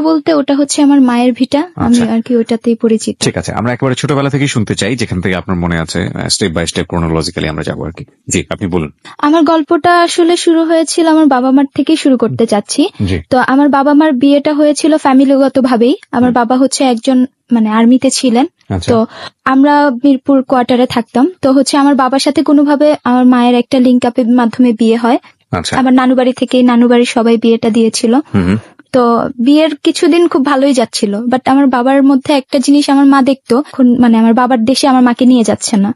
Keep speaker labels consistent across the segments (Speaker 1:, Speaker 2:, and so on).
Speaker 1: বলতে ওটা হচ্ছে আমার মায়ের ভিটা, আমি আর কি ওইটাতেই পরিচিত।
Speaker 2: ঠিক আছে, আমরা একেবারে ছোটবেলা থেকেই শুনতে চাই, যেখান থেকে আপনার মনে আছে, স্টেপ বাই স্টেপ ক্রোনোলজিক্যালি আমরা যাবো আর কি। জি, আপনি বলুন।
Speaker 1: আমার গল্পটা আসলে শুরু হয়েছিল আমার বাবা মার থেকেই শুরু করতে চাচ্ছি। তো আমার বাবা মার বিয়েটা হয়েছিল ফ্যামিলিগত ভাবেই। আমার বাবা হচ্ছে একজন মানে আর্মিতে ছিলেন। তো আমরা মিরপুর কোয়ার্টারে থাকতাম। তো হচ্ছে আমার বাবার সাথে কোনোভাবে আমার মায়ের একটা লিঙ্ক আপের মাধ্যমে বিয়ে হয়। আমার নানু বাড়ি থেকে, নানু বাড়ির সবাই বিয়েটা দিয়েছিল। তো বিয়ের কিছুদিন খুব ভালোই যাচ্ছিল, বাট আমার বাবার মধ্যে একটা জিনিস আমার মা দেখতো, মানে আমার বাবার দেশে আমার মাকে নিয়ে যাচ্ছে না।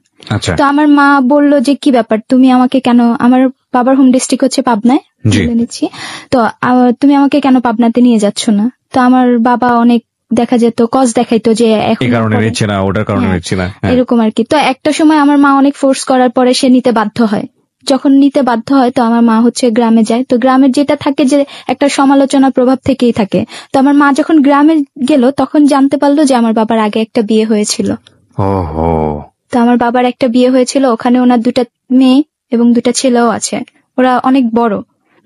Speaker 1: তো আমার মা বলল যে কি ব্যাপার, তুমি আমাকে কেন, আমার বাবার হোম ডিস্ট্রিক্ট হচ্ছে পাবনায়, বলে নিচ্ছি, তো তুমি আমাকে কেন পাবনাতে নিয়ে যাচ্ছ না? তো আমার বাবা অনেক দেখা যেত কজ দেখাইতো যে এরকম আর কি। তো একটা সময় আমার মা অনেক ফোর্স করার পরে সে নিতে বাধ্য হয়। যখন নিতে বাধ্য হয় তো আমার মা হচ্ছে গ্রামে যায়। তো গ্রামের যেটা থাকে যে একটা সমালোচনার প্রভাব থেকেই থাকে। তো আমার মা যখন গ্রামে গেল তখন জানতে পারলো যে আমার বাবার আগে একটা বিয়ে হয়েছিল। তো আমার বাবার একটা বিয়ে হয়েছিল, ওখানে ওনার 2টা মেয়ে এবং 2টা ছেলেও আছে, ওরা অনেক বড়।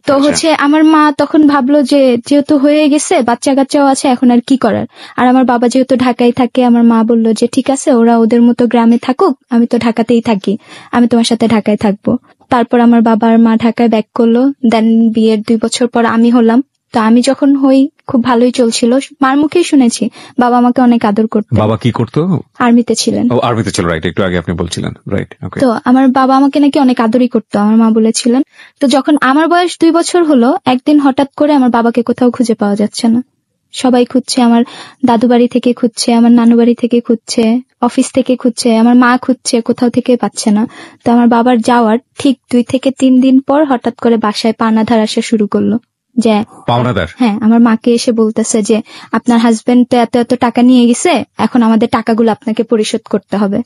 Speaker 1: তো হচ্ছে আমার মা তখন ভাবলো যে যেহেতু হয়ে গেছে, বাচ্চা কাচ্চাও আছে, এখন আর কি করার। আর আমার বাবা যেহেতু ঢাকায় থাকে, আমার মা বললো যে ঠিক আছে, ওরা ওদের মতো গ্রামে থাকুক, আমি তো ঢাকাতেই থাকি, আমি তোমার সাথে ঢাকায় থাকবো। তারপর আমার বাবা আর মা ঢাকায় ব্যাক করলো। দেন বিয়ের 2 বছর পর আমি হলাম। তো আমি যখন হই খুব ভালোই চলছিল, মার মুখেই শুনেছি বাবা আমাকে অনেক আদর করতো।
Speaker 2: বাবা কি করতো?
Speaker 1: আর্মিতে ছিলেন।
Speaker 2: আর্মিতে ছিল, রাইট, একটু আগে আপনি বলছিলেন, রাইট।
Speaker 1: তো আমার বাবা আমাকে নাকি অনেক আদরই করতো, আমার মা বলেছিলেন। তো যখন আমার বয়স 2 বছর হলো, একদিন হঠাৎ করে আমার বাবাকে কোথাও খুঁজে পাওয়া যাচ্ছে না। সবাই খুঁজছে, আমার দাদু বাড়ি থেকে খুঁজছে, আমার নানু বাড়ি থেকে খুঁজছে, অফিস থেকে খুঁজছে, আমার মা খুঁজছে, কোথাও থেকে পাচ্ছে না। তো আমার বাবার যাওয়ার ঠিক 2 থেকে 3 দিন পর হঠাৎ করে বাসায় পাওনাদার আসা শুরু করলো। যে
Speaker 2: পাওনাদার?
Speaker 1: হ্যাঁ, আমার মাকে এসে বলতেছে যে আপনার হাজবেন্ড তো এত এত টাকা নিয়ে গেছে, এখন আমাদের টাকাগুলো আপনাকে পরিশোধ করতে হবে।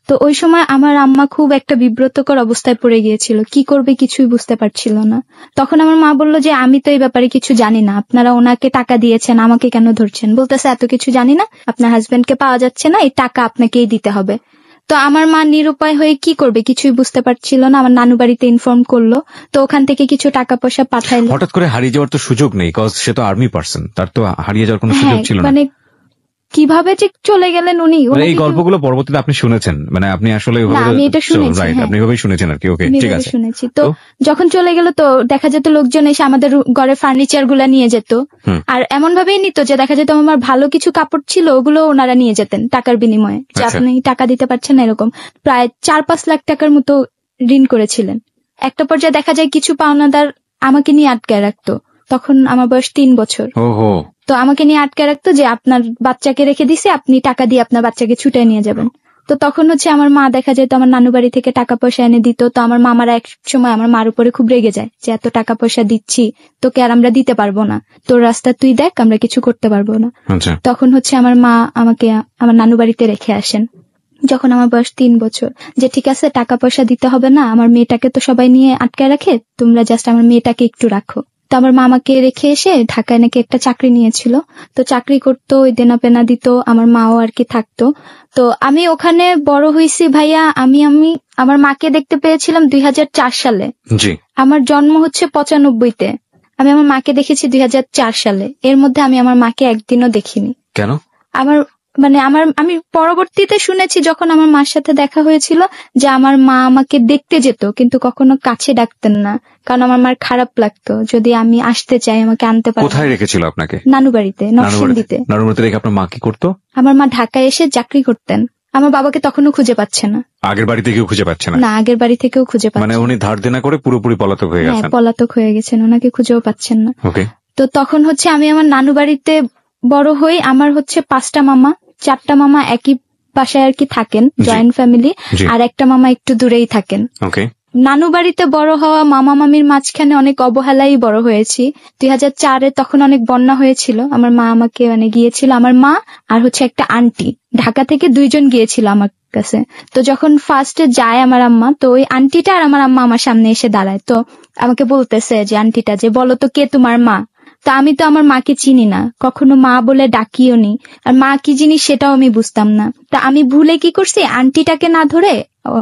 Speaker 1: তো ওই সময় আমার আম্মা খুব একটা বিব্রতকর অবস্থায় পড়ে গিয়েছিল, কি করবে কিছুই বুঝতে পারছিল না। তখন আমার মা বলল যে আমি তো এই ব্যাপারে কিছু জানি না, আপনারা ওনাকে টাকা দিয়েছেন, আমাকে কেন ধরছেন? বলতেছে এত কিছু জানি না, আপনার হাজবেন্ডকে পাওয়া যাচ্ছে না, এই টাকা আপনাকেই দিতে হবে। তো আমার মা নিরুপায় হয়ে কি করবে কিছুই বুঝতে পারছিল না। আমার নানু বাড়িতে ইনফর্ম করলো, তো ওখান থেকে কিছু টাকা পয়সা পাঠাইলো।
Speaker 2: হঠাৎ করে হারিয়ে যাওয়ার তো সুযোগ নেই, কজ সে তো আর্মি পারসন, তার তো হারিয়ে যাওয়ার কোনো সুযোগ ছিল না।
Speaker 1: মানে কিভাবে যে চলে গেলেন উনি,
Speaker 2: এই গল্পগুলো পরবর্তীতে আপনি শুনেছেন, মানে আপনি আসলে
Speaker 1: আমি এটা শুনেছি,
Speaker 2: আপনি এভাবেই শুনেছেন আর কি। ওকে, ঠিক আছে,
Speaker 1: শুনেছি। তো যখন চলে গেল তো দেখা যেত লোকজন এসে আমাদের ঘরে ফার্নিচার গুলা নিয়ে যেত, আর এমন ভাবেই নিত যে দেখা যেত আমার ভালো কিছু কাপড় ছিল, ওগুলো ওনারা নিয়ে যেতেন টাকার বিনিময়ে, যে আপনি টাকা দিতে পারছেন না এরকম। প্রায় 4-5 লাখ টাকার মতো ঋণ করেছিলেন। একটা পর্যায়ে দেখা যায় কিছু পাওনাদার আমাকে নিয়ে আটকায় রাখতো, তখন আমার বয়স 3 বছর। তো আমাকে নিয়ে আটকায় রাখতো যে আপনার বাচ্চাকে রেখে দিছে, আপনি টাকা দিয়ে আপনার বাচ্চাকে ছুটায় নিয়ে যাবেন। তো তখন হচ্ছে আমার মা দেখা যেত আমার নানু বাড়ি থেকে টাকা পয়সা এনে দিত। তো আমার মামারা এক সময় আমার মার উপরে খুব রেগে যায় যে এত টাকা পয়সা দিচ্ছি, তোকে আর আমরা দিতে পারবো না, তোর রাস্তা তুই দেখ, আমরা কিছু করতে পারবো না। তখন হচ্ছে আমার মা আমাকে আমার নানু বাড়িতে রেখে আসেন যখন আমার বয়স 3 বছর, যে ঠিক আছে টাকা পয়সা দিতে হবে না, আমার মেয়েটাকে তো সবাই নিয়ে আটকায় রাখে, তোমরা জাস্ট আমার মেয়েটাকে একটু রাখো। তো আমার মামাকে রেখে এসে ঢাকায় নাকি একটা চাকরি নিয়েছিল, তো চাকরি করতো, ওই দেনা পেনা দিত, আমার মাও আর কি থাকতো। তো আমি ওখানে বড় হয়েছি ভাইয়া। আমি আমার মাকে দেখতে পেয়েছিলাম 2004 সালে। আমার জন্ম হচ্ছে 95-তে, আমি আমার মাকে দেখেছি 2004 সালে। এর মধ্যে আমি আমার মাকে একদিনও দেখিনি।
Speaker 2: কেন?
Speaker 1: আমি পরবর্তীতে শুনেছি যখন আমার মার সাথে দেখা হয়েছিল যে আমার মা আমাকে দেখতে যেত কিন্তু কখনো কাছে ডাকতেন না, কারণ আমার মার খারাপ লাগতো যদি আমি আসতে চাই আমাকে আনতে পারতো।
Speaker 2: কোথায় রেখেছিল আপনাকে?
Speaker 1: নানু বাড়িতে, নরসিংদীতে।
Speaker 2: নানু বাড়িতে রেখে আপনার মা কি করতো?
Speaker 1: আমার মা ঢাকায় এসে চাকরি করতেন। আমার বাবাকে তখনও খুঁজে পাচ্ছে না।
Speaker 2: আগের বাড়ি থেকেও খুঁজে পাচ্ছে না?
Speaker 1: না, আগের বাড়ি থেকেও খুঁজে পাচ্ছে না।
Speaker 2: মানে উনি ধার দেনা করে পুরোপুরি পলাতক হয়ে গেছেন?
Speaker 1: হ্যাঁ, পলাতক হয়ে গেছেন, ওনাকে খুঁজেও পাচ্ছেন না। তো তখন হচ্ছে আমি আমার নানু বাড়িতে বড় হই। আমার হচ্ছে 5টা মামা, 4টা মামা একই বাসায় আর কি থাকেন, জয়েন্ট ফ্যামিলি, আর একটা মামা একটু দূরেই থাকেন। নানু বাড়িতে বড় হওয়া, মামা মামির মাঝখানে অনেক অবহেলাই বড় হয়েছি। 2004-এ তখন অনেক বন্যা হয়েছিল, আমার মা আমাকে গিয়েছিল, আমার মা আর হচ্ছে একটা আন্টি, ঢাকা থেকে 2 জন গিয়েছিল আমার কাছে। তো যখন ফার্স্টে যায় আমার আম্মা, তো ওই আন্টিটা আর আমার আম্মা আমার সামনে এসে দাঁড়ায়। তো আমাকে বলতেছে যে আন্টিটা যে বলো তো কে তোমার মা। তা আমি তো আমার মাকে চিনি না, কখনো মা বলে ডাকিও নি, আর মা কি জিনিস সেটাও আমি বুঝতাম না। তা আমি ভুলে কি করছি, আন্টিটাকে না ধরে,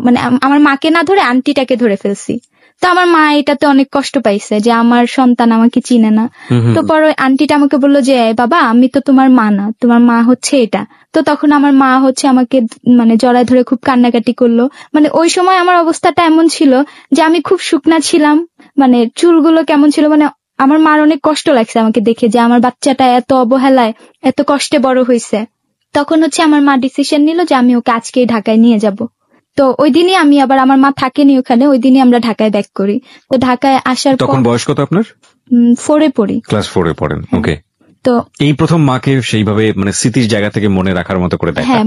Speaker 1: মানে আমার মাকে না ধরে আন্টিটাকে ধরে ফেলছি। তো আমার মা এটাতে অনেক কষ্ট পাইছে যে আমার সন্তান আমাকে চিনে না। তো পরে আন্টিটা আমাকে বললো যে বাবা আমি তো তোমার মা না, তোমার মা হচ্ছে এটা। তো তখন আমার মা হচ্ছে আমাকে মানে জড়ায় ধরে খুব কান্নাকাটি করলো। মানে ওই সময় আমার অবস্থাটা এমন ছিল যে আমি খুব শুকনা ছিলাম, মানে চুলগুলো কেমন ছিল, মানে আমার মার অনেক কষ্ট লাগছে আমাকে দেখে যে আমার বাচ্চাটা এত অবহেলায় এত কষ্টে বড় হয়েছে। তখন হচ্ছে আমার মা ডিসিশন নিল যে আমি ওকে আজকেই ঢাকায় নিয়ে যাব। তো ওই দিনই আমি আবার, আমার মা থাকেনি ওখানে, ওই দিনই আমরা ঢাকায় ব্যাক করি। তো ঢাকায় আসার
Speaker 2: তখন বয়স কত আপনার?
Speaker 1: 4 পড়ি,
Speaker 2: ক্লাস 4 পড়েন। ওকে।
Speaker 1: তো
Speaker 2: এই প্রথম মাকে সেইভাবে মানে স্মৃতির জায়গা থেকে মনে রাখার মতো করে দেখা।
Speaker 1: হ্যাঁ,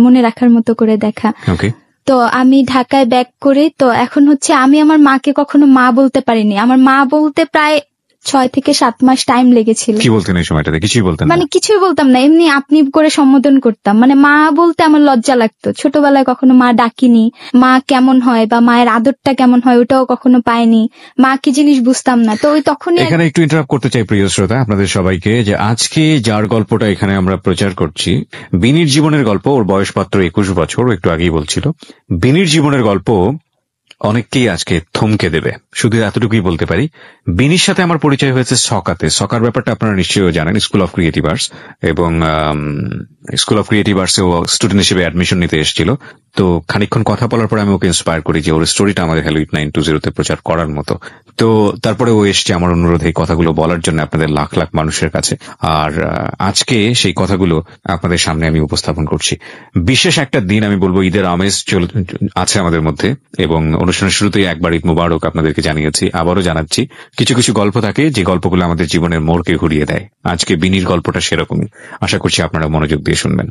Speaker 1: মনে রাখার মতো করে দেখা।
Speaker 2: ওকে।
Speaker 1: তো আমি ঢাকায় ব্যাক করি। তো এখন হচ্ছে আমি আমার মাকে কখনো মা বলতে পারিনি। আমার মা বলতে প্রায় 6 থেকে 7 মাস টাইম লেগেছিল।
Speaker 2: কি বলতেন এই সময়টাতে? কিছুই বলতেন না?
Speaker 1: মানে কিছুই বলতাম না, এমনি আপনি করে সম্বোধন করতাম। মানে মা বলতে আমার লজ্জা লাগতো। ছোটবেলায় কখনো মা ডাকিনি, মা কেমন হয় বা মায়ের আদরটা কেমন হয় ওটাও কখনো পাইনি, মা কি জিনিস বুঝতাম না। তো ওই তখনই
Speaker 2: এখানে একটু ইন্টারাপ্ট করতে চাই প্রিয় শ্রোতা আপনাদের সবাইকে, যে আজকে যার গল্পটা এখানে আমরা প্রচার করছি বিনির জীবনের গল্প। ওর বয়স মাত্র 21 বছর, একটু আগেই বলছিল। বিনির জীবনের গল্প অনেককেই আজকে থমকে দেবে। শুধু এতটুকুই বলতে পারি, বিনির সাথে আমার পরিচয় হয়েছে সকাতে। সকার ব্যাপারটা আপনারা নিশ্চয়ই জানেন, স্কুল অফ ক্রিয়েটিভ আর্টস, এবং স্কুল অফ ক্রিয়েটিভ আর্টসে ও স্টুডেন্ট হিসেবে অ্যাডমিশন নিতে এসেছিল। তো খানিকক্ষণ কথা বলার পরে আমি ওকে ইন্সপায়ার করি যে ওর স্টোরিটা আমাদের হ্যালো 920 প্রচার করার মতো। তো তারপরে ও এসছে আমার অনুরোধে এই কথাগুলো বলার জন্য আপনাদের লাখ লাখ মানুষের কাছে। আর আজকে সেই কথাগুলো আপনাদের সামনে আমি উপস্থাপন করছি। বিশেষ একটা দিন, আমি বলবো ঈদের আমেজ আছে আমাদের মধ্যে, এবং অনুষ্ঠানের শুরুতেই একবার ঈদ মুবারক আপনাদেরকে জানিয়েছি, আবারও জানাচ্ছি। কিছু কিছু গল্প থাকে যে গল্পগুলো আমাদের জীবনের মোড়কে ঘুরিয়ে দেয়। আজকে বিনির গল্পটা সেরকমই। আশা করছি আপনারা মনোযোগ দিয়ে শুনবেন।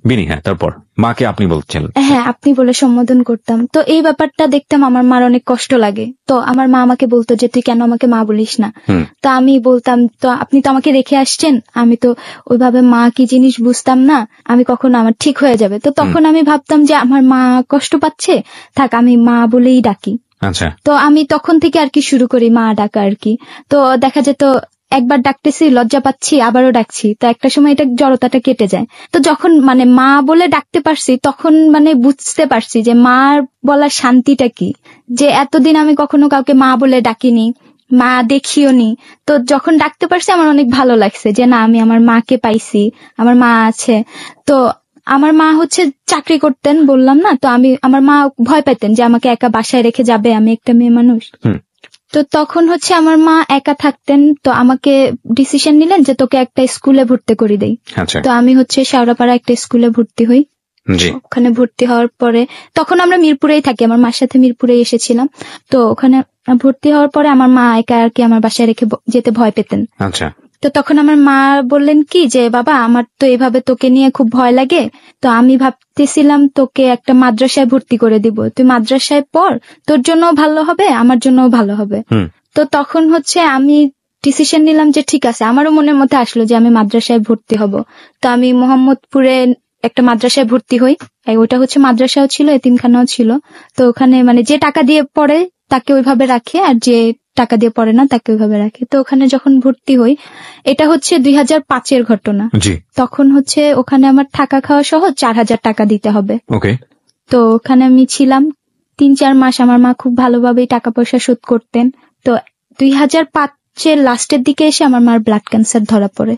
Speaker 2: বিনি, হ্যাঁ, তারপর মাকে আপনি বলছেন?
Speaker 1: হ্যাঁ, আপনি বলে সম্বোধন করতাম। তো এই ব্যাপারটা দেখতাম আমার মার অনেক কষ্ট লাগে। তো আমার মা আমাকে বলতো যে তুই কেন আমাকে মা বলিস না। তো আমি বলতাম তো আপনি তো আমাকে রেখে আসছেন, আমি তো ওইভাবে মা কি জিনিস বুঝতাম না, আমি কখনো আমার ঠিক হয়ে যাবে। তো তখন আমি ভাবতাম যে আমার মা কষ্ট পাচ্ছে, থাক আমি মা বলেই ডাকি।
Speaker 2: আচ্ছা।
Speaker 1: তো আমি তখন থেকে আর কি শুরু করি মা ডাকা আর কি। তো দেখা যেত একবার ডাকতেছি, লজ্জা পাচ্ছি, আবারও ডাকছি, তো একটা সময় এটা জড়তাটা কেটে যায়। তো যখন মানে মা বলে ডাকতে পারছি তখন মানে বুঝতে পারছি যে মার বলার শান্তিটা কি, যে এতদিন আমি কখনো কাউকে মা বলে ডাকিনি, মা দেখিও নি। তো যখন ডাকতে পারছি আমার অনেক ভালো লাগছে যে না আমি আমার মাকে পাইছি, আমার মা আছে। তো আমার মা হচ্ছে চাকরি করতেন বললাম না, তো আমার মা ভয় পেতেন যে আমাকে একা বাসায় রেখে যাবে, আমি একটা মেয়ে মানুষ। তো তখন হচ্ছে আমার মা একা থাকতেন। তো আমাকে ডিসিশন নিলেন যে তোকে একটা স্কুলে ভর্তি করে দেই। তো আমি হচ্ছে শেওড়াপাড়া একটা স্কুলে ভর্তি হই। ওখানে ভর্তি হওয়ার পরে তখন আমরা মিরপুরেই থাকি, আমার মার সাথে মিরপুরে এসেছিলাম। তো ওখানে ভর্তি হওয়ার পরে আমার মা একা আর কি আমার বাসায় রেখে যেতে ভয় পেতেন।
Speaker 2: আচ্ছা।
Speaker 1: তো তখন আমার মা বললেন কি যে বাবা আমার তো এভাবে তোকে নিয়ে খুব ভয় লাগে, তো আমি ভাবতেছিলাম তোকে একটা মাদ্রাসায় ভর্তি করে দিব, তুই মাদ্রাসায় পড়, তোর জন্য ভালো হবে আমার জন্য ভালো হবে। তো তখন হচ্ছে আমি ডিসিশন নিলাম যে ঠিক আছে, আমারও মনের মধ্যে আসলো যে আমি মাদ্রাসায় ভর্তি হব। তো আমি মোহাম্মদপুরে একটা মাদ্রাসায় ভর্তি হই। ওটা হচ্ছে মাদ্রাসাও ছিল, এতিমখানাও ছিল। তো ওখানে মানে যে টাকা দিয়ে পড়ে তাকে ওইভাবে রাখে, আর যে টাকা দিয়ে পড়ে না তাকে ওইভাবে রাখে। তো ওখানে যখন ভর্তি হই, এটা হচ্ছে 2005-এর ঘটনা। তখন হচ্ছে ওখানে আমার থাকা খাওয়া সহ 4000 টাকা দিতে হবে। তো ওখানে আমি ছিলাম 3-4 মাস। আমার মা খুব ভালোভাবেই টাকা পয়সা শোধ করতেন। তো 2005-এর লাস্টের দিকে এসে আমার মার ব্লাড ক্যান্সার ধরা পড়ে।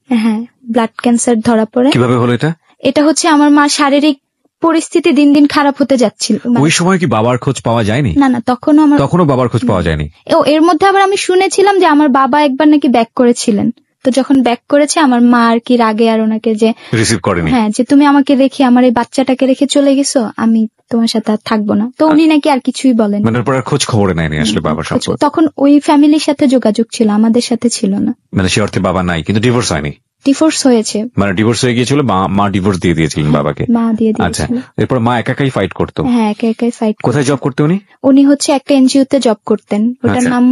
Speaker 1: হ্যাঁ, ব্লাড ক্যান্সার ধরা পড়ে।
Speaker 2: কিভাবে হলো এটা?
Speaker 1: এটা হচ্ছে আমার মা শারীরিক পরিস্থিতি দিন দিন খারাপ হতে যাচ্ছিল।
Speaker 2: ওই সময় কি বাবার খোঁজ পাওয়া যায়নি?
Speaker 1: না,
Speaker 2: তখনও বাবার খোঁজ পাওয়া যায়নি।
Speaker 1: এর মধ্যে আবার আমি শুনেছিলাম যে আমার বাবা একবার নাকি ব্যাক করেছিলেন। তো যখন ব্যাক করেছে আমার মা আর কি রাগে আর ওনাকে যে
Speaker 2: রিসিভ করেনি,
Speaker 1: হ্যাঁ, যে তুমি আমাকে রেখে আমার এই বাচ্চাটাকে রেখে চলে গেছো, আমি তোমার সাথে আর থাকবো না। তো উনি নাকি আর কিছুই বলেন,
Speaker 2: মানে খোঁজ খবর নেয়নি আসলে বাবার সম্পর্কে।
Speaker 1: তখন ওই ফ্যামিলির সাথে যোগাযোগ ছিল, আমাদের সাথে ছিল না।
Speaker 2: মানে সে অর্থে বাবা নাই, কিন্তু ডিভোর্স হয়নি।
Speaker 1: ডিভোর্স হয়েছে,
Speaker 2: মানে ডিভোর্স হয়ে গিয়েছিল, মা ডিভোর্স দিয়ে দিয়েছিলেন বাবাকে।
Speaker 1: মা দিয়ে দিয়েছিল।
Speaker 2: আচ্ছা, এরপর মা একাই ফাইট করতো?
Speaker 1: হ্যাঁ, একাই ফাইট।
Speaker 2: কোথায় জব করতে উনি?
Speaker 1: উনি হচ্ছে একটা এনজিওতে জব করতেন, ওটার নাম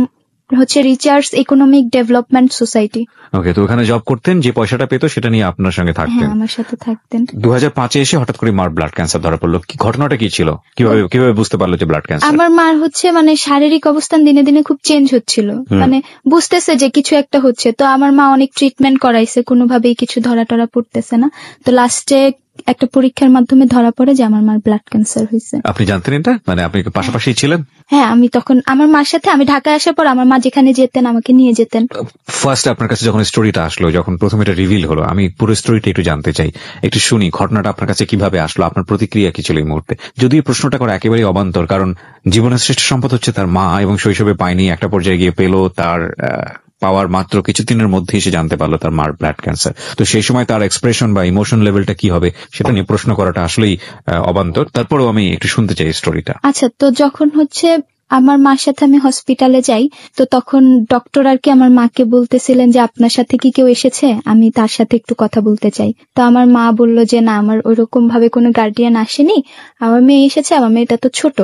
Speaker 1: হচ্ছে রিচার্ডস ইকোনমিক ডেভেলপমেন্ট সোসাইটি।
Speaker 2: ওকে। তো ওখানে জব করতেন, যে পয়সাটা পেতো সেটা নিয়ে আপনার সঙ্গে থাকতেন?
Speaker 1: আমার সাথে থাকতেন।
Speaker 2: 2005-এ এসে হঠাৎ করে মার ব্লাড ক্যান্সার ধরা পড়লো। কি ঘটনাটা কি ছিল? কিভাবে বুঝতে পারলো যে ব্লাড ক্যান্সার?
Speaker 1: আমার মার হচ্ছে মানে শারীরিক অবস্থান দিনে দিনে খুব চেঞ্জ হচ্ছিল, মানে বুঝতেছে যে কিছু একটা হচ্ছে। তো আমার মা অনেক ট্রিটমেন্ট করাইছে, কোনোভাবেই কিছু ধরা টরা পড়তেছে না। তো লাস্টে একটা পরীক্ষার মাধ্যমে ধরা পড়ে যে আমার মার ব্লাড ক্যান্সার হয়েছে।
Speaker 2: আপনি জানতেন এটা? মানে আপনি পাশাপাশি ছিলেন?
Speaker 1: হ্যাঁ, আমি তখন আমার মার সাথে, আমি ঢাকায় আসার পর আমার মা যেখানে যেতেন আমাকে নিয়ে যেতেন।
Speaker 2: ফার্স্ট আপনার কাছে যখন স্টোরিটা আসলো, যখন প্রথম এটা রিভিল হলো, আমি পুরো স্টোরিটা একটু জানতে চাই, একটু শুনি ঘটনাটা আপনার কাছে কিভাবে আসলো, আপনার প্রতিক্রিয়া কি ছিল এই মুহূর্তে? যদিও প্রশ্নটা করা একেবারেই অবান্তর, কারণ জীবনের শ্রেষ্ঠ সম্পদ হচ্ছে তার মা, এবং শৈশবে পায়নি, একটা পর্যায়ে গিয়ে পেলো, তার পাওয়ার মাত্র কিছুদিনের মধ্যেই সে জানতে পারলো তার মার ব্লাড ক্যান্সার। তো সেই সময় তার এক্সপ্রেশন বা ইমোশন লেভেলটা কি হবে সেটা নিয়ে প্রশ্ন করাটা আসলেই অবান্তর। তারপরেও আমি একটু শুনতে চাই স্টোরিটা।
Speaker 1: আচ্ছা, তো যখন হচ্ছে আমার মার সাথে আমি হসপিটালে যাই, তো তখন ডক্টর আর কি আমার মাকে বলতেছিলেন যে আপনার সাথে কি কেউ এসেছে, আমি তার সাথে একটু কথা বলতে চাই। তো আমার মা বলল যে না, আমার ওইরকম ভাবে কোনো গার্ডিয়ান আসেনি, আমার মেয়ে এসেছে, আমার মেয়েটা তো ছোট,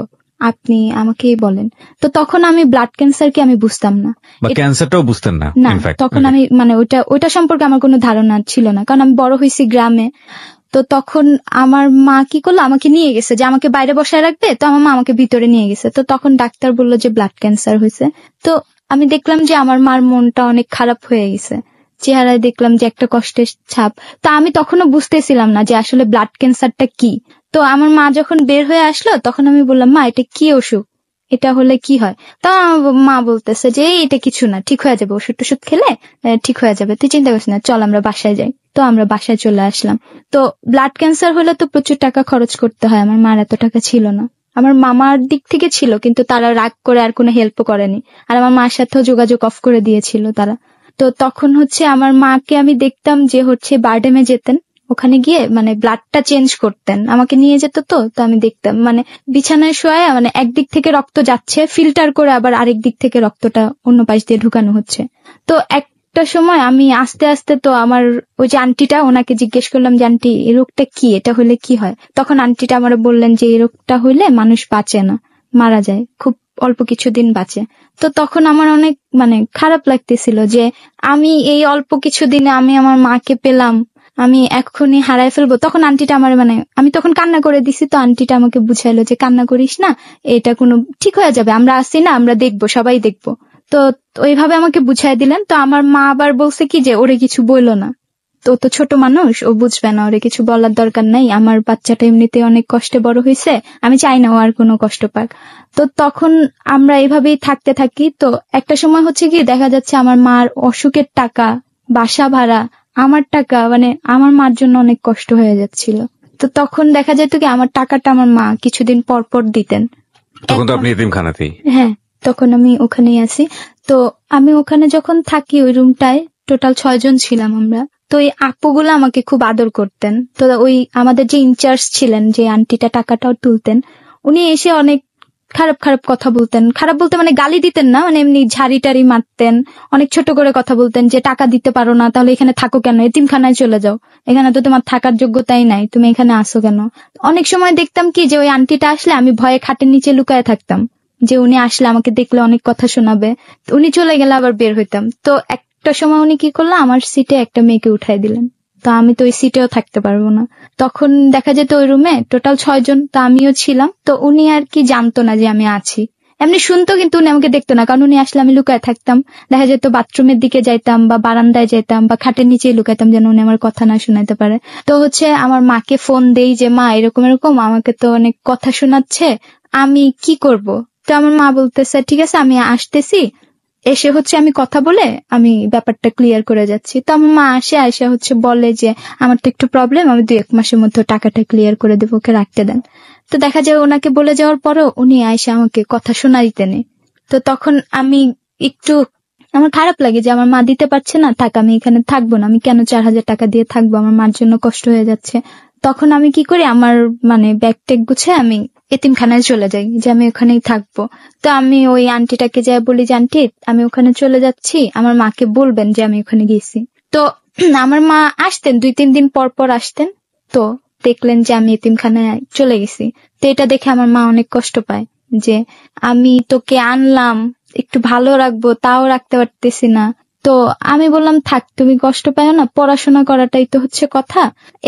Speaker 1: আপনি আমাকেই বলেন। তো তখন আমি ব্লাড ক্যান্সার কি আমি বুঝতাম না,
Speaker 2: ক্যান্সারটাও বুঝতেন না।
Speaker 1: তখন আমি মানে ওইটা সম্পর্কে আমার কোনো ধারণা ছিল না, কারণ আমি বড় হয়েছি গ্রামে। তো তখন আমার মা কি করলো, আমাকে নিয়ে গেছে যে আমাকে বাইরে বসায় রাখবে, তো আমার মা আমাকে ভিতরে নিয়ে গেছে। তো তখন ডাক্তার বললো যে ব্লাড ক্যান্সার হয়েছে। তো আমি দেখলাম যে আমার মার মনটা অনেক খারাপ হয়ে গেছে, চেহারায় দেখলাম যে একটা কষ্টের ছাপ। তো আমি তখনও বুঝতেছিলাম না যে আসলে ব্লাড ক্যান্সারটা কি। তো আমার মা যখন বের হয়ে আসলো তখন আমি বললাম, মা এটা কি অসুখ, এটা হলে কি হয়? তা মা বলতেছে যে এটা কিছু না, ঠিক হয়ে যাবে, ওষুধ টষুধ খেলে ঠিক হয়ে যাবে, তুই চিন্তা করিস না, চল আমরা বাসায় যাই। তো আমরা বাসায় চলে আসলাম। তো ব্লাড ক্যান্সার হলে তো প্রচুর টাকা খরচ করতে হয়, আমার মার এত টাকা ছিল না। আমার মামার দিক থেকে ছিল, কিন্তু তারা রাগ করে আর কোনো হেল্প করেনি, আর আমার মার সাথেও যোগাযোগ অফ করে দিয়েছিল তারা। তো তখন হচ্ছে আমার মাকে আমি দেখতাম যে হচ্ছে বারডেমে যেতেন, ওখানে গিয়ে মানে ব্লাডটা চেঞ্জ করতেন, আমাকে নিয়ে যেত। তো আমি দেখতাম মানে বিছানায় শোয়া, মানে একদিক থেকে রক্ত যাচ্ছে, ফিল্টার করে আবার আরেক দিক থেকে রক্তটা অন্য পাশ দিয়ে ঢুকানো হচ্ছে। তো একটা সময় আমি আস্তে আস্তে, তো আমার ওই যে আন্টিটা, ওনাকে জিজ্ঞেস করলাম যে আন্টি এই রোগটা কি, এটা হলে কি হয়? তখন আন্টিটা আমার বললেন যে এই রোগটা হইলে মানুষ বাঁচে না, মারা যায়, খুব অল্প কিছুদিন বাঁচে। তো তখন আমার অনেক মানে খারাপ লাগতেছিল যে আমি এই অল্প কিছুদিনে আমি আমার মাকে পেলাম, আমি এখনই হারাই ফেলবো। তখন আন্টিটা আমার মানে আমি তখন কান্না করে দিছি। তো আন্টিটা আমাকে বুঝাইলো যে কান্না করিস না, এটা কোনো ঠিক হয়ে যাবে, আমরা আসি না, আমরা দেখবো, সবাই দেখবো। তো ওইভাবে আমাকে বুঝাই দিলেন। তো আমার মা আবার বলছে কি যে ওরে কিছু বললো না, তো তো ছোট মানুষ, ও বুঝবে না, ওরে কিছু বলার দরকার নাই, আমার বাচ্চাটা এমনিতে অনেক কষ্টে বড় হয়েছে, আমি চাই না ও আর কোনো কষ্ট পাক। তো তখন আমরা এইভাবেই থাকতে থাকি। তো একটা সময় হচ্ছে কি দেখা যাচ্ছে আমার মার অসুখের টাকা, বাসা ভাড়া, আমার টাকা, মানে আমার মার জন্য অনেক কষ্ট হয়ে যাচ্ছিল। তো তখন দেখা যেত কি আমার টাকাটা আমার মা কিছুদিন পর পর দিতেন।
Speaker 2: তখন তো আপনি এতিমখানাতেই?
Speaker 1: হ্যাঁ, তখন আমি ওখানেই আছি। তো আমি ওখানে যখন থাকি ওই রুমটায় টোটাল 6 জন ছিলাম আমরা। তো এই আপুগুলো আমাকে খুব আদর করতেন। তো ওই আমাদের যে ইনচার্জ ছিলেন, যে আন্টিটা টাকাটাও তুলতেন, উনি এসে অনেক খারাপ খারাপ কথা বলতেন। খারাপ বলতে মানে গালি দিতেন না, মানে এমনি ঝাড়ি টাড়ি মারতেন, অনেক ছোট করে কথা বলতেন যে টাকা দিতে পারো না, তাহলে এখানে থাকো কেন, এতিমখানায় চলে যাও, এখানে তো তোমার থাকার যোগ্যতাই নাই, তুমি এখানে আসো কেন। অনেক সময় দেখতাম কি যে ওই আন্টিটা আসলে আমি ভয়ে খাটের নিচে লুকায় থাকতাম, যে উনি আসলে আমাকে দেখলে অনেক কথা শোনাবে। উনি চলে গেলে আবার বের হইতাম। তো একটা সময় উনি কি করলো, আমার সিটে একটা মেয়েকে উঠাই দিলেন। তো আমি তো ওই সিটেও থাকতে পারবো না। তখন দেখা যেত ওই রুমে টোটাল 6 জন, তো আমিও ছিলাম। তো উনি আর কি জানতো না যে আমি আছি, এমনি শুনতো, কিন্তু উনি আমাকে দেখতো না, কারণ উনি আসলে আমি লুকায় থাকতাম। দেখা যেত বাথরুমের দিকে যাইতাম বা বারান্দায় যাইতাম বা খাটের নিচেই লুকাইতাম, যেন উনি আমার কথা না শোনাইতে পারে। তো হচ্ছে আমার মাকে ফোন দেই যে মা এরকম এরকম আমাকে তো অনেক কথা শোনাচ্ছে, আমি কি করব? তো আমার মা বলতেছে ঠিক আছে আমি আসতেছি, এসে হচ্ছে আমি কথা বলে আমি ব্যাপারটা ক্লিয়ার করে যাচ্ছি। তো আমার মা আসে হচ্ছে বলে যে আমার তো একটু প্রবলেম, আমি 2-1 মাসের মধ্যে টাকাটা ক্লিয়ার করে দেবো, ওকে রাখতে দেন। তো দেখা যায় ওনাকে বলে যাওয়ার পরও উনি আইসা আমাকে কথা শোনা দিতেন। তো তখন আমি একটু, আমার খারাপ লাগে যে আমার মা দিতে পারছে না, থাক আমি এখানে থাকবো না, আমি কেন 4000 টাকা দিয়ে থাকবো, আমার মার জন্য কষ্ট হয়ে যাচ্ছে। তখন আমি কি করি, আমার মানে ব্যাগ টেক গুছে আমি এতিমখানায় চলে যাই, যে আমি ওখানেই থাকবো। তো আমি ওই আন্টিটাকে যাই বলি যে আন্টি আমি ওখানে চলে যাচ্ছি, আমার মাকে বলবেন যে আমি ওখানে গেছি। তো আমার মা আসতেন 2-3 দিন পর পর আসতেন। তো দেখলেন যে আমি এতিমখানায় চলে গেছি। তো এটা দেখে আমার মা অনেক কষ্ট পায় যে আমি তোকে আনলাম একটু ভালো রাখবো, তাও রাখতে পারতেছি না। তো আমি বললাম থাক, তুমি কষ্ট পাও না, পড়াশোনা করাটাই তো হচ্ছে কথা,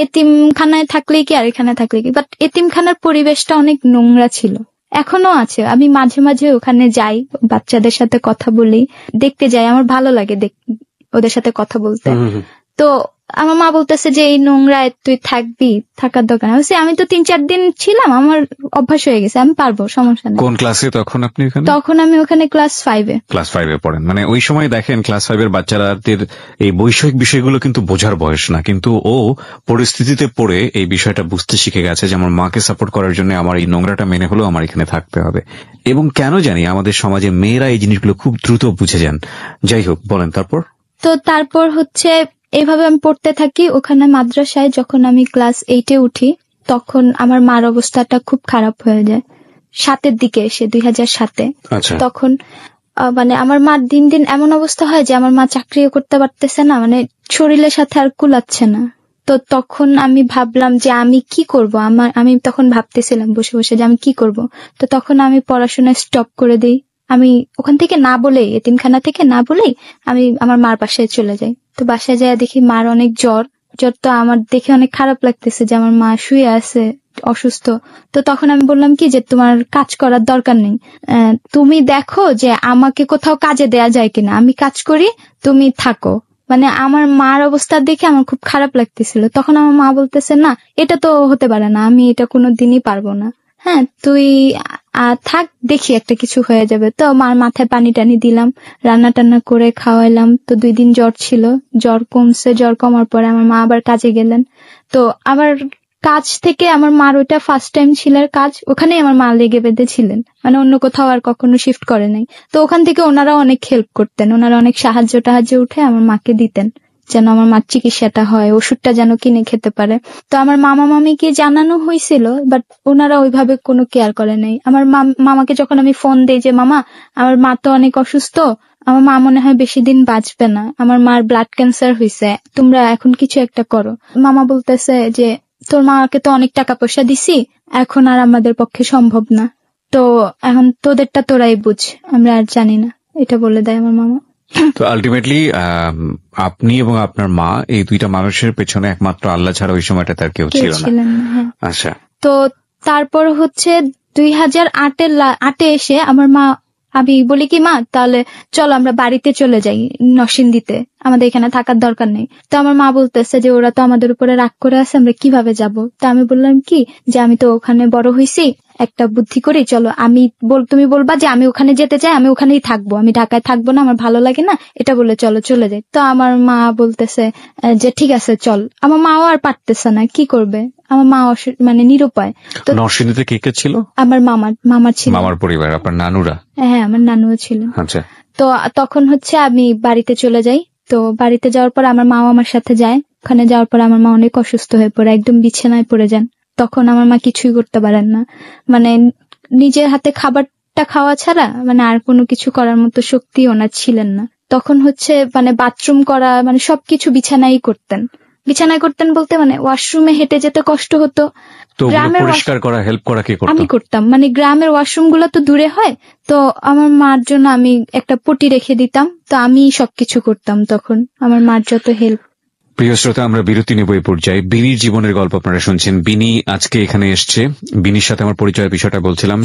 Speaker 1: এতিমখানায় থাকলেই কি আর এখানে থাকলে কি। বাট এতিমখানার পরিবেশটা অনেক নোংরা ছিল, এখনো আছে। আমি মাঝে মাঝে ওখানে যাই, বাচ্চাদের সাথে কথা বলি, দেখতে যাই, আমার ভালো লাগে ওদের সাথে কথা বলতে। তো আমার মা বলতেছে যে এই নোংরায় তুই থাকবি, থাকার দরকার নেই। আমি তো 3-4 দিন ছিলাম, আমার অভ্যাস হয়ে গেছে, আমি পারবো, সমস্যা নেই।
Speaker 2: কোন ক্লাসে তখন আপনি ওখানে?
Speaker 1: তখন আমি ওখানে ক্লাস 5-এ।
Speaker 2: ক্লাস 5-এ পড়েন, মানে ওই সময় দেখেন ক্লাস 5-এর বাচ্চাদের এই বৈষয়িক বিষয়গুলো কিন্তু বোঝার বয়স না, কিন্তু ও পরিস্থিতিতে পড়ে এই বিষয়টা বুঝতে শিখে গেছে যে আমার মাকে সাপোর্ট করার জন্য আমার এই নোংরাটা মেনে হলেও আমার এখানে থাকতে হবে। এবং কেন জানি আমাদের সমাজে মেয়েরা এই জিনিসগুলো খুব দ্রুত বুঝে যান। যাই হোক, বলেন তারপর।
Speaker 1: তো তারপর হচ্ছে এইভাবে আমি পড়তে থাকি ওখানে মাদ্রাসায়। যখন আমি ক্লাস 8-এ উঠি তখন আমার মার অবস্থাটা খুব খারাপ হয়ে যায়, 7-এর দিকে এসে, 2007-এ। তখন মানে আমার মার দিন দিন এমন অবস্থা হয় যে আমার মা চাকরিও করতে পারতেছে না, মানে শরীরের সাথে আর কুলাচ্ছে না। তো তখন আমি ভাবলাম যে আমি কি করব, আমি তখন ভাবতেছিলাম বসে বসে যে আমি কি করব। তো তখন আমি পড়াশোনা স্টপ করে দিই। আমি ওখান থেকে না বলেই, এতিমখানা থেকে না বলেই আমি আমার মার বাসায় চলে যাই। তো বাসায় যায় দেখি মার অনেক জ্বর। তো আমার দেখে অনেক খারাপ লাগতেছে যে আমার মা শুয়ে আছে অসুস্থ। তো তখন আমি বললাম কি যে তোমার কাজ করার দরকার নেই, তুমি দেখো যে আমাকে কোথাও কাজে দেয়া যায় কিনা, আমি কাজ করি, তুমি থাকো। মানে আমার মার অবস্থা দেখে আমার খুব খারাপ লাগতেছিল। তখন আমার মা বলতেছে না, এটা তো হতে পারে না, আমি এটা কোনো দিনই পারবো না, হ্যাঁ তুই থাক, দেখি একটা কিছু হয়ে যাবে। তো মার মাথায় পানি টানি দিলাম, রান্না টান্না করে খাওয়াইলাম। তো 2 দিন জ্বর ছিল, জ্বর কমছে। জ্বর কমার পরে আমার মা আবার কাজে গেলেন। তো আবার কাজ থেকে আমার মার ওইটা ফার্স্ট টাইম ছিল কাজ, ওখানেই আমার মা লেগে বেঁধে ছিলেন, মানে অন্য কোথাও আর কখনো শিফট করে নাই। তো ওখান থেকে ওনারা অনেক হেল্প করতেন, ওনারা অনেক সাহায্য উঠে আমার মাকে দিতেন যেন আমার মার চিকিৎসাটা হয়, ওষুধটা যেন কিনে খেতে পারে। তো আমার মামা মামিকে জানানো হয়েছিল, বাট ওনারা ওইভাবে কোনো কেয়ার করে নাই। আমার মামাকে যখন আমি ফোন দেই যে মামা আমার মা তো অনেক অসুস্থ, আমার মা মনে হয় বেশি দিন বাঁচবে না, আমার মার ব্লাড ক্যান্সার হয়েছে, তোমরা এখন কিছু একটা করো। মামা বলতেছে যে তোর মাকে তো অনেক টাকা পয়সা দিছি, এখন আর আমাদের পক্ষে সম্ভব না, তো এখন তোদেরটা তোরাই বুঝ, আমরা আর জানি না, এটা বলে দেয় আমার মামা।
Speaker 2: তো আলটিমেটলি আপনি এবং আপনার মা এই দুইটা মানুষের পেছনে একমাত্র আল্লাহ ছাড়া ওই সময়টা তার কেউ ছিল না। আচ্ছা।
Speaker 1: তো তারপর হচ্ছে 2008-এ এসে আমার মা, আমি বলি কি মা তাহলে চলো আমরা বাড়িতে চলে যাই নরসিংদীতে, আমাদের এখানে থাকার দরকার নেই। তো আমার মা বলতেছে যে ওরা তো আমাদের উপরে রাগ করে আছে, আমরা কিভাবে যাব। তো আমি বললাম কি যে আমি তো ওখানে বড় হয়েছি, একটা বুদ্ধি করি, চলো তুমি বলবা যে আমি ওখানে যেতে চাই, আমি ওখানেই থাকবো, আমি ঢাকায় থাকবো না, আমার ভালো লাগে না, এটা বলে চলো চলে যাই। তো আমার মা বলতেছে যে ঠিক আছে চল। আমার মাও আর পারতেছে না, কি করবে, আমার মা মানে নিরুপায়। তো
Speaker 2: নরসিংদীতে কে কে ছিল?
Speaker 1: আমার মামা ছিল।
Speaker 2: মামার পরিবার, আপনার নানুরা?
Speaker 1: হ্যাঁ, আমার নানুও ছিলেন।
Speaker 2: আচ্ছা।
Speaker 1: তো তখন হচ্ছে আমি বাড়িতে চলে যাই। তো বাড়িতে যাওয়ার পর আমার মাও আমার সাথে যায়। ওখানে যাওয়ার পর আমার মা অনেক অসুস্থ হয়ে পড়ে, একদম বিছানায় পড়ে যান। তখন আমার মা কিছুই করতে পারেন না, মানে নিজের হাতে খাবারটা খাওয়া ছাড়া মানে আর কোনো কিছু করার মতো শক্তি ওনার ছিলেন না। তখন হচ্ছে মানে বাথরুম করা, মানে সবকিছু বিছানায় করতেন বলতে মানে ওয়াশরুমে হেঁটে যেতে কষ্ট হতো।
Speaker 2: গ্রামের পরিষ্কার করা, হেল্প করা কে করতো?
Speaker 1: আমি করতাম, মানে গ্রামের ওয়াশরুম গুলো তো দূরে হয়, তো আমার মার জন্য আমি একটা পটি রেখে দিতাম, তো আমি সবকিছু করতাম তখন, আমার মার যত হেল্প।
Speaker 2: প্রিয় শ্রোতা, আমরা বিরতি নেব এই পর্যায়ে। বিনির জীবনের গল্প আপনারা শুনছেন। বিনি আজকে এখানে এসছে। বিনির সাথে আমার পরিচয়ের বিষয়টা বলছিলাম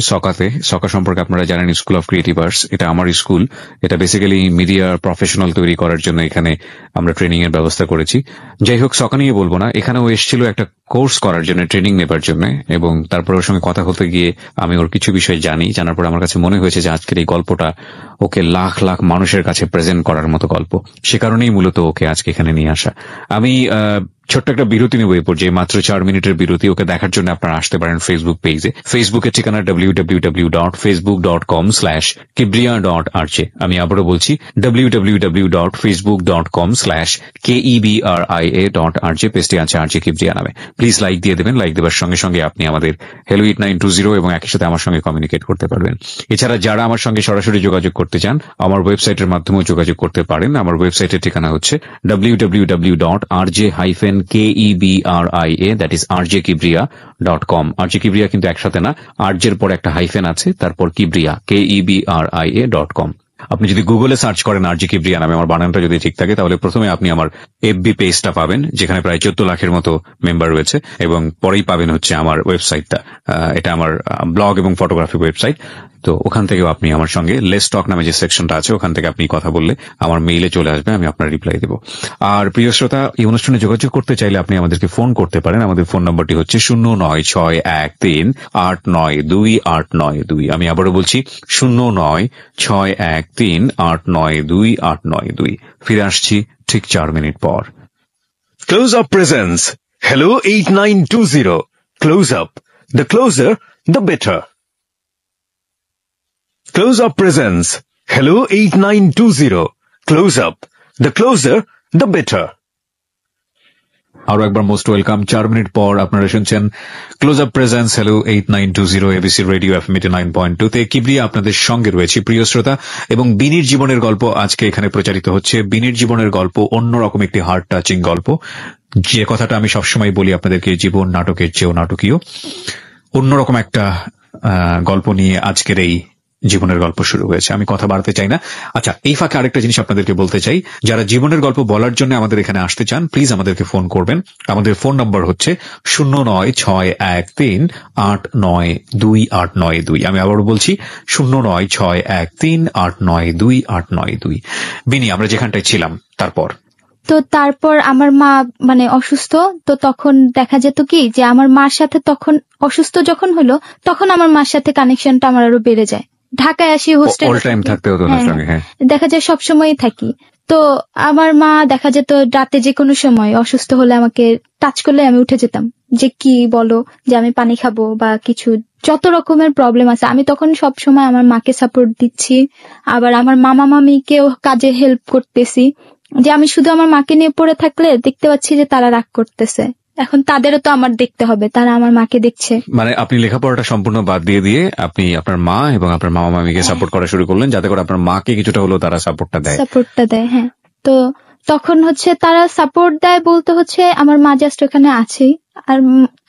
Speaker 2: সকা সম্পর্কে আপনারা জানেন, স্কুল অফ ক্রিয়েটিভ আর্টস, এটা আমার স্কুল। এটা বেসিক্যালি মিডিয়া প্রফেশনাল তৈরি করার জন্য এখানে আমরা ট্রেনিং এর ব্যবস্থা করেছি। যাই হোক, সকা নিয়ে বলবো না, এখানে ও এসেছিল একটা কোর্স করার জন্য, ট্রেনিং নেবার জন্য, এবং তারপর ওর সঙ্গে কথা বলতে গিয়ে আমি ওর কিছু বিষয় জানার পর আমার কাছে মনে হয়েছে যে আজকের এই গল্পটা ওকে লাখ লাখ মানুষের কাছে প্রেজেন্ট করার মতো গল্প। সে কারণেই মূলত ওকে আজকে এখানে নিয়ে আসা। আমি ছোট্ট একটা বিরতি নেব এই পর্যায়ে, মাত্র 4 মিনিটের বিরতি। ওকে দেখার জন্য আপনারা আসতে পারেন ফেসবুক পেজে। ফেসবুকের ঠিকানা www.facebook.com/kibria.rj। আমি আবারও বলছি www.facebook.com/kebria.rj। পেজটি আছে RJ কিবরিয়া নামে। প্লিজ লাইক দিয়ে দেবেন। লাইক দেওয়ার সঙ্গে সঙ্গে আপনি আমাদের hello 8920 এবং একই সাথে আমার সঙ্গে কমিউনিকেট করতে পারবেন। এছাড়া যারা আমার সঙ্গে সরাসরি যোগাযোগ করতে চান, আমার ওয়েবসাইটের মাধ্যমেও যোগাযোগ করতে পারেন। আমার ওয়েবসাইটের ঠিকানা হচ্ছে www.rj-kebria, that is rjkibria.com। RJ Kibria কিন্তু একসাথে না, আরজের পর একটা হাইফেন আছে, তারপর কিবরিয়া, kebria.com। আপনি যদি গুগলে সার্চ করেন RJ কিবরিয়া নামে, আমার বানানটা যদি ঠিক থাকে, তাহলে প্রথমে আপনি আমার এফবি পেজটা পাবেন, যেখানে প্রায় 14 লাখের মতো মেম্বার রয়েছে, এবং পরেই পাবেন হচ্ছে আমার ওয়েবসাইটটা। এটা আমার ব্লগ এবং ফটোগ্রাফি ওয়েবসাইট। তো ওখান থেকেও আপনি আমার সঙ্গে লেস টক নামে যে সেকশনটা আছে ওখান থেকে আপনি কথা বললে আমার মেইলে চলে আসবে, আমি আপনার রিপ্লাই দেবো। আর প্রিয় শ্রোতা, এই অনুষ্ঠানে যোগাযোগ করতে চাইলে আপনি আমাদেরকে ফোন করতে পারেন। আমাদের ফোন নম্বরটি হচ্ছে 09613892892। আমি আবারও বলছি 09613892892। ফিরে আসছি ঠিক 4 মিনিট পর।
Speaker 3: Close Up presents Hello 8920. Close Up. The closer, the better. Close Up presents Hello 8920. Close Up. The closer, the better.
Speaker 2: আরো একবার মোস্ট ওয়েলকাম। 4 মিনিট পর আপনারা শুনছেন close Up presence hello 8920 ABC radio FM 89.2 তে। কিবরিয়া আপনাদের সঙ্গে রয়েছে প্রিয় শ্রোতা, এবং বিনির জীবনের গল্প আজকে এখানে প্রচারিত হচ্ছে। বিনির জীবনের গল্প অন্যরকম একটি হার্ট টাচিং গল্প। যে কথাটা আমি সবসময় বলি আপনাদেরকে, জীবন নাটকের চেয়েও নাটকীয়। অন্যরকম একটা গল্প নিয়ে আজকের এই জীবনের গল্প শুরু হয়েছে। আমি কথা বাড়াতে চাই না। আচ্ছা, এই ফাঁকে আরেকটা জিনিস আপনাদেরকে বলতে চাই, যারা জীবনের গল্প বলার জন্য আমাদের এখানে আসতে চান প্লিজ আমাদেরকে ফোন করবেন। আমাদের ফোন নম্বর হচ্ছে 09613892892। আমি আবারও বলছি 09613892892। বিনি, আমরা যেখানটায় ছিলাম তারপর
Speaker 1: তারপর আমার মা মানে অসুস্থ। তো তখন দেখা যেত কি যে আমার মার সাথে, তখন অসুস্থ যখন হলো তখন আমার মার সাথে কানেকশনটা আমার আরো বেড়ে যায়। ঢাকায় আসি, হোস্টেলে দেখা যায় সবসময়ই থাকি। তো আমার মা দেখা যেত রাতে যে কোনো সময় অসুস্থ হলে আমাকে টাচ করলে আমি উঠে যেতাম, যে কি বলো, যে আমি পানি খাবো বা কিছু, যত রকমের প্রবলেম আছে আমি তখন সব সময় আমার মাকে সাপোর্ট দিচ্ছি। আবার আমার মামা মামিকেও কাজে হেল্প করতেছি, যে আমি শুধু আমার মাকে নিয়ে পড়ে থাকলে দেখতে পাচ্ছি যে তারা রাগ করতেছে, এখন তাদেরও তো আমার দেখতে হবে, তারা আমার মাকে দেখছে।
Speaker 2: মানে আপনি লেখাপড়াটা সম্পূর্ণ বাদ দিয়ে আপনি আপনার মা এবং আপনার মামা মামিকে সাপোর্ট করা শুরু করলেন, যাতে করে আপনার মাকে কিছুটা হলেও তারা সাপোর্টটা দেয়।
Speaker 1: হ্যাঁ, তো তখন হচ্ছে তারা সাপোর্ট দেয় বলতে হচ্ছে আমার মা জাস্ট ওখানে আছেই, আর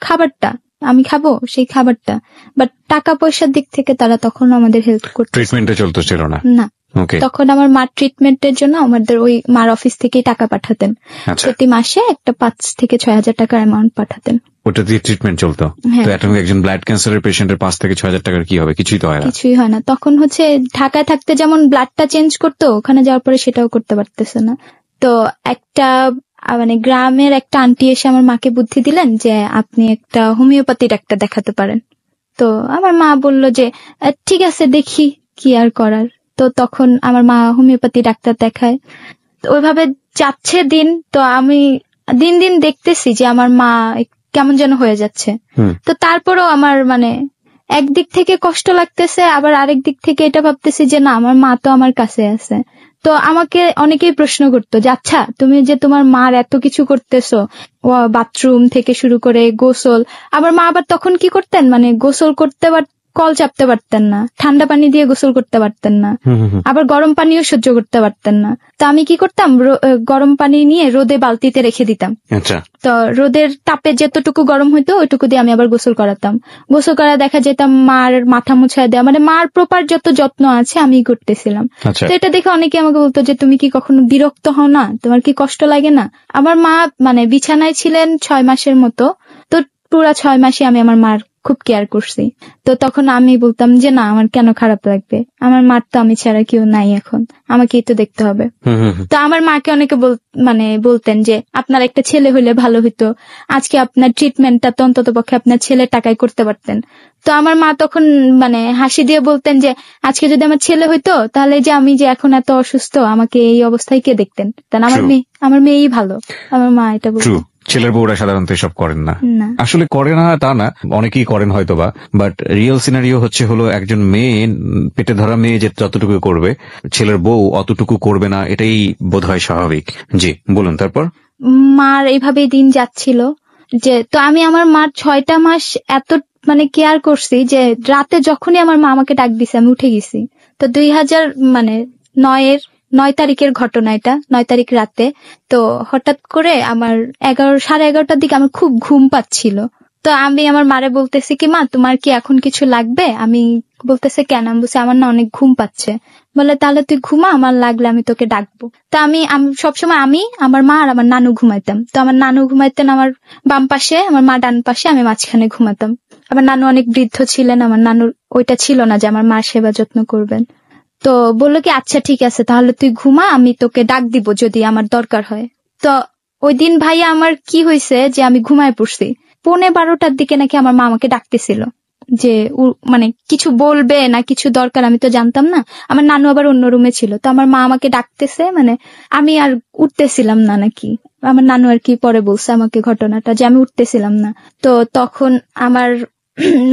Speaker 1: খাবারটা আমি খাবো সেই খাবারটা, বাট টাকা পয়সার দিক থেকে তারা তখন আমাদের হেল্প করতে।
Speaker 2: ট্রিটমেন্টে চলতেছিল না?
Speaker 1: তখন আমার মার ট্রিটমেন্টের জন্য আমাদের ওই মার অফিস থেকেই টাকা পাঠাতেন। প্রতি মাসে একটা 5 থেকে 6 হাজার টাকার অ্যামাউন্ট পাঠাতেন।
Speaker 2: ওটা দিয়ে ট্রিটমেন্ট চলতো? তো এখন একজন ব্লাড ক্যান্সারের পেশেন্টের 5 থেকে 6 হাজার টাকার কি হবে? কিছুই তো হয় না।
Speaker 1: কিছুই হয় না। তখন হচ্ছে ঢাকায় থাকতে যেমন ব্লাডটা চেঞ্জ করতো, ওখানে যাওয়ার পরে সেটাও করতে পারতেছে না। তো একটা মানে গ্রামের একটা আন্টি এসে আমার মাকে বুদ্ধি দিলেন যে আপনি একটা হোমিওপ্যাথি ডাক্তার দেখাতে পারেন। তো আমার মা বলল যে ঠিক আছে, দেখি কি আর করার। তো তখন আমার মা হোমিওপ্যাথি ডাক্তার দেখায়, ওইভাবে যাচ্ছে দিন। তো আমি দিন দিন দেখতেছি যে আমার মা কেমন যেন হয়ে যাচ্ছে। তো তারপরেও আমার মানে একদিক থেকে কষ্ট লাগতেছে, আবার আরেক দিক থেকে এটা ভাবতেছি যে না, আমার মা তো আমার কাছে আছে। তো আমাকে অনেকেই প্রশ্ন করতো যে আচ্ছা, তুমি যে তোমার মার এত কিছু করতেছো, বাথরুম থেকে শুরু করে গোসল, আবার মা আবার তখন কি করতেন, মানে গোসল করতে কল চাপতে পারতেন না, ঠান্ডা পানি দিয়ে গোসল করতে পারতেন না, আবার গরম পানিও সহ্য করতে পারতেন না। তো আমি কি করতাম, গরম পানি নিয়ে রোদে বালতিতে রেখে দিতাম। তো রোদের তাপে যতটুকু গরম হইতো ওইটুকু দিয়ে আমি আবার গোসল করাতাম। গোসল করা দেখা যেতাম মার মাথা মুছায় দেওয়া, মানে মার প্রপার যত যত্ন আছে আমি করতেছিলাম। তো এটা দেখে অনেকে আমাকে বলতো যে তুমি কি কখনো বিরক্ত হও না, তোমার কি কষ্ট লাগে না? আমার মা মানে বিছানায় ছিলেন 6 মাসের মতো, তো পুরা 6 মাসে আমি আমার মার খুব কেয়ার করছি। তো তখন আমি বলতাম যে না, আমার কেন খারাপ লাগবে, আমার মার তো আমি ছাড়া কেউ নাই, এখন আমাকেই তো দেখতে হবে। তো আমার মাকে অনেকে বলতেন যে আপনার একটা ছেলে হইলে ভালো হইতো, আজকে আপনার ট্রিটমেন্টটা তো অন্তত পক্ষে আপনার ছেলের টাকায় করতে পারতেন। তো আমার মা তখন মানে হাসি দিয়ে বলতেন যে আজকে যদি আমার ছেলে হইতো তাহলে যে আমি যে এখন এত অসুস্থ, আমাকে এই অবস্থায় কে দেখতেন, তাই আমার মেয়েই ভালো। আমার মা এটা বলতেন।
Speaker 2: ছেলের বউরা সাধারণত এসব করেন না, আসলে করে না তা না, অনেকেই করেন হয়তোবা, বাট রিয়েল সিনারিও হলো একজন মেয়ে, পেটে ধরা মেয়ে যে যতটুকু করবে ছেলের বউ অতটুকু করবে না, এটাই বোধহয় স্বাভাবিক। জি বলুন। তারপর
Speaker 1: মার এইভাবেই দিন যাচ্ছিল। যে তো আমি আমার মার 6টা মাস এত মানে কেয়ার করছি যে রাতে যখনই আমার মা আমাকে ডাক দিছে আমি উঠে গেছি। তো 2009 তারিখের ঘটনা এটা, 9 তারিখ রাতে। তো হঠাৎ করে আমার 11, সাড়ে 11টার দিকে আমার খুব ঘুম পাচ্ছিল। তো আমি আমার মারে বলতেছি কি, মা তোমার কি এখন কিছু লাগবে? আমি বলতেছে কেন? আমি বলছি আমার না অনেক ঘুম পাচ্ছে। বলে তাহলে তুই ঘুমা, আমার লাগলে আমি তোকে ডাকবো। তো আমি সবসময় আমি, আমার মা আর আমার নানু ঘুমাইতাম। তো আমার নানু ঘুমাইতেন আমার বাম পাশে, আমার মা ডান পাশে, আমি মাঝখানে ঘুমাতাম। আমার নানু অনেক বৃদ্ধ ছিলেন, আমার নানুর ওইটা ছিল না যে আমার মার সেবা যত্ন করবেন। তো বললো কি আচ্ছা ঠিক আছে তাহলে তুই ঘুমা, আমি তোকে ডাক দিব যদি আমার দরকার হয়। তো ওই দিন ভাইয়া আমার কি হয়েছে যে আমি ঘুমায় পড়ছি, 11:30টার দিকে নাকি আমার মা আমাকে ডাকতেছিল যে মানে কিছু বলবে না কিছু দরকার, আমি তো জানতাম না। আমার নানু আবার অন্য রুমে ছিল, তো আমার মা আমাকে ডাকতেছে, মানে আমি আর উঠতেছিলাম না নাকি, আমার নানু আর কি পরে বলছে আমাকে ঘটনাটা যে আমি উঠতেছিলাম না। তো তখন আমার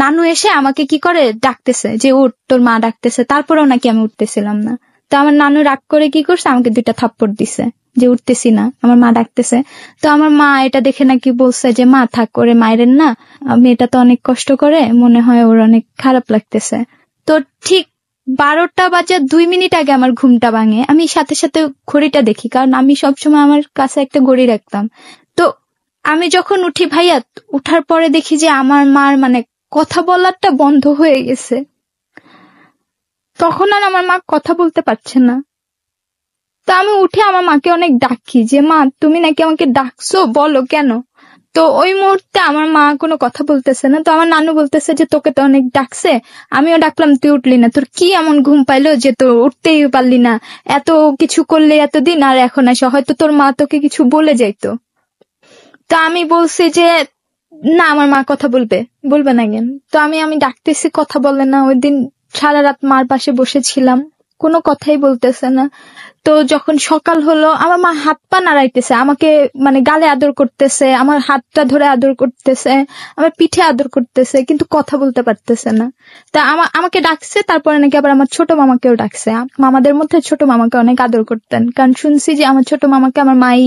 Speaker 1: নানু এসে আমাকে কি করে ডাকতেছে যে উঠ, তোর মা ডাকতেছে, তারপরেও নাকি আমি উঠতেছিলাম না। তো আমার নানু রাগ করে কি করছে, আমাকে 2টা থাপ্পড় দিছে যে উঠতেছি না, আমার মা ডাকতেছে। তো আমার মা এটা দেখে নাকি বলছে যে মা থাক করে মায়েরেন না, মেয়েটা তো অনেক কষ্ট করে, মনে হয় ওর অনেক খারাপ লাগতেছে। তো ঠিক 12:02 আগে আমার ঘুমটা ভাঙে। আমি সাথে সাথে ঘড়িটা দেখি, কারণ আমি সবসময় আমার কাছে একটা ঘড়ি রাখতাম। তো আমি যখন উঠি ভাইয়া, উঠার পরে দেখি যে আমার মার মানে কথা বলারটা বন্ধ হয়ে গেছে। তখন আর আমার মা কথা বলতে পারছে না। তো আমি উঠে আমার মাকে অনেক ডাকি যে মা তুমি নাকি আমাকে ডাকছো, বলো কেন। তো ওই মুহূর্তে আমার মা কোনো কথা বলতেছে না। তো আমার নানু বলতেছে যে তোকে তো অনেক ডাকছে, আমিও ডাকলাম তুই উঠলি না, তোর কি এমন ঘুম পাইলো যে তোর উঠতেই পারলি না, এত কিছু করলে এতদিন আর এখন আসে, হয়তো তোর মা তোকে কিছু বলে যাইতো। তা আমি বলছি যে না আমার মা কথা বলবে না কেন। তো আমি ডাকতেছি, কথা বলে না। ওই দিন সারা রাত মার পাশে বসেছিলাম, কোনো কথাই বলতেছে না। তো যখন সকাল হলো, আমার মা হাত পা নাড়াইতেছে, আমাকে মানে গালে আদর করতেছে, আমার হাতটা ধরে আদর করতেছে, আমার পিঠে আদর করতেছে, কিন্তু কথা বলতে পারতেছে না। তা আমাকে ডাকছে, তারপরে নাকি আবার আমার ছোট মামাকেও ডাকছে। মামাদের মধ্যে ছোট মামাকে অনেক আদর করতেন, কারণ শুনছি যে আমার ছোট মামাকে আমার মাই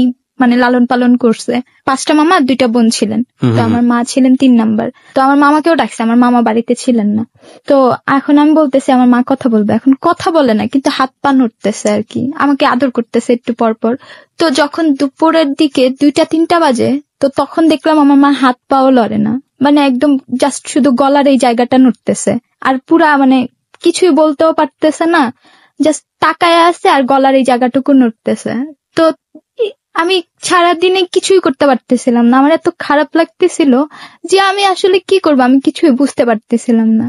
Speaker 1: মানে লালন পালন করছে। 5টা মামা 2টা বোন ছিলেন, তো আমার মা ছিলেন 3 নাম্বার। তো আমার মামাকেও ডাকছে, আমার মামা বাড়িতে ছিলেন না। তো এখন আমি বলতেছি আমার মা কথা বলবে, এখন কথা বলে না, কিন্তু হাত পা নড়তেছে আর কি, আমাকে আদর করতেছে একটু পর পর। তো যখন দুপুরের দিকে 2টা-3টা বাজে, তো তখন দেখলাম আমার মা হাত পাও লড়ে না, মানে একদম জাস্ট শুধু গলার এই জায়গাটা নড়তেছে, আর পুরা মানে কিছুই বলতেও পারতেছে না, জাস্ট তাকায় আছে আর গলার এই জায়গাটুকু নড়তেছে। তো আমি সারাদিনে কিছুই করতে পারতেছিলাম না, আমার এত খারাপ লাগতেছিল যে আমি আসলে কি করব, আমি কিছুই বুঝতে পারতেছিলাম না।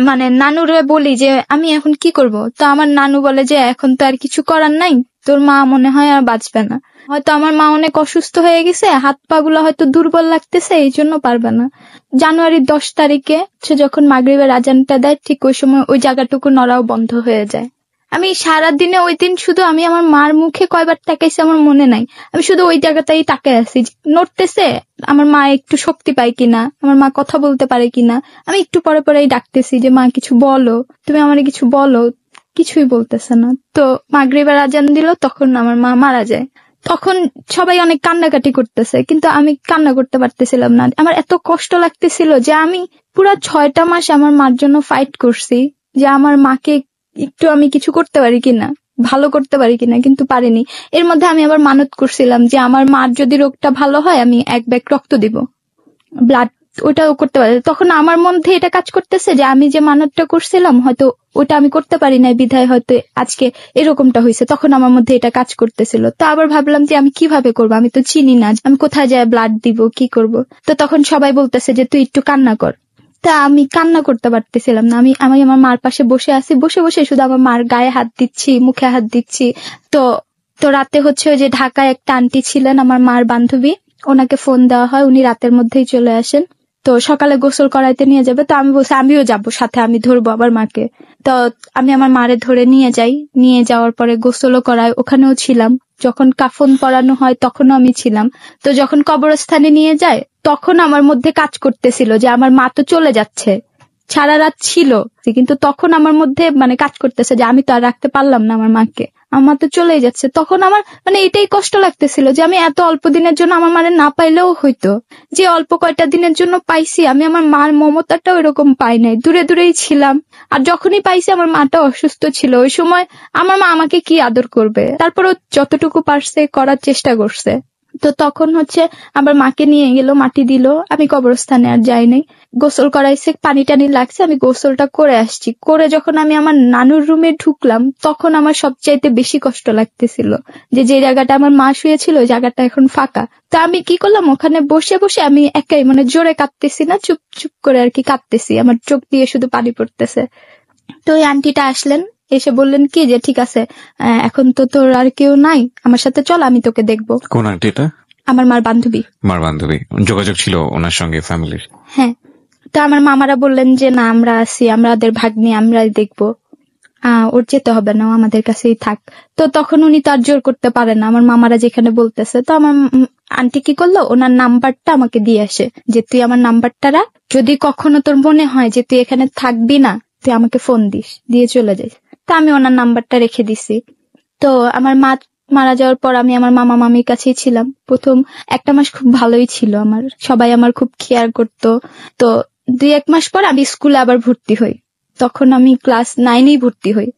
Speaker 1: মানে নানুরে বলি যে আমি এখন কি করব, তো আমার নানু বলে যে এখন তো আর কিছু করার নাই, তোর মা মনে হয় আর বাঁচবে না, হয়তো আমার মা অনেক অসুস্থ হয়ে গেছে, হাত পা গুলো হয়তো দুর্বল লাগতেছে, এই জন্য পারবে না। জানুয়ারির 10 তারিখে সে যখন মাগরিবের আজানটা দেয়, ঠিক ওই সময় ওই জায়গাটুকু নড়াও বন্ধ হয়ে যায়। আমি সারাদিনে ওই দিন শুধু আমি আমার মার মুখে কয়বার তাকাইছি আমার মনে নাই, আমি শুধু ওই জায়গাটাই তাকাই আছি, নড়তেছে, আমার মা একটু শক্তি পায় কিনা, আমার মা কথা বলতে পারে কিনা। আমি একটু পরে পরেই ডাকতেছি যে মা কিছু বলো, তুমি আমারে কিছু বলো, কিছুই বলতেছে না। তো মাগরিবের আজান দিল, তখন আমার মা মারা যায়। তখন সবাই অনেক কান্নাকাটি করতেছে, কিন্তু আমি কান্না করতে পারতেছিলাম না। আমার এত কষ্ট লাগতেছিল যে আমি পুরা 6টা মাস আমার মার জন্য ফাইট করছি, যে আমার মাকে একটু আমি কিছু করতে পারি কিনা, ভালো করতে পারি কিনা, কিন্তু পারিনি। এর মধ্যে আমি আবার মানত করছিলাম যে আমার মার যদি রোগটা ভালো হয় আমি 1 ব্যাগ রক্ত দিব, ব্লাড, ওটাও করতে পারি। তখন আমার মধ্যে এটা কাজ করতেছে যে আমি যে মানতটা করছিলাম হয়তো ওটা আমি করতে পারি না, বিধায় হয়তো আজকে এরকমটা হয়েছে। তখন আমার মধ্যে এটা কাজ করতেছিল। তো আবার ভাবলাম যে আমি কিভাবে করবো, আমি তো চিনি না, আমি কোথায় যায় ব্লাড দিব, কি করব। তো তখন সবাই বলতেছে যে তুই একটু কান্না কর। তা আমি কান্না করতে পারতেছিলাম না, আমি আমার মার পাশে বসে আছি, বসে বসে শুধু আমার মার গায়ে হাত দিচ্ছি, মুখে হাত দিচ্ছি। তো রাতে হচ্ছে ওই যে ঢাকায় একটা আন্টি ছিলেন আমার মার বান্ধবী, ওনাকে ফোন দেওয়া হয়, উনি রাতের মধ্যেই চলে আসেন। তো সকালে গোসল করাইতে নিয়ে যাবে, তো আমি বলছি আমিও যাবো সাথে, আমি ধরবো আবার মাকে। তো আমি আমার মারে ধরে নিয়ে যাই, নিয়ে যাওয়ার পরে গোসলও করাই, ওখানেও ছিলাম। যখন কাফন পরানো হয় তখনও আমি ছিলাম। তো যখন কবরস্থানে নিয়ে যায় তখন আমার মধ্যে কাজ করতেছিল যে আমার মা তো চলে যাচ্ছে, সারা রাত ছিল, কিন্তু তখন আমার মধ্যে মানে কাজ করতেছে যে আমি তো আর রাখতে পারলাম না আমার মাকে, আমার তো চলেই যাচ্ছে। তখন আমার মানে এটাই কষ্ট লাগতেছিল যে আমি এত অল্প দিনের জন্য আমার মারে না পাইলেও হইতো, যে অল্প কয়টা দিনের জন্য পাইছি, আমি আমার মার মমতাটাও এরকম পাই নাই, দূরে দূরেই ছিলাম। আর যখনই পাইছি আমার মাটা অসুস্থ ছিল, ওই সময় আমার মা আমাকে কি আদর করবে, তারপরও যতটুকু পারছে করার চেষ্টা করছে। তো তখন হচ্ছে আমার মাকে নিয়ে গেল, মাটি দিল, আমি কবরস্থানে আর যাই নাই। গোসল করাইছে, পানি টানি লাগছে, আমি গোসলটা করে আসছি। করে যখন আমি আমার নানুর রুমে ঢুকলাম, তখন আমার সবচাইতে বেশি কষ্ট লাগতেছিল যে যে জায়গাটা আমার মা শুয়েছিল ওই জায়গাটা এখন ফাঁকা। তো আমি কি করলাম, ওখানে বসে বসে আমি একাই মানে জোরে কাঁদতেছি না, চুপ চুপ করে আর কি কাঁদতেছি, আমার চোখ দিয়ে শুধু পানি পড়তেছে। তো ওই আন্টিটা আসলেন, এসে বললেন কি যে ঠিক আছে, এখন তো তোর আর কেউ নাই, আমার সাথে চল, আমি তোকে দেখবো।
Speaker 2: কোন আন্টিটা?
Speaker 1: আমার মার বান্ধবী।
Speaker 2: মার বান্ধবী, যোগাযোগ ছিল ওনার সঙ্গে ফ্যামিলির?
Speaker 1: হ্যাঁ। তো আমার মামারা বললেন যে না, আমরা আছি, আমাদের ভাগ্নি আমরাই দেখবো, ওর যেতে হবে না, আমাদের কাছেই থাক। তো তখন উনি তো আর জোর করতে পারেন না, আমার মামারা যেখানে বলতেছে। তো আমার আন্টি কি করলো, ওনার নাম্বারটা আমাকে দিয়ে আসে যে তুই আমার নাম্বারটা রাখ, যদি কখনো তোর মনে হয় যে তুই এখানে থাকবি না, তুই আমাকে ফোন দিস, দিয়ে চলে যাইস। তো আমি ওনার নাম্বারটা রেখে দিছি। তো আমার মা মারা যাওয়ার পর আমি আমার মামা মামির কাছেই ছিলাম। প্রথম 1 মাস খুব ভালোই ছিল, আমার সবাই আমার খুব কেয়ার করতো। তো 2-1 মাস পর আমি স্কুলে আবার ভর্তি হই। তখন আমি ক্লাস 9 ভর্তি হই।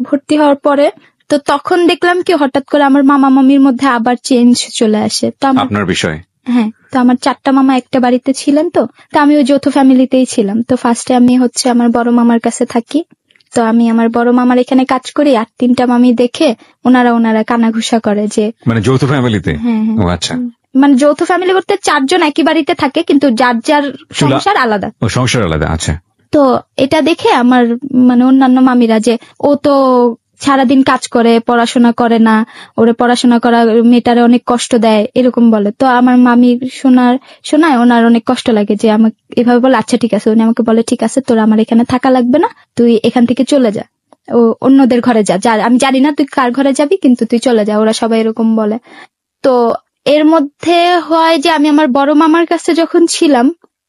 Speaker 1: ভর্তি হওয়ার পরে তো তখন দেখলাম কি হঠাৎ করে আমার মামা মামির মধ্যে আবার চেঞ্জ চলে আসে। তো
Speaker 2: আপনার বিষয়?
Speaker 1: হ্যাঁ। তো আমার 4টা মামা একটা বাড়িতে ছিলেন। তো আমি ওই যৌথ ফ্যামিলিতেই ছিলাম। তো ফার্স্টে আমি হচ্ছে আমার বড় মামার কাছে থাকি। তো আমি আমার বড় মামার এখানে কাজ করি, আর 3টা মামি দেখে ওনারা কানাঘুষা করে যে
Speaker 2: মানে যৌথ ফ্যামিলিতে?
Speaker 1: হ্যাঁ।
Speaker 2: ও আচ্ছা।
Speaker 1: মানে যৌথ ফ্যামিলি করতে 4 জন একই বাড়িতে থাকে, কিন্তু যার যার সংসার আলাদা।
Speaker 2: ও সংসার আলাদা, আচ্ছা।
Speaker 1: তো এটা দেখে আমার মানে অন্যান্য মামিরা যে ও তো সারাদিন কাজ করে, পড়াশোনা করে না, ওরে পড়াশোনা করা মেয়েটারে অনেক কষ্ট দেয়, এরকম বলে। তো আমার মামির শোনায় ওনার অনেক কষ্ট লাগে যে আমাকে এভাবে বলে। আচ্ছা ঠিক আছে, উনি আমাকে বলে ঠিক আছে, তোর আমার এখানে থাকা লাগবে না, তুই এখান থেকে চলে যা, ও অন্যদের ঘরে যা, আমি জানি না তুই কার ঘরে যাবি, কিন্তু তুই চলে যা, ওরা সবাই এরকম বলে। তো এর মধ্যে হয় যে আমি আমার বড় মামার কাছে যখন ছিলাম,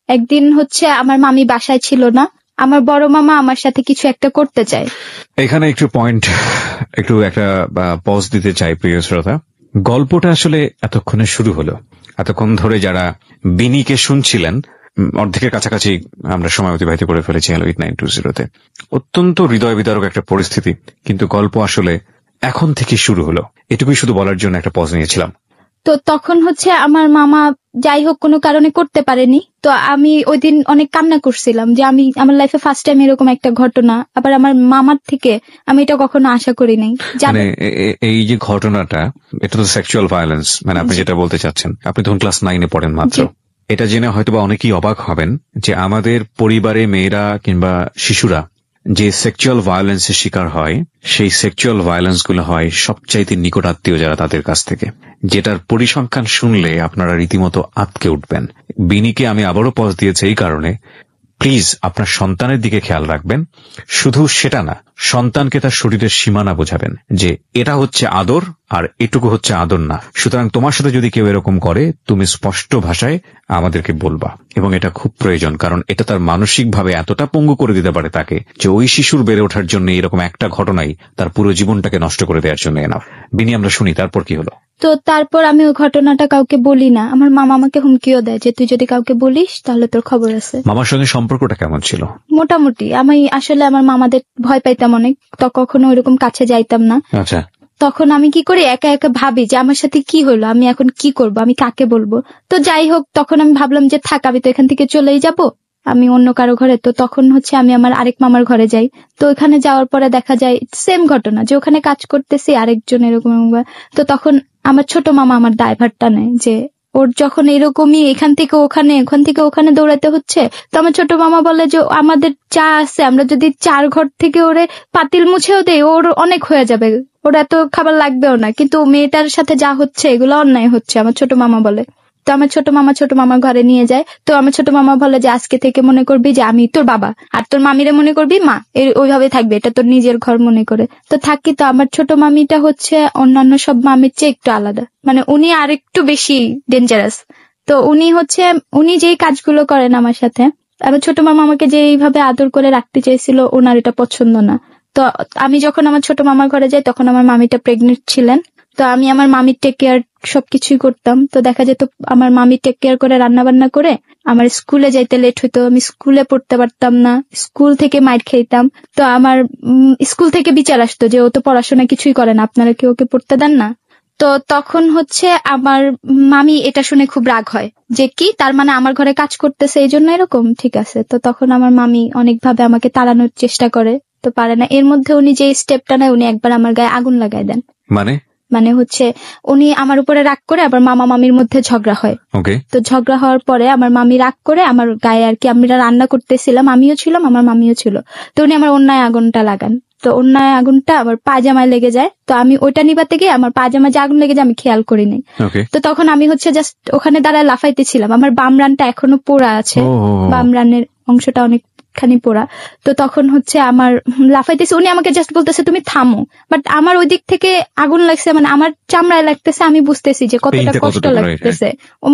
Speaker 1: একদিন হচ্ছে আমার মামি বাসায় ছিল না, আমার বড় মামা আমার সাথে কিছু একটা করতে চায়।
Speaker 2: এখানে একটু একটা পজ দিতে চাই প্রিয় শ্রোতা। গল্পটা আসলে এতক্ষণে শুরু হলো, এতক্ষণ ধরে যারা বিনিকে শুনছিলেন অর্ধেকের কাছাকাছি আমরা সময় অতিবাহিত করে ফেলেছি হ্যালো 8920-তে। অত্যন্ত হৃদয় বিদারক একটা পরিস্থিতি, কিন্তু গল্প আসলে এখন থেকে শুরু হলো, এটুকুই শুধু বলার জন্য একটা পজ নিয়েছিলাম।
Speaker 1: তো তখন হচ্ছে আমার মামা যাই হোক কোনো কারণে করতে পারেনি। তো আমি ওই দিন অনেক কান্না করছিলাম যে আমি আমার লাইফে ফার্স্ট টাইম এরকম একটা ঘটনা, আবার আমার মামার থেকে আমি এটা কখনো আশা করি নাই।
Speaker 2: মানে এই যে ঘটনাটা, এটা তো সেক্সুয়াল ভায়োলেন্স, মানে আপনি যেটা বলতে চাচ্ছেন, আপনি তখন ক্লাস 9 পড়েন মাত্র। এটা জেনে হয়তোবা অনেকেই অবাক হবেন যে আমাদের পরিবারে মেয়েরা কিংবা শিশুরা যে সেক্সুয়াল ভায়োলেন্সের শিকার হয়, সেই সেক্সুয়াল ভায়োলেন্স গুলো হয় সবচাইতে নিকট আত্মীয় যারা, তাদের কাছ থেকে, যেটার পরিসংখ্যান শুনলে আপনারা রীতিমতো আঁতকে উঠবেন। বিনিকে আমি আবারও পজ দিয়েছি এই কারণে, প্লিজ আপনার সন্তানের দিকে খেয়াল রাখবেন। শুধু সেটা না, সন্তানকে তার শরীরের সীমানা বোঝাবেন যে এটা হচ্ছে আদর আর এটুকু হচ্ছে আদর না। সুতরাং তোমার সাথে যদি কেউ এরকম করে, তুমি স্পষ্ট ভাষায় আমাদেরকে বলবা, এবং এটা খুব প্রয়োজন, কারণ এটা তার মানসিকভাবে এতটা পঙ্গু করে দিতে পারে তাকে যে ওই শিশুর বেড়ে ওঠার জন্য এরকম একটা ঘটনাই তার পুরো জীবনটাকে নষ্ট করে দেওয়ার জন্য এনাফ। বিনি, আমরা শুনি তারপর কি হলো।
Speaker 1: তো তারপর আমি ওই ঘটনাটা কাউকে বলি না। আমার মামা আমাকে হুমকিও দেয় যে তুই যদি কাউকে বলিস তাহলে তোর খবর আছে।
Speaker 2: মামার সঙ্গে সম্পর্কটা কেমন ছিল?
Speaker 1: মোটামুটি। আমি আসলে আমার মামাদের ভয় পাইতাম অনেক, তো কখনো ওইরকম কাছে যাইতাম না।
Speaker 2: আচ্ছা।
Speaker 1: তখন আমি কি করি, একা একা ভাবি যে আমার সাথে কি হলো, আমি এখন কি করব, আমি কাকে বলবো। তো যাই হোক, তখন আমি ভাবলাম যে থাক, আমি তো এখান থেকে চলেই যাব, আমি অন্য কারো ঘরে। তো তখন হচ্ছে আমি আমার আরেক মামার ঘরে যাই। তো ওখানে যাওয়ার পরে দেখা যায় সেম ঘটনা, যে ওখানে কাজ করতেছি আরেকজন এরকম। তো তখন আমার ছোট মামা আমার দায়ভারটা নেয় যে ওর যখন এরকমই এখান থেকে ওখানে, ওখান থেকে ওখানে দৌড়াতে হচ্ছে। তো আমার ছোট মামা বলে যে আমাদের চা আছে, আমরা যদি 4 ঘর থেকে ওরে পাতিল মুছেও দেই, ওর অনেক হয়ে যাবে, ওর এত খাবার লাগবেও না, কিন্তু মেয়েটার সাথে যা হচ্ছে এগুলো অন্যায় হচ্ছে, আমার ছোট মামা বলে। তো আমার ছোট মামা ঘরে নিয়ে যায়। তো আমার ছোট মামা বলে যে আজকে থেকে মনে করবি যে আমি তোর বাবা, আর তোর মামিরে মনে করবি মা, ওইভাবে থাকবে, এটা তোর নিজের ঘর মনে করে। তো থাকি। তো আমার ছোট মামিটা হচ্ছে অন্যান্য সব মামির চেয়ে একটু আলাদা, মানে উনি আর একটু বেশি ডেঞ্জারাস। তো উনি যেই কাজগুলো করেন আমার সাথে, আমার ছোট মামা আমাকে যেইভাবে আদর করে রাখতে চেয়েছিল, ওনার এটা পছন্দ না। তো আমি যখন আমার ছোট মামার ঘরে যাই, তখন আমার মামিটা প্রেগনেন্ট ছিলেন। তো আমি আমার মামির টেক কেয়ার সবকিছুই করতাম। তো দেখা যেত আমার মামি টেক কেয়ার করে, রান্না বান্না করে আমার স্কুলে যাইতে লেট হইতো, আমি স্কুলে পড়তে পারতাম না, স্কুল থেকে মাইর খেতাম। তো আমার স্কুল থেকে বিচার আসতো যে ও তো পড়াশোনা কিছুই করে না, আপনারা কি ওকে পড়তে দেন না। তো তখন হচ্ছে আমার মামি এটা শুনে খুব রাগ হয় যে কি তার মানে আমার ঘরে কাজ করতেছে এই জন্য এরকম, ঠিক আছে। তো তখন আমার মামি অনেকভাবে আমাকে তাড়ানোর চেষ্টা করে, তো পারে না। এর মধ্যে উনি যে স্টেপটা নেয়, উনি একবার আমার গায়ে আগুন লাগাই দেন। মানে হচ্ছে উনি আমার উপরে রাগ করে, আবার মামা মামির মধ্যে ঝগড়া হয়। তো ঝগড়া হওয়ার পরে আমার মামি রাগ করে আমার গায়ে আর কি, আমরা রান্না করতেছিলাম, আমিও ছিলাম আমার মামিও ছিল, তো উনি আমার অন্যায় আগুনটা লাগান। তো অন্যায় আগুনটা আমার পাজামায় লেগে যায়, তো আমি ওইটা নিবাতে গিয়ে আমার পাজামা যে আগুন লেগে যায় আমি খেয়াল করি নাই। তো তখন আমি হচ্ছে জাস্ট ওখানে দাঁড়ায় লাফাইতেছিলাম, আমার বাম রানটা এখনো পোড়া আছে, বাম রানের অংশটা অনেকখানি পোড়া। তো তখন হচ্ছে আমার লাফাইতেছে, উনি আমাকে জাস্ট বলতেছে তুমি থামো, বাট আমার ওই দিক থেকে আগুন লাগছে, মানে আমার চামড়ায় লাগতেছে, আমি বুঝতেছি যে কতটা কষ্ট লাগতেছে,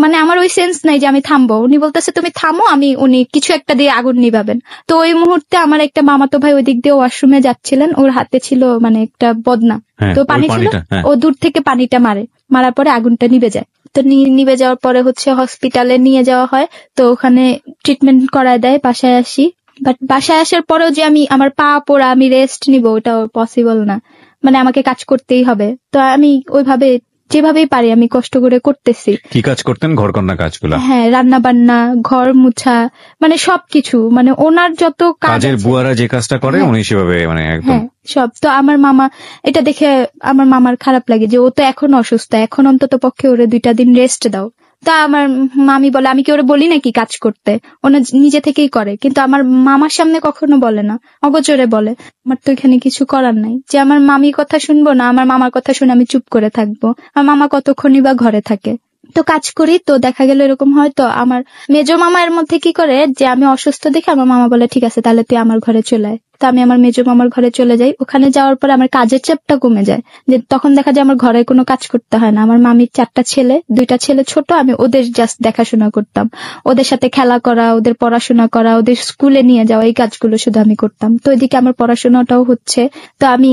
Speaker 1: মানে আমার ওই সেন্স নাই যে আমি থামবো। উনি বলতেছে তুমি থামো, উনি কিছু একটা দিয়ে আগুন নিভাবেন। তো ওই মুহূর্তে আমার একটা মামাতো ভাই ওই দিক দিয়ে ওয়াশরুমে যাচ্ছিলেন, ওর হাতে ছিল মানে একটা বদনা, তো পানি ছিল, ও দূর থেকে পানিটা মারার পরে আগুনটা নিভে যায়। তো নিভে যাওয়ার পরে হচ্ছে হসপিটালে নিয়ে যাওয়া হয়, তো ওখানে ট্রিটমেন্ট করায় দেয়, বাসায় আসি। বাট বাসায় আসার পরেও যে আমি আমার পা পোড়া আমি রেস্ট নিব, ওটা পসিবল না, মানে আমাকে কাজ করতেই হবে। তো আমি ওইভাবে যেভাবেই পারি আমি কষ্ট করে করতেছি।
Speaker 2: কি কাজ করতেন? ঘরকন্যা কাজগুলো?
Speaker 1: হ্যাঁ, রান্না বান্না, ঘর মুছা, মানে সবকিছু, মানে ওনার যত
Speaker 2: কাজের বুয়ারা যে কাজটা করে উনি সেভাবে মানে একদম
Speaker 1: সব। তো আমার মামা এটা দেখে আমার মামার খারাপ লাগে যে ও তো এখন অসুস্থ, এখন অন্তত পক্ষে ওরে 2টা দিন রেস্ট দাও। তা আমার মামি বলে আমি কি ওরে বলি নাকি কাজ করতে, ওনা নিজে থেকেই করে, কিন্তু আমার মামার সামনে কখনো বলে না, অগোচরে বলে। আমার তো এখানে কিছু করার নাই যে আমার মামির কথা শুনবো না, আমার মামার কথা শুনে আমি চুপ করে থাকবো। আমার মামা কতক্ষণই বা ঘরে থাকে। তো কাজ করি, তো দেখা গেল এরকম হয়। তো আমার মেজো মামা এর মধ্যে কি করে যে আমি অসুস্থ দেখে আমার মামা বলে ঠিক আছে তাহলে তুই আমার ঘরে চলে আয়। তো আমি আমার মেজো মামার ঘরে চলে যাই। ওখানে যাওয়ার পরে আমার কাজের চাপটা কমে যায়, যে তখন দেখা যায় আমার ঘরে কোনো কাজ করতে হয় না। আমার মামির 4টা ছেলে, 2টা ছেলে ছোট, আমি ওদের জাস্ট দেখাশোনা করতাম, ওদের সাথে খেলা করা, ওদের পড়াশোনা করা, ওদের স্কুলে নিয়ে যাওয়া, এই কাজগুলো শুধু আমি করতাম। তো এদিকে আমার পড়াশোনাটাও হচ্ছে। তো আমি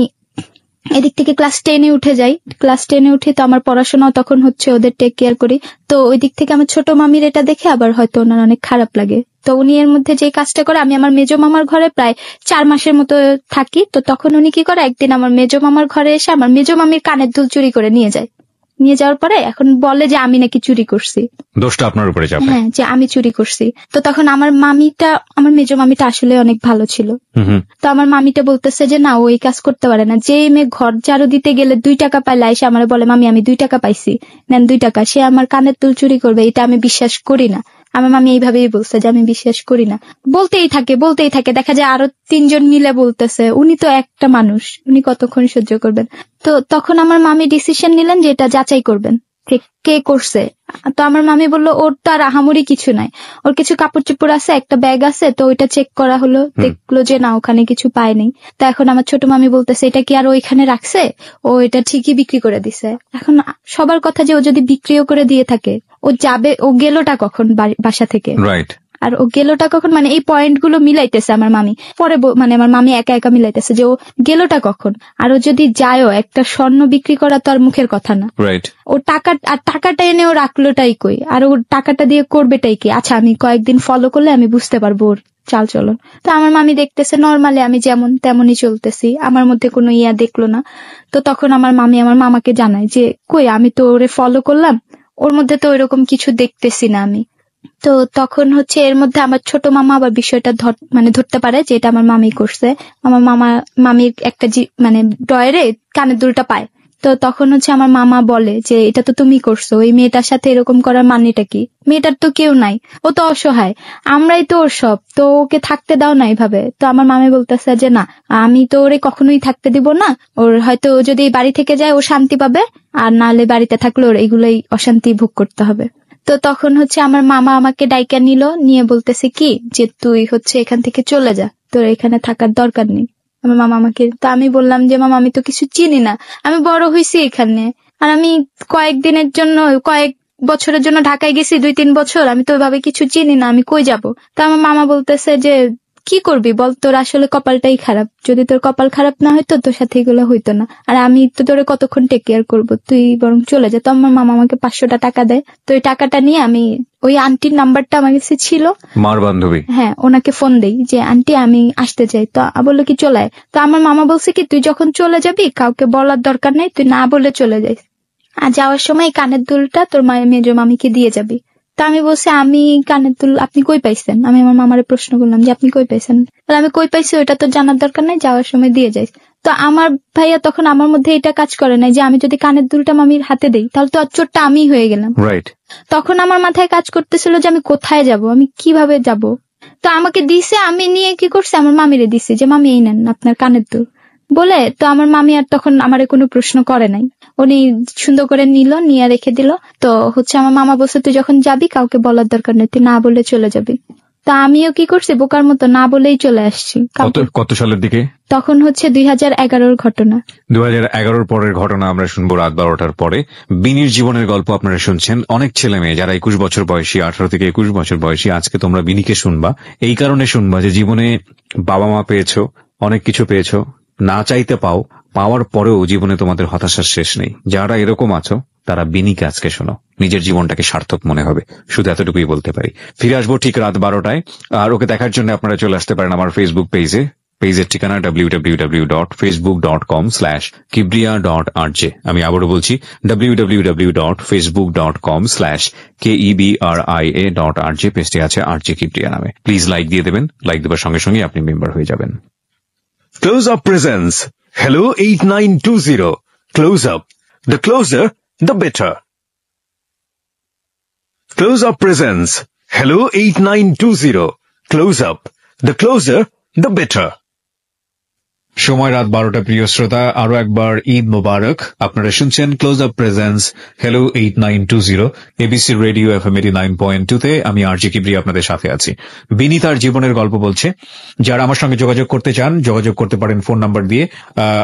Speaker 1: এদিক থেকে ক্লাস 10-এ উঠে যাই। ক্লাস 10-এ উঠে তো আমার পড়াশোনাও তখন হচ্ছে, ওদের টেক কেয়ার করি। তো ওই দিক থেকে আমার ছোট মামির এটা দেখে আবার হয়তো ওনার অনেক খারাপ লাগে। তো উনি এর মধ্যে যে কাজটা করে, আমি আমার মেজো মামার ঘরে প্রায় 4 মাসের মতো থাকি। তো তখন উনি কি করে, একদিন আমার মেজো মামার ঘরে এসে আমার মেজো মামির কানের দুল চুরি করে নিয়ে যায়। নিয়ে যাওয়ার পরে এখন বলে যে আমি নাকি চুরি করছি,
Speaker 2: দোষটা আপনার উপরে যাবে।
Speaker 1: হ্যাঁ, যে আমি চুরি করছি। তো তখন আমার মেজো মামিটা আসলে অনেক ভালো ছিল। তো আমার মামিটা বলতেছে যে না, ও এই কাজ করতে পারে না। যে মেয়ে ঘর ঝাড়ু দিতে গেলে 2 টাকা পাইলে এসে আমার বলে মামি আমি 2 টাকা পাইছি, নেন 2 টাকা, সে আমার কানের দুল চুরি করবে, এটা আমি বিশ্বাস করি না। আমার মামি এইভাবেই বলছে যে আমি বিশ্বাস করি না। বলতেই থাকে, দেখা যায় আরো 3 জন মিলে বলতেছে। উনি তো একটা মানুষ, উনি কতক্ষণ সহ্য করবেন। তো তখন আমার মামি ডিসিশন নিলেন যে এটা যাচাই করবেন কে করছে। তো আমার মামি বললো ওর তো আর আহামরি কিছু নাই, ওর কিছু কাপড় চোপড় আছে, একটা ব্যাগ আছে, তো ওইটা চেক করা হলো, দেখলো যে না ওখানে কিছু পায়নি। তো এখন আমার ছোট মামি বলতেছে এটা কি আর ওইখানে রাখছে, ও এটা ঠিকই বিক্রি করে দিছে। এখন সবার কথা যে ও যদি বিক্রিও করে দিয়ে থাকে, ও যাবে, ও গেলোটা কখন বাসা থেকে,
Speaker 2: রাইট,
Speaker 1: আর ও গেলোটা কখন, মানে এই পয়েন্ট গুলো মিলাইতেছে আমার মামি। পরে মানে আমার মামি একা একা মিলাইতেছে যে ও গেলোটা কখন, আর ও যদি যায়ও, একটা স্বর্ণ বিক্রি করা তো আর মুখের কথা না।
Speaker 2: রাইট,
Speaker 1: ও টাকাটা এনে ও রাখলোটাই কই, আর ওর টাকাটা দিয়ে করবেটাই কি। আচ্ছা আমি কয়েকদিন ফলো করলে আমি বুঝতে পারবো ওর চাল চলন। তো আমার মামি দেখতেছে নর্মালি আমি যেমন তেমনই চলতেছি, আমার মধ্যে কোনো ইয়া দেখলো না। তো তখন আমার মামি আমার মামাকে জানায় যে কই আমি তো ওরে ফলো করলাম, ওর মধ্যে তো ওইরকম কিছু দেখতেছি না আমি। তো তখন হচ্ছে এর মধ্যে আমার ছোট মামা আবার বিষয়টা ধরতে পারে যে এটা আমার মামি করছে। আমার মামির একটা মানে ড্রয়ারে কানের দুলটা পায়। তো তখন হচ্ছে আমার মামা বলে যে এটা তো তুমি করছো, ওই মেয়েটার সাথে এরকম করার মানেটা কি? মেয়েটার তো কেউ নাই, ও তো অসহায়, আমরাই তো ওর সব, তো ওকে থাকতে দাও না এইভাবে। তো আমার মামি বলতেছে যে না, আমি তো ওরে কখনোই থাকতে দিব না, ওর হয়তো যদি বাড়ি থেকে যায় ও শান্তি পাবে, আর নাহলে বাড়িতে থাকলে ওর এগুলোই অশান্তি ভোগ করতে হবে। তো তখন হচ্ছে আমার মামা আমাকে ডাইকা নিয়ে বলতেছে কি যে তুই হচ্ছে এখান থেকে চলে যা, তোর এখানে থাকার দরকার নেই। আমার মামা আমাকে, তো আমি বললাম যে মামা আমি তো কিছু চিনি না, আমি বড় হয়েছি এখানে, আর আমি কয়েক বছরের জন্য ঢাকায় গেছি 2-3 বছর, আমি তো ওইভাবে কিছু চিনি না, আমি কই যাব। তো আমার মামা বলতেছে যে কি করবি বল, তোর আসলে কপালটাই খারাপ, যদি তোর কপাল খারাপ না হইতো তোর সাথে এগুলো হইতো না, আর আমি তো তোরে কতক্ষণ টেক কেয়ার করবো, তুই বরং চলে যা। তো আমার মামা আমাকে 500 টাকা দেয়। তো ওই টাকাটা নিয়ে আমি ওই আন্টির নাম্বারটা আমার কাছে ছিল, মার বান্ধবী, হ্যাঁ, ওনাকে ফোন দেই যে আন্টি আমি আসতে চাই। তো বললো কি চলে। তো আমার মামা বলছে কি তুই যখন চলে যাবি কাউকে বলার দরকার নেই, তুই না বলে চলে যাই। আর যাওয়ার সময় কানের দুলটা তোর মেজো মামিকে দিয়ে যাবি। তা আমি বলছি আমি কানের দুল আপনি কই পাইছেন? আমি আমার মামারে প্রশ্ন করলাম যে আপনি কই পাইছেন? আমি কই পাইছি ওইটা তো জানার দরকার নাই, যাওয়ার সময় দিয়ে যাই। তো আমার ভাইয়া তখন আমার মধ্যে এটা কাজ করে নাই যে আমি যদি কানের দুলটা মামির হাতে দেই তাহলে তো চোরটা আমি হয়ে গেলাম।
Speaker 2: রাইট।
Speaker 1: তখন আমার মাথায় কাজ করতেছিল যে আমি কোথায় যাব, আমি কিভাবে যাব। তো আমাকে দিছে, আমি নিয়ে কি করছি আমার মামিরে দিছি যে মামি এই নেন আপনার কানের দুল বলে। তো আমার মামি আর তখন আমারে কোনো প্রশ্ন করে নাই, উনি সুন্দর করে নিয়ে রেখে দিল। তো আমার মামা বলছে তুই যখন যাবি কাউকে বলার দরকার নেই, তুই না বলে চলে যাবি। তা আমিও কি করছি বোকার মতো না বলেই চলে আসছি।
Speaker 2: কত সালের দিকে?
Speaker 1: তখন 2011-র ঘটনা।
Speaker 2: 2011 পরের ঘটনা আমরা শুনবো রাত 12টার পরে। বিনির জীবনের গল্প আপনারা শুনছেন। অনেক ছেলে মেয়ে যারা 21 বছর বয়সী, 18 থেকে 21 বছর বয়সী, আজকে তোমরা বিনিকে শুনবা। এই কারণে শুনবা যে জীবনে বাবা মা পেয়েছো, অনেক কিছু পেয়েছো, না চাইতে পাওয়ার পরেও জীবনে তোমাদের হতাশার শেষ নেই। যারা এরকম আছো তারা বিনিকে আজকে শোনো, নিজের জীবনটাকে সার্থক মনে হবে। শুধু এতটুকুই বলতে পারি। ফিরে আসবো ঠিক রাত 12টায়। আর ওকে দেখার জন্য আপনারা চলে আসতে পারেন আমার ফেসবুক পেজের ঠিকানা www.facebook.com/kibriya.rj। আমি আবারও বলছি www.facebook.com/KEBRIA.RJ। পেজটি আছে RJ কিবরিয়া নামে। প্লিজ লাইক দিয়ে দেবেন, লাইক দেওয়ার সঙ্গে সঙ্গে আপনি মেম্বার হয়ে যাবেন।
Speaker 3: Close Up presents Hello 8920. Close Up. The closer, the better. Close Up presents Hello 8920. Close Up. The closer, the better.
Speaker 2: সময় রাত 12টা। প্রিয় শ্রোতা, আরো একবার ঈদ মোবারক। আপনারা শুনছেন close Up presence hello 8920 ABC radio FM 89.2 আমি RJ কিবরিয়া আপনাদের সাথে আছি। বিনি তার জীবনের গল্প বলছে। যারা আমার সঙ্গে যোগাযোগ করতে চান যোগাযোগ করতে পারেন ফোন নাম্বার দিয়ে।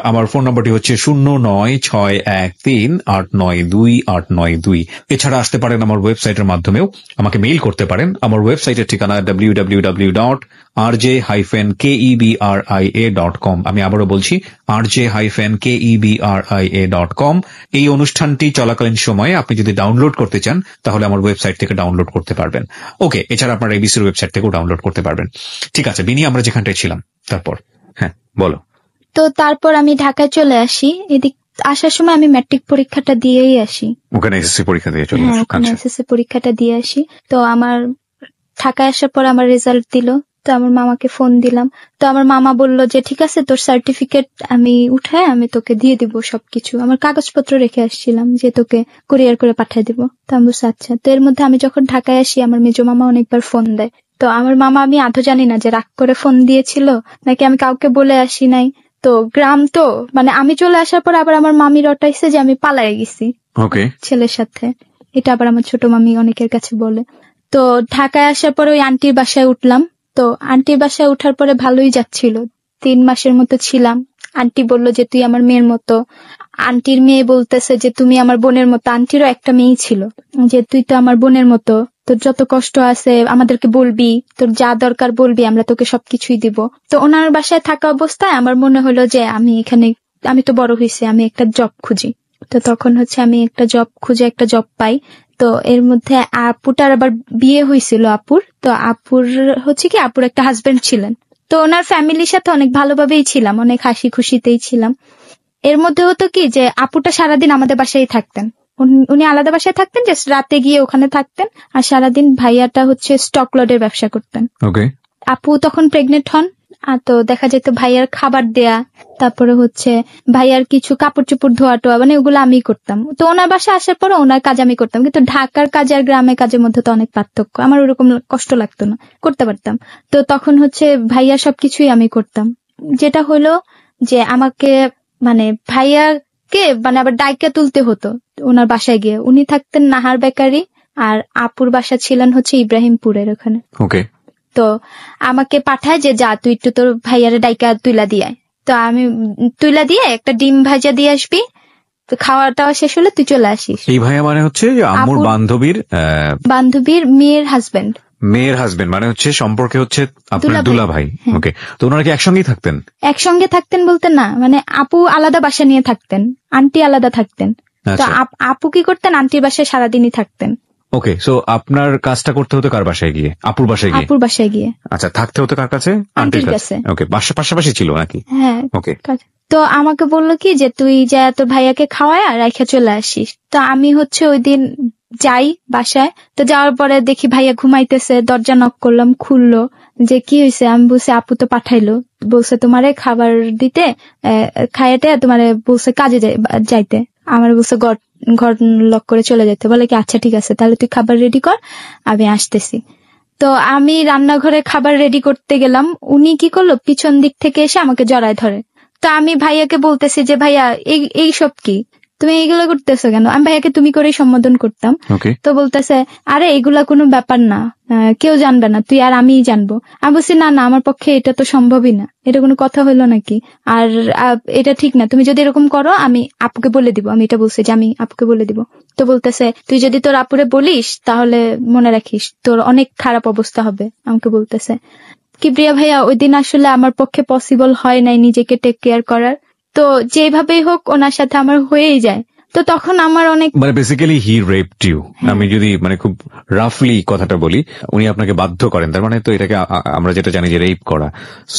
Speaker 2: আমার ফোন নাম্বারটি হচ্ছে 09613892 এছাড়া আসতে পারেন আমার ওয়েবসাইটের মাধ্যমেও, আমাকে মেইল করতে পারেন। আমার ওয়েবসাইটের ঠিকানা www.rj-kebria.com। আমি আবারও বলছি rj-kebria.com। এই অনুষ্ঠানটি চলাকালীন সময়ে আপনি যদি ডাউনলোড করতে চান তাহলে আমার ওয়েবসাইট থেকে ডাউনলোড করতে পারবেন। ওকে, এছাড়া আপনারা এবিসির ওয়েবসাইট থেকেও ডাউনলোড করতে পারবেন। ঠিক আছে বিনি, আমরা যেখানটায় ছিলাম তারপর হ্যাঁ বলো।
Speaker 1: তো তারপর আমি ঢাকায় চলে আসি। এদিক আসার সময় আমি ম্যাট্রিক পরীক্ষাটা দিয়েই আসি।
Speaker 2: ওখানে এসএসসি পরীক্ষা দিয়ে চলে আসি।
Speaker 1: ওখানে এসএসসি পরীক্ষাটা দিয়ে আসি। তো আমার ঢাকায় আসার পর আমার রেজাল্ট দিল। তো আমার মামাকে ফোন দিলাম। তো আমার মামা বলল যে ঠিক আছে তোর সার্টিফিকেট আমি উঠায় আমি তোকে দিয়ে দিব সবকিছু। আমার কাগজপত্র রেখে আসছিলাম যে তোকে কুরিয়ার করে পাঠিয়ে দিব। তো আমি বলছি আচ্ছা। তো এর মধ্যে আমি যখন ঢাকায় আসি আমার মেজো মামা অনেকবার ফোন দেয়। তো আমার মামা, আমি আদৌ জানি না যে রাগ করে ফোন দিয়েছিল নাকি আমি কাউকে বলে আসি নাই। তো গ্রাম তো মানে আমি চলে আসার পর আবার আমার মামি রটাইছে যে আমি পালায়ে গেছি ছেলের সাথে। এটা আবার আমার ছোট মামি অনেকের কাছে বলে। তো ঢাকায় আসার পর ওই আন্টির বাসায় উঠলাম। তো আন্টির বাসায় উঠার পরে ভালোই যাচ্ছিল, 3 মাসের মতো ছিলাম। আন্টি বলল যে তুই আমার মেয়ের মতো। আন্টির মেয়ে বলতেছে যে তুমি আমার বোনের মতো। আন্টিরও একটা মেয়ে ছিল, যে তুই তো আমার বোনের মতো, তোর যত কষ্ট আছে আমাদেরকে বলবি, তোর যা দরকার বলবি, আমরা তোকে সবকিছুই দিব। তো ওনার বাসায় থাকা অবস্থায় আমার মনে হলো যে আমি তো বড় হয়েছি, আমি একটা জব খুঁজি। তো তখন আমি একটা জব খুঁজে একটা জব পাই। তো এর মধ্যে আপুটার আবার বিয়ে হয়েছিল আপুর। তো আপুর আপুর একটা হাজবেন্ড ছিলেন। তো ওনার ফ্যামিলির সাথে অনেক ভালোভাবেই ছিলাম, অনেক হাসি খুশিতেই ছিলাম। এর মধ্যে হতো কি যে আপুটা সারাদিন আমাদের বাসায় থাকতেন। উনি আলাদা বাসায় থাকতেন, জাস্ট রাতে গিয়ে ওখানে থাকতেন। আর সারাদিন ভাইয়াটা স্টক লটের ব্যবসা করতেন। আপু তখন প্রেগনেন্ট হন। তো দেখা যেত ভাইয়ার খাবার দেয়া, তারপরে ভাইয়ার কিছু কাপড় চোপড় ধোয়া টোয়া, মানে ওগুলো আমি করতাম। তো ওনার বাসায় আসার পরে ওনার কাজ আমি করতাম। কিন্তু ঢাকার কাজ আর গ্রামের কাজের মধ্যে তো অনেক পার্থক্য। আমার ওরকম কষ্ট লাগতো না, করতে পারতাম। তো তখন ভাইয়া সবকিছুই আমি করতাম। যেটা হলো যে আমাকে মানে ভাইয়াকে আবার ডাইকা তুলতে হতো ওনার বাসায় গিয়ে। উনি থাকতেন নাহার বেকারি, আর আপুর বাসা ছিলেন ইব্রাহিমপুরের ওখানে। তো আমাকে পাঠায় যে যা তুই একটু তোর ভাইয়ারে ডাইকা তুইলা দিয়ে। তো আমি তুইলা দিয়ে একটা ডিম ভাজা দিয়ে আসবি, তো খাওয়া টাওয়া শেষ হলে তুই চলে আসিস।
Speaker 2: এই ভাইয়া মানে আম্মুর
Speaker 1: বান্ধবীর মেয়ের হাজবেন্ড।
Speaker 2: মেয়ের হাজবেন্ড মানে সম্পর্কে আপনার দুলা ভাই। ওকে, তো ওনারা কি একসঙ্গেই থাকতেন?
Speaker 1: একসঙ্গে থাকতেন বলতে না, মানে আপু আলাদা বাসা নিয়ে থাকতেন, আন্টি আলাদা থাকতেন। তো আপু কি করতেন, আন্টির বাসায় সারাদিনই থাকতেন।
Speaker 2: ওকে, সো আপনার কাজটা করতে হতো কার বাসায় গিয়ে? আপুর বাসায় গিয়ে।
Speaker 1: আপুর বাসায় গিয়ে।
Speaker 2: আচ্ছা, থাকতে হতো কার কাছে? আন্টির কাছে। ওকে, পাশাপাশি ছিল নাকি?
Speaker 1: হ্যাঁ।
Speaker 2: ওকে,
Speaker 1: তো আমাকে বললো কি যে তুই যা তোর ভাইয়াকে খাওয়ায় আর রাইখা চলে আসিস। তো আমি ওই দিন যাই বাসায়। তো যাওয়ার পরে দেখি ভাইয়া ঘুমাইতেছে, দরজা নক করলাম, খুললো। যে কি হয়েছে? আমি বলছি আপু তো পাঠাইলো, বলছে তোমারে খাবার দিতে, খাইতে তোমারে বলছে কাজে যাইতে, আমার বলছে ঘর লক করে চলে যেতে। বলে কি আচ্ছা ঠিক আছে, তাহলে তুই খাবার রেডি কর, আমি আসতেছি। তো আমি রান্নাঘরে খাবার রেডি করতে গেলাম, উনি কি করলো পিছন দিক থেকে এসে আমাকে জড়ায় ধরে। তো আমি ভাইয়াকে বলতেছি যে ভাইয়া এই সব কি, তুমি এইগুলো করতেছো কেন? আমি ভাইয়াকে তুমি করেই সম্বোধন করতাম। তো বলতেছে আরে এগুলা কোনো ব্যাপার না, কেউ জানবে না, তুই আর আমিই জানবো। আমি বলছি না আমার পক্ষে এটা তো সম্ভবই না, এটা কোনো কথা হইলো নাকি? আর এটা ঠিক না, তুমি যদি এরকম করো আমি আপুকে বলে দিব। আমি এটা বলছি যে আমি আপুকে বলে দিব। তো বলতেছে তুই যদি তোর আপুরে বলিস তাহলে মনে রাখিস তোর অনেক খারাপ অবস্থা হবে। আমাকে বলতেছে কিবরিয়া ভাইয়া ওই দিন আসলে আমার পক্ষে পসিবল হয় নাই নিজেকে টেক কেয়ার করার। তো যেভাবেই হোক ওনার সাথে আমার হয়েই যায়। তো তখন আমার অনেক
Speaker 2: বেসিক্যালি হি রেপড ইউ। আমি যদি খুব রাফলি কথাটা বলি, উনি আপনাকে বাধ্য করেন, তার তো এটাকে আমরা যেটা জানি যে রেপ করা,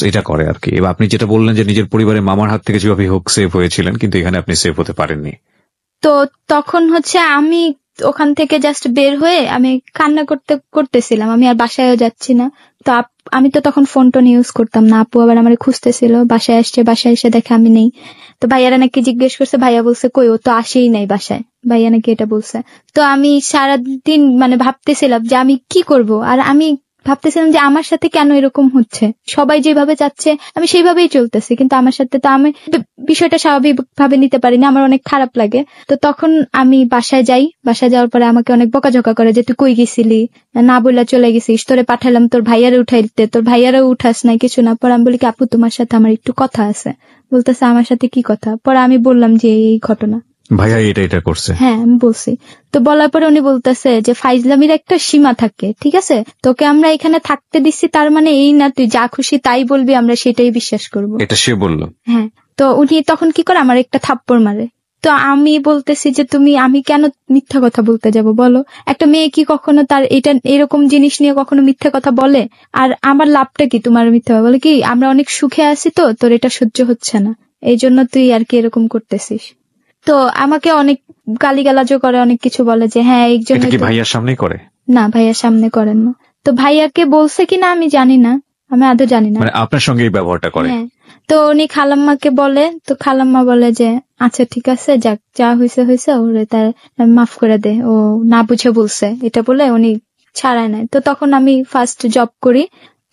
Speaker 2: এটা করে আর কি। এবার আপনি যেটা বললেন যে নিজের পরিবারে মামার হাত থেকে যেভাবে হোক সেফ হয়েছিলেন, কিন্তু এখানে আপনি সেফ হতে পারেননি।
Speaker 1: তো তখন আমি ওখান থেকে জাস্ট বের হয়ে আমি কান্না করতেছিলাম, আমি আর বাসায়ও যাচ্ছি না। তো আমি তো তখন ফোন টোন ইউজ করতাম না, আপু আবার আমার খুঁজতেছিল, বাসায় আসছে, বাসায় এসে দেখে আমি নেই। তো ভাইয়ারা নাকি জিজ্ঞেস করছে, ভাইয়া বলছে কই, ও তো আসেই নাই বাসায়, ভাইয়া নাকি এটা বলছে। তো আমি সারাদিন ভাবতেছিলাম যে আমি কি করব, আর আমি ভাবতেছিলাম যে আমার সাথে কেন এরকম হচ্ছে, সবাই যেভাবে চাচ্ছে আমি সেইভাবেই চলতেছি, কিন্তু আমার সাথে তো আমি বিষয়টা স্বাভাবিক ভাবে নিতে পারি না, আমার অনেক খারাপ লাগে। তো তখন আমি বাসায় যাই, বাসায় যাওয়ার পরে আমাকে অনেক বকাঝকা করে যে তুই কই গেছিলি, না বললা চলে গেছিস, তোরে পাঠালাম তোর ভাইয়ারে উঠাই দিতে, তোর ভাইয়ারও উঠাস নাই কিছু না। পরে আমি বলি কি আপু তোমার সাথে আমার একটু কথা আছে। বলতেছে আমার সাথে কি কথা? পরে আমি বললাম যে এই ঘটনা,
Speaker 2: ভাইয়া এটা করছে।
Speaker 1: হ্যাঁ আমি বলছি। তো বলার পরে উনি বলতেছে যে ফাইজলামির একটা সীমা থাকে, ঠিক আছে, তোকে আমরা এখানে থাকতে দিচ্ছি তার মানে এই না তুই যা খুশি তাই বলবি, আমরা সেটাই বিশ্বাস করব।
Speaker 2: এটা সে বললো?
Speaker 1: হ্যাঁ। তো উনি তখন কি করে আমার একটা থাপ্পড় মারে। তো আমি বলতেছি যে আমি কেন মিথ্যা কথা বলতে যাব বলো? একটা মেয়ে কি কখনো তার এটা এরকম জিনিস নিয়ে কখনো মিথ্যা কথা বলে? আর আমার লাভটা কি তোমার মিথ্যা বলে? কি আমরা অনেক সুখে আছি, তো তোর এটা সহ্য হচ্ছে না, এই জন্য তুই আর কি এরকম করতেছিস। তো আমাকে অনেক গালিগালাজও করে, অনেক কিছু বলে যে হ্যাঁ এই জন্য।
Speaker 2: কি ভাইয়ার সামনে করে?
Speaker 1: না ভাইয়ার সামনে করেন না। তো ভাইয়াকে বলছে কিনা আমি জানি না, আমি আদৌ জানি না।
Speaker 2: আপনার সঙ্গে এই ব্যবহারটা করে?
Speaker 1: হ্যাঁ। তো উনি খালাম্মাকে বলে, তো খালাম্মা বলে যে আচ্ছা ঠিক আছে, যাক যা হয়েছে হয়েছে, ওরে তার মাফ করে দে, ও না বুঝে বলছে, এটা বলে উনি ছাড়ায় নাই। তো তখন আমি ফার্স্ট জব করি।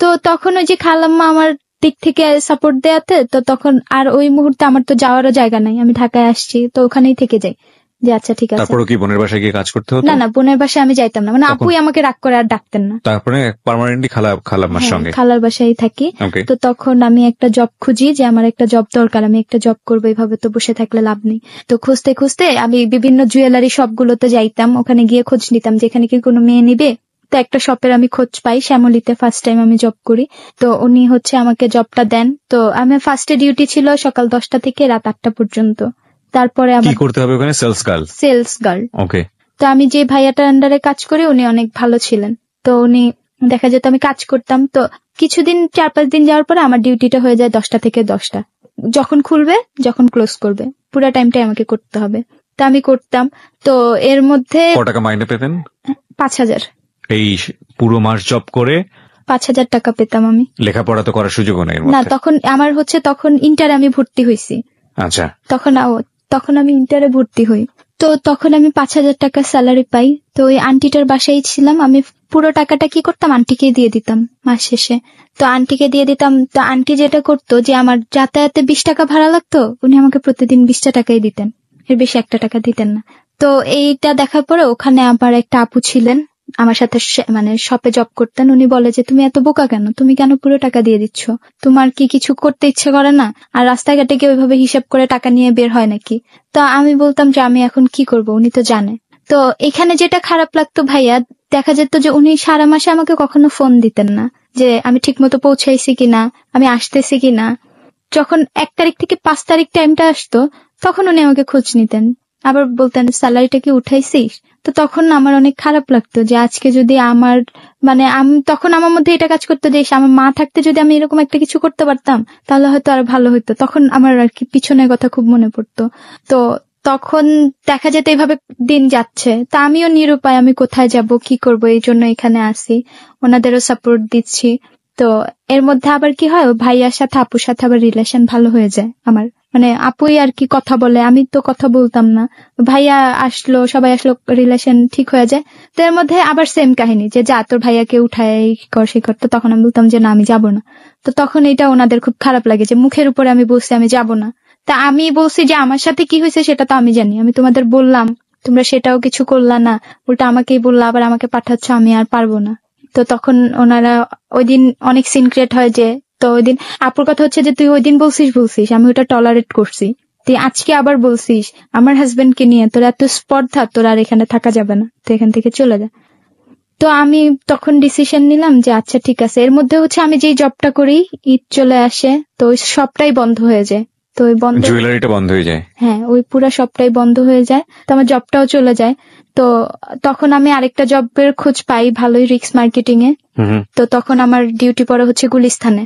Speaker 1: তো তখন ওই যে খালাম্মা আমার দিক থেকে সাপোর্ট দেয়াতে, তো তখন আর ওই মুহূর্তে আমার তো যাওয়ারও জায়গা নাই, আমি ঢাকায় আসছি, তো ওখানেই থেকে যাই যে আচ্ছা ঠিক আছে।
Speaker 2: তারপরে কি বোনের বাসায় গিয়ে কাজ করতে হতো?
Speaker 1: না বোনের বাসায় আমি যাইতাম না, আপুই আমাকে রাগ করে আর ডাকতেন না।
Speaker 2: তারপরে পার্মানেন্টলি খালাম্মার সঙ্গে?
Speaker 1: খালার বাসায় থাকি। তো তখন আমি একটা জব খুঁজি যে আমার একটা জব দরকার, আমি একটা জব করবো, এইভাবে তো বসে থাকলে লাভ নেই। তো খুঁজতে খুঁজতে আমি বিভিন্ন জুয়েলারি শপগুলোতে যাইতাম, ওখানে গিয়ে খোঁজ নিতাম যেখানে কি কোনো মেয়ে নিবে। তো একটা শপের আমি খোঁজ পাই, শ্যামলীতে ফার্স্ট টাইম আমি জব করি। তো উনি আমাকে জবটা দেন। তো আমি ফার্স্টে ডিউটি ছিল সকাল 10টা থেকে রাত 8টা পর্যন্ত। তারপরে
Speaker 2: কি করতে হবে ওখানে?
Speaker 1: Sales girl.
Speaker 2: ওকে।
Speaker 1: তো আমি যে ভাইয়াটার আন্ডারে কাজ করি উনি অনেক ভালো ছিলেন। তো উনি দেখা যেত আমি কাজ করতাম, তো কিছুদিন 4-5 দিন যাওয়ার পরে আমার ডিউটিটা হয়ে যায় 10টা থেকে 10টা, যখন খুলবে যখন ক্লোজ করবে পুরো টাইমটাই আমাকে করতে হবে। তো আমি করতাম। তো এর মধ্যে
Speaker 2: কত টাকা মাইনে পেতেন?
Speaker 1: 5,000।
Speaker 2: এই পুরো মাস জব করে
Speaker 1: 5,000 টাকা পেতাম আমি।
Speaker 2: লেখাপড়া তো করার সুযোগও নেই
Speaker 1: না, তখন আমার তখন ইন্টারে আমি ভর্তি হইছি।
Speaker 2: আচ্ছা।
Speaker 1: তখন আমি ইন্টারে ভর্তি হই। তো তখন আমি 5,000 টাকা স্যালারি পাই। তো ওই আন্টিটার বাসায় ছিলাম, আমি পুরো টাকাটা কি করতাম আন্টিকে দিয়ে দিতাম মাস শেষে। তো আন্টিকে দিয়ে দিতাম। তো আন্টি যেটা করতো যে আমার যাতায়াতে 20 টাকা ভাড়া লাগতো, উনি আমাকে প্রতিদিন 20টা টাকাই দিতেন, এর বেশি 1 টাকা দিতেন না। তো এইটা দেখার পরে ওখানে আবার একটা আপু ছিলেন আমার সাথে, শপে জব করতেন। উনি বলে যে তুমি এত বোকা কেন, তুমি কেন পুরো টাকা দিয়ে দিচ্ছ, তোমার কি কিছু করতে ইচ্ছে করে না? আর রাস্তাঘাটে কি ওইভাবে হিসাব করে টাকা নিয়ে বের হয় নাকি? তো আমি বলতাম যে আমি এখন কি করব, উনি তো জানে। তো এখানে যেটা খারাপ লাগতো ভাইয়া, দেখা যেত যে উনি সারা মাসে আমাকে কখনো ফোন দিতেন না যে আমি ঠিক মতো পৌঁছাইছি কিনা, আমি আসতেছি কিনা। যখন 1 তারিখ থেকে 5 তারিখ টাইমটা আসতো তখন উনি আমাকে খোঁজ নিতেন, আবার বলতেন স্যালারিটা কি উঠাইছিস। তো তখন আমার অনেক খারাপ লাগতো যে আজকে যদি আমার মানে আমি তখন আমার মধ্যে এটা কাজ করতো যে আমার মা থাকতে যদি আমি এরকম একটা কিছু করতে পারতাম তাহলে হয়তো আর ভালো হতো। তখন আমার আর কি পিছনের কথা খুব মনে পড়তো। তো তখন দেখা যেত এইভাবে দিন যাচ্ছে, তা আমিও নিরুপায়, আমি কোথায় যাব কি করব, এই জন্য এখানে আসি, ওনাদেরও সাপোর্ট দিচ্ছি। তো এর মধ্যে আবার কি হয়, ভাইয়ার সাথে আপুর সাথে আবার রিলেশন ভালো হয়ে যায় আমার, মানে আপুই আর কি কথা বলে, আমি তো কথা বলতাম না, ভাইয়া আসলো, সবাই আসলো, রিলেশন ঠিক হয়ে যায়। তো এর মধ্যে আবার সেম কাহিনী যে যা তোর ভাইয়াকে উঠায় কর সে করতো, তখন আমি বলতাম যে না আমি যাব না। তো তখন এটা ওনাদের খুব খারাপ লাগে যে মুখের উপরে আমি বলছি আমি যাব না, তা আমি বলছি যে আমার সাথে কি হয়েছে সেটা তো আমি জানি, আমি তোমাদের বললাম, তোমরা সেটাও কিছু করলা না, উল্টা আমাকেই বললা, আবার আমাকে পাঠাচ্ছ, আমি আর পারবো না। তো তখন ওনারা ওই দিন অনেক সিন ক্রিয়েট হয় যে, তো ওই দিন আপুর কথা হচ্ছে যে তুই ওই দিন বলছিস আমি ওটা টলারেট করছি, তুই আজকে আবার বলছিস আমার হাজবেন্ডকে নিয়ে তোর এত স্পর্ধা, তোর আর এখানে থাকা যাবে না, তো এখান থেকে চলে যা। তো আমি তখন ডিসিশন নিলাম যে আচ্ছা ঠিক আছে। এর মধ্যে হচ্ছে আমি যেই জবটা করি, ঈদ চলে আসে, তো ওই সবটাই বন্ধ হয়ে যায়। তো ওই বন্ধ,
Speaker 2: জুয়েলারিটা বন্ধ হয়ে যায়।
Speaker 1: হ্যাঁ, ওই পুরো সবটাই বন্ধ হয়ে যায়, তো আমার জবটাও চলে যায়। তো তখন আমি আরেকটা জবের খোঁজ পাই ভালোই, রিক্স মার্কেটিং এ। তো তখন আমার ডিউটি পড়ে হচ্ছে গুলিস্তানে,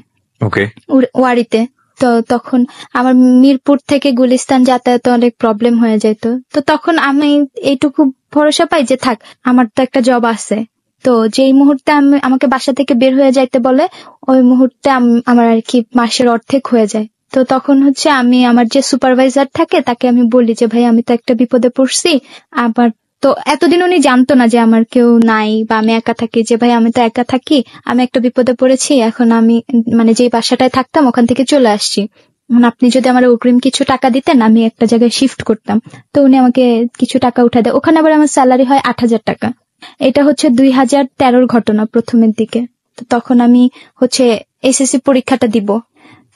Speaker 1: ওয়ারিতে। তো তখন আমার মিরপুর থেকে গুলিস্তান যাতায়াতে অনেক প্রবলেম হয়ে যেত। তো তখন আমি এইটুকু ভরসা পাই যে থাক, আমার তো একটা জব আছে। তো যেই মুহূর্তে আমাকে বাসা থেকে বের হয়ে যাইতে বলে, ওই মুহূর্তে আমার আর কি মাসের অর্ধেক হয়ে যায়। তো তখন হচ্ছে আমি আমার যে সুপারভাইজার থাকে তাকে আমি বলি যে ভাই আমি তো একটা বিপদে পড়ছি। আবার তো এতদিন উনি জানতো না যে আমার কেউ নাই বা আমি একা থাকি, যে ভাই আমি তো একা থাকি, আমি একটা বিপদে পড়েছি, এখন আমি মানে যে বাসাটায় থাকতাম ওখান থেকে চলে আসছি, আপনি যদি আমার অগ্রিম কিছু টাকা দিতেন আমি একটা জায়গায় শিফট করতাম। তো উনি আমাকে কিছু টাকা উঠা দেয়, ওখানে আবার আমার স্যালারি হয় 8,000 টাকা। এটা হচ্ছে 2013 ঘটনা, প্রথমের দিকে। তো তখন আমি হচ্ছে এসএসসি পরীক্ষাটা দিব।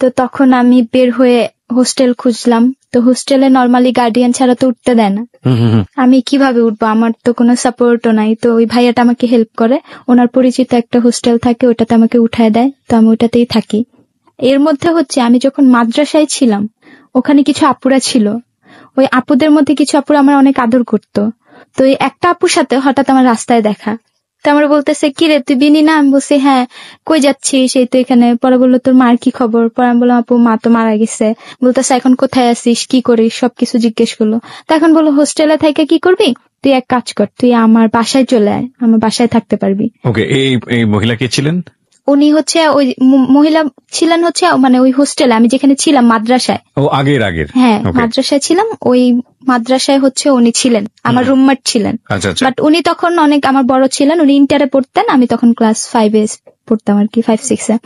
Speaker 1: তো তখন আমি বের হয়ে হোস্টেল খুঁজলাম। তো হোস্টেলে নর্মালি গার্ডিয়ান ছাড়া তো উঠতে দেয় না, আমি কিভাবে উঠবো, আমার তো কোনো সাপোর্টও নাই। তো ওই ভাইয়াটা আমাকে হেল্প করে, ওনার পরিচিত একটা হোস্টেল থাকে, ওটাতে আমাকে উঠায় দেয়, তো আমি ওটাতেই থাকি। এর মধ্যে হচ্ছে আমি যখন মাদ্রাসায় ছিলাম ওখানে কিছু আপুরা ছিল, ওই আপুদের মধ্যে কিছু আপুরা আমার অনেক আদর করতো। তো এই একটা আপুর সাথে হঠাৎ আমার রাস্তায় দেখা, তো আমার বলতেছে কি রে তুই বিনি না, আমি বলছি হ্যাঁ, কই যাচ্ছিস, সেই তো এখানে। পরে বললো তোর মার কি খবর, পরে আমি বললাম আপু মা তো মারা গেছে। বলতেছে এখন কোথায় আছিস, কি করিস, সবকিছু জিজ্ঞেস করলো। তখন বললো হোস্টেলে থেকে কি করবি, তুই এক কাজ কর, তুই আমার বাসায় চলে আয়, আমার বাসায় থাকতে পারবি।
Speaker 2: ওকে, এই মহিলা কে ছিলেন?
Speaker 1: উনি হচ্ছে ওই মহিলা ছিলেন হচ্ছে মানে ওই হোস্টেলে আমি যেখানে ছিলাম মাদ্রাসায়,
Speaker 2: ও আগের
Speaker 1: হ্যাঁ মাদ্রাসায় ছিলাম, ওই মাদ্রাসায় হচ্ছে উনি ছিলেন, আমার রুমমেট ছিলেন। বাট উনি তখন অনেক আমার বড় ছিলেন, উনি ইন্টারে পড়তেন, আমি তখন ক্লাস 5-এ পড়তাম আর কি, 5-6-এ।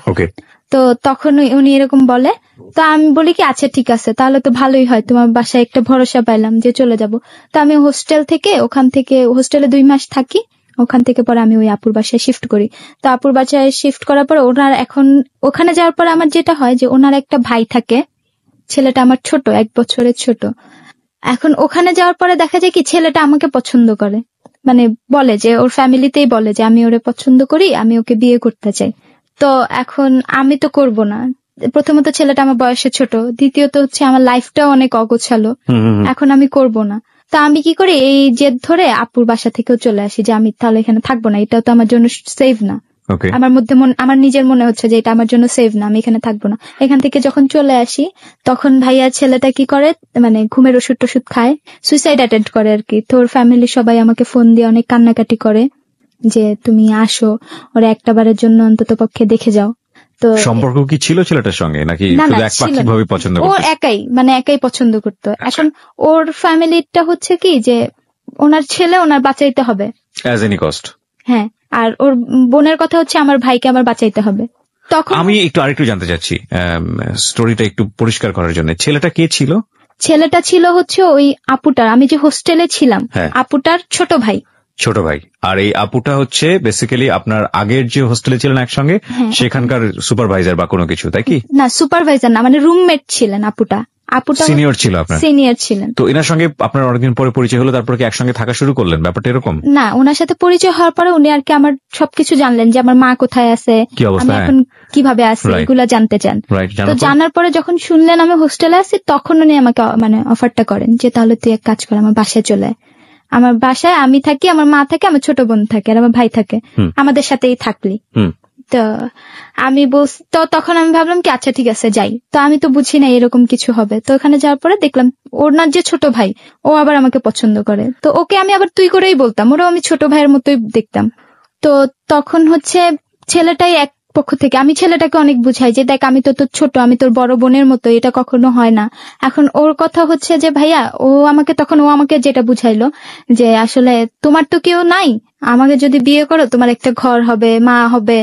Speaker 1: তো তখন উনি এরকম বলে, তো আমি বলি কি আচ্ছা ঠিক আছে, তাহলে তো ভালোই হয়, তোমার বাসায় একটা ভরসা পাইলাম যে চলে যাব। তো আমি হোস্টেল থেকে ওখান থেকে হোস্টেলে 2 মাস থাকি, ওখান থেকে পরে আমি ওই আপুর বাসায় শিফট করি। তো আপুর বাসায় শিফট করার পর ওনার এখন ওখানে যাওয়ার পর আমার যেটা হয় যে ওনার একটা ভাই থাকে, ছেলেটা আমার ছোট, 1 বছরের ছোট। এখন ওখানে যাওয়ার পরে দেখা যায় কি ছেলেটা আমাকে পছন্দ করে, মানে বলে যে ওর ফ্যামিলিতেই বলে যে আমি ওরে পছন্দ করি, আমি ওকে বিয়ে করতে চাই। তো এখন আমি তো করব না, প্রথমত ছেলেটা আমার বয়সে ছোট, দ্বিতীয়ত হচ্ছে আমার লাইফটাও অনেক অগোছালো, এখন আমি করব না। তা আমি কি করি, এই জেদ ধরে আপুর বাসা থেকেও চলে আসি যে আমি তাহলে এখানে থাকবো না, এটাও তো আমার জন্য সেভ না। আমার মধ্যে আমার নিজের মনে হচ্ছে যে এটা আমার জন্য সেভ না, আমি এখানে থাকবো না। এখান থেকে যখন চলে আসি তখন ভাইয়া ছেলেটা কি করে, মানে ঘুমের ওষুধ টষুধ খায়, সুইসাইড অ্যাটেম্প্ট করে আর কি। তো ওর ফ্যামিলি সবাই আমাকে ফোন দিয়ে অনেক কান্নাকাটি করে যে তুমি আসো, ওরা একটা বারের জন্য অন্তত পক্ষে দেখে যাও। তো সম্পর্ক কি ছিল ছেলেটার সঙ্গে নাকি একপাক্ষিকভাবে পছন্দ করতো? ও একাই পছন্দ করতো। এখন ওর ফ্যামিলিটা হচ্ছে কি যে ওনার ছেলে ওনার বাঁচাইতে হবে অ্যাজ এনি কস্ট, হ্যাঁ, আর ওর বোনের কথা হচ্ছে আমার ভাইকে আমার বাঁচাইতে হবে। তখন আমি একটু আরেকটু জানতে চাচ্ছি স্টোরিটা একটু পরিষ্কার করার জন্য, ছেলেটা কে ছিল? ছেলেটা ছিল হচ্ছে ওই আপুটার, আমি যে হোস্টেলে ছিলাম আপুটার ছোট ভাই। আর এই আপুটা হচ্ছে বেসিক্যালি আপনার আগের যে হোস্টেলে ছিলেন একসঙ্গে সেখানকার সুপারভাইজার বা কোনো কিছু, তাই কি? না সুপারভাইজার না, মানে রুমমেট ছিলেন আপুটা সিনিয়র ছিল আপনার? সিনিয়র ছিলেন। তো এনার সঙ্গে আপনার অনেকদিন পরে পরিচয় হলো, তারপর কি একসঙ্গে থাকা শুরু করলেন, ব্যাপারটা এরকম? না, ওনার সাথে পরিচয় হওয়ার পরে উনি আর কি আমার সবকিছু জানলেন, যে আমার মা কোথায় আছে, আমি এখন কিভাবে আছি, এগুলা জানতে চান। তো জানার পরে যখন শুনলেন আমি হোস্টেলে আছি তখন উনি আমাকে মানে অফারটা করেন যে তাহলে তুই এক কাজ কর, আমার বাসায় চলে আয়। আমার বাসায় আমি থাকি, আমার মা থাকে, আমার ছোট বোন থাকে, আর আমার ভাই থাকে, আমাদের সাথেই থাকলি। তো আমি তো তখন আমি ভাবলাম কি আচ্ছা ঠিক আছে যাই। তো আমি তো বুঝি না এরকম কিছু হবে। তো ওখানে যাওয়ার পরে দেখলাম ওনার যে ছোট ভাই, ও আবার আমাকে পছন্দ করে। তো ওকে আমি আবার তুই করেই বলতাম, ওরাও আমি ছোট ভাইয়ের মতোই দেখতাম। তো তখন হচ্ছে ছেলেটাই এক পক্ষ থেকে, আমি ছেলেটাকে অনেক বুঝাই যে দেখ আমি তো তোর ছোট, আমি তোর বড় বোনের মতো, এটা কখনো হয় না। এখন ওর কথা হচ্ছে যে ভাইয়া ও আমাকে যেটা বুঝাইলো যে আসলে তোমার তো কেউ নাই, আমাকে যদি বিয়ে করো তোমার একটা ঘর হবে, মা হবে,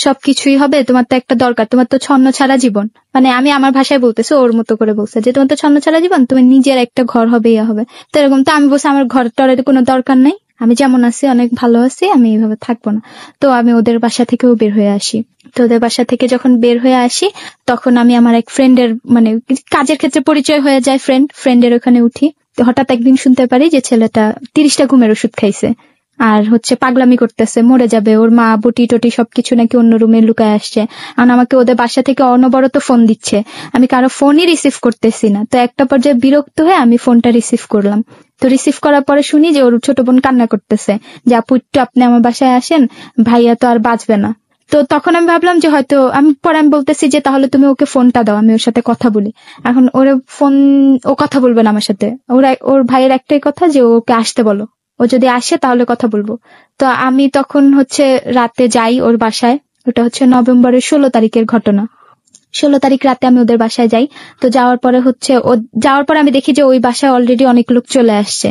Speaker 1: সবকিছুই হবে, তোমার তো একটা দরকার, তোমার তো ছন্ন ছাড়া জীবন, মানে আমি আমার ভাষায় বলতেছি, ওর মতো করে বলছে যে তোমার তো ছন্ন ছাড়া জীবন, তুমি নিজের একটা ঘর হবে, ইয়া হবে। তো এরকম। তো আমি বলছি আমার ঘর টরের কোনো দরকার নাই, আমি যেমন আছি অনেক ভালো আছি, আমি এইভাবে থাকবো না। তো আমি ওদের বাসা থেকেও বের হয়ে আসি। তো ওদের বাসা থেকে যখন বের হয়ে আসি তখন আমি আমার এক ফ্রেন্ডের মানে কাজের ক্ষেত্রে পরিচয় হয়ে যায়, ফ্রেন্ডের ওখানে উঠি। তো হঠাৎ একদিন শুনতে পারি যে ছেলেটা 30টা ঘুমের ওষুধ খাইছে আর হচ্ছে পাগলামি করতেছে, মরে যাবে, ওর মা বটি টটি সবকিছু নাকি অন্য রুমে লুকায় আসছে। আর আমাকে ওদের বাসা থেকে অনবরত ফোন দিচ্ছে, আমি কারো ফোনই রিসিভ করতেছি না। তো একটা পর্যায়ে বিরক্ত হয়ে আমি ফোনটা রিসিভ করলাম। তো রিসিভ করার পরে শুনি যে ওর ছোট বোন কান্না করতেছে যে আপু একটু আপনি আমার বাসায় আসেন, ভাইয়া তো আর বাঁচবে না। তো তখন আমি ভাবলাম যে হয়তো আমি বলতেছি যে তাহলে তুমি ওকে ফোনটা দাও, আমি ওর সাথে কথা বলি। এখন ও কথা বলবে না আমার সাথে, ওর ভাইয়ের একটাই কথা যে ওকে আসতে বলো, ও যদি আসে তাহলে কথা বলবো। তো আমি তখন হচ্ছে রাতে যাই ওর বাসায়, ওটা হচ্ছে নভেম্বরের 16 তারিখের ঘটনা। 16 তারিখ রাতে আমি ওদের বাসায় যাই। তো যাওয়ার পরে আমি দেখি যে ওই বাসায় অলরেডি অনেক লোক চলে আসছে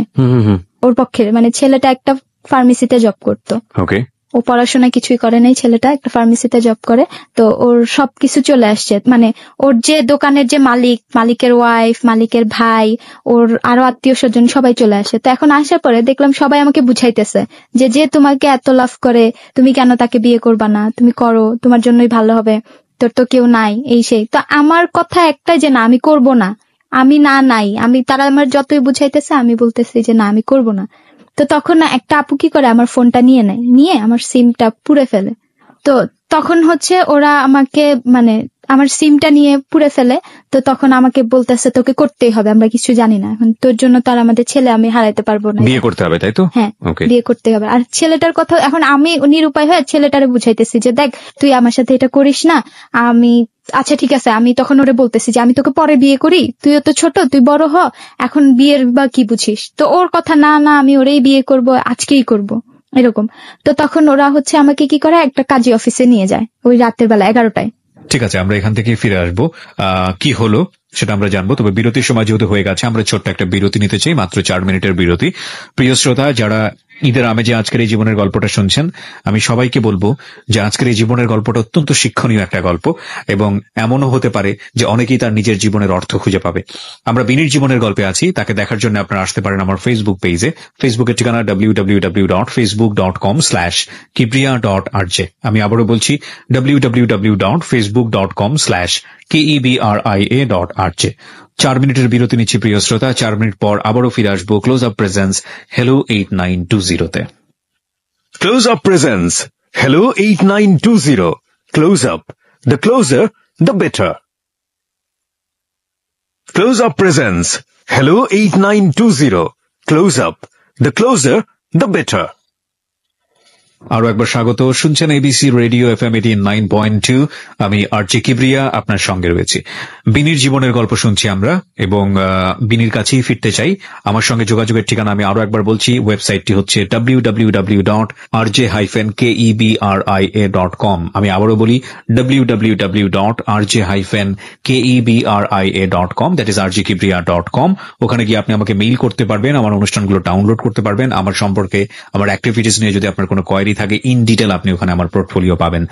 Speaker 1: ওর পক্ষে, মানে ছেলেটা একটা ফার্মেসিতে জব করতো। ও পড়াশোনা কিছুই করে নাই, ছেলেটা একটা ফার্মেসিতে জব করে। তো ওর সবকিছু চলে আসছে, মানে ওর যে দোকানের যে মালিকের ওয়াইফ, মালিকের ভাই, ওর আরো আত্মীয় স্বজন সবাই চলে আসে। তো এখন আসার পরে দেখলাম সবাই আমাকে বুঝাইতেছে যে তোমাকে এত লাভ করে, তুমি কেন তাকে বিয়ে করবা না, তুমি করো, তোমার জন্যই ভালো হবে, তোর তো কেউ নাই, এই সেই। তো আমার কথা একটাই যে না আমি করব না, তারা আমার যতই বুঝাইতেছে আমি বলতেছি যে না আমি করব না। তো তখন না একটা আপু কি করে আমার ফোনটা নিয়ে আমার সিমটা পুড়ে ফেলে। তো তখন হচ্ছে ওরা আমাকে মানে আমার সিমটা নিয়ে পুড়ে ফেলে। তো তখন আমাকে বলতেছে তোকে করতেই হবে, আমরা কিছু জানি না, এখন তোর জন্য তার আমাদের ছেলে আমি হারাইতে পারবো না,
Speaker 2: বিয়ে করতে হবে, তাই তো?
Speaker 1: হ্যাঁ, বিয়ে করতে হবে। আর ছেলেটার কথা এখন আমি নিরুপায় হয়ে ছেলেটারে বুঝাইতেছি যে দেখ তুই আমার সাথে এটা করিস না, আমি আচ্ছা ঠিক আছে, আমি তখন ওরে বলতেছি যে আমি তোকে পরে বিয়ে করি, তুইও তো ছোট, তুই বড় হ, এখন বিয়ের বা কি বুঝিস। তো ওর কথা না আমি ওরেই বিয়ে করব, আজকেই করব, এরকম। তো তখন ওরা হচ্ছে আমাকে কি করে একটা কাজী অফিসে নিয়ে যায় ওই রাতের বেলা 11টায়।
Speaker 2: ঠিক আছে, আমরা এখান থেকে ফিরে আসবো, কি হলো সেটা আমরা জানবো। তবে বিরতির সময় যেহেতু হয়ে গেছে, আমরা ছোট্ট একটা বিরতি নিতে চাই, মাত্র 4 মিনিটের বিরতি। প্রিয় শ্রোতা, যারা ঈদের আমেজে আজকের এই জীবনের গল্পটা শুনছেন, আমি সবাইকে বলবো যে আজকের এই জীবনের গল্পটা অত্যন্ত শিক্ষণীয় একটা গল্প, এবং এমনও হতে পারে যে অনেকেই তার নিজের জীবনের অর্থ খুঁজে পাবে। আমরা বিনির জীবনের গল্পে আছি, তাকে দেখার জন্য আপনারা আসতে পারেন আমার ফেসবুক পেজে। ফেসবুকের ঠিকানা www.facebook.com/kibriya.rj। আমি আবারও বলছি www.facebook.com/KEBRIA.RJ। 4 মিনিটের বিরতি নিচ্ছি প্রিয় শ্রোতা। 4 মিনিট পর আবারও ফিরে আসবো ক্লোজ আপ প্রেজেন্স হ্যালো 8920-তে।
Speaker 3: Close Up presence hello 8920। Close Up, the closer the better. Close Up presence hello 8920। Close Up, the closer the better.
Speaker 2: আরো একবার স্বাগত, শুনছেন এবিসি রেডিও FM 89.2। আমি আরজে কিবরিয়া আপনার সঙ্গে রয়েছি। বিনির জীবনের গল্প শুনছি আমরা, এবং বিনির কাছেই ফিরতে চাই। আমার সঙ্গে যোগাযোগের ঠিকানা আমি আরো একবার বলছি, ওয়েবসাইটটি হচ্ছে www.rj-kebria.com। আমি আবারও বলি www.rj-kebria.com, দ্যাট ইজ rjkibria.com। ওখানে গিয়ে আপনি আমাকে মেইল করতে পারবেন, আমার অনুষ্ঠানগুলো ডাউনলোড করতে পারবেন, আমার সম্পর্কে, আমার অ্যাক্টিভিটিস নিয়ে যদি আপনার কোনো কোয়েরি থাকে ইন ডিটেল আপনি ওখানে আমার পোর্টফোলিও পাবেন।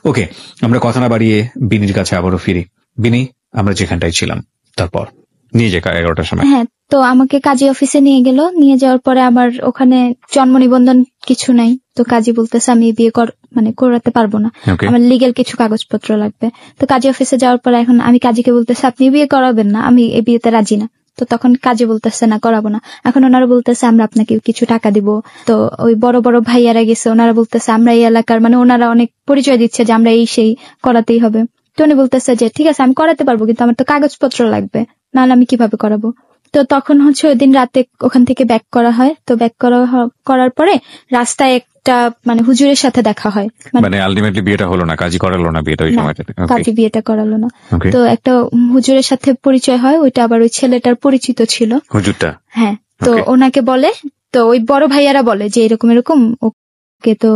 Speaker 2: ওকে, আমরা কথা না বাড়িয়ে বিনির কাছে আবারও ফিরি। বিনি, আমরা যেখানটাই ছিলাম তারপর নিয়ে যাই 11টার সময়।
Speaker 1: হ্যাঁ, তো আমাকে কাজী অফিসে নিয়ে গেল। নিয়ে যাওয়ার পরে আমার ওখানে জন্ম নিবন্ধন কিছু নাই। তো কাজী বলতেছে আমি বিয়ে করাতে পারবো না, আমার লিগেল কিছু কাগজপত্র লাগবে। তো কাজী অফিসে যাওয়ার পরে এখন আমি কাজীকে বলতেছে আপনি বিয়ে করাবেন না, আমি এই বিয়েতে রাজি না। তো তখন কাজী বলতেছে না করাবো না। এখন ওনারা বলতেছে আমরা আপনাকে কিছু টাকা দিব। তো ওই বড় বড় ভাইয়ারা গেছে, ওনারা বলতেছে আমরা এই এলাকার, মানে ওনারা অনেক পরিচয় দিচ্ছে যে আমরা এই সেই, করাতেই হবে। তো উনি বলতেছে যে ঠিক আছে আমি করাতে পারবো, কিন্তু আমার তো কাগজপত্র লাগবে, নাহলে আমি কিভাবে করাবো। তো তখন হচ্ছে ওই দিন রাতে ওখান থেকে ব্যাক করা হয়। তো ব্যাক করার পরে রাস্তায় একটা মানে হুজুরের সাথে দেখা হয়,
Speaker 2: মানে আলটিমেটলি বিয়েটা হলো না, কাজী করালো না বিয়েটা ওই সময়টাতে।
Speaker 1: কাজী বিয়েটা করালো না। তো একটা হুজুরের সাথে পরিচয় হয়, ওইটা আবার ওই ছেলেটার পরিচিত ছিল
Speaker 2: হুজুরটা।
Speaker 1: হ্যাঁ, তো ওনাকে বলে, তো ওই বড় ভাইয়ারা বলে যে এরকম এরকম ওকে তো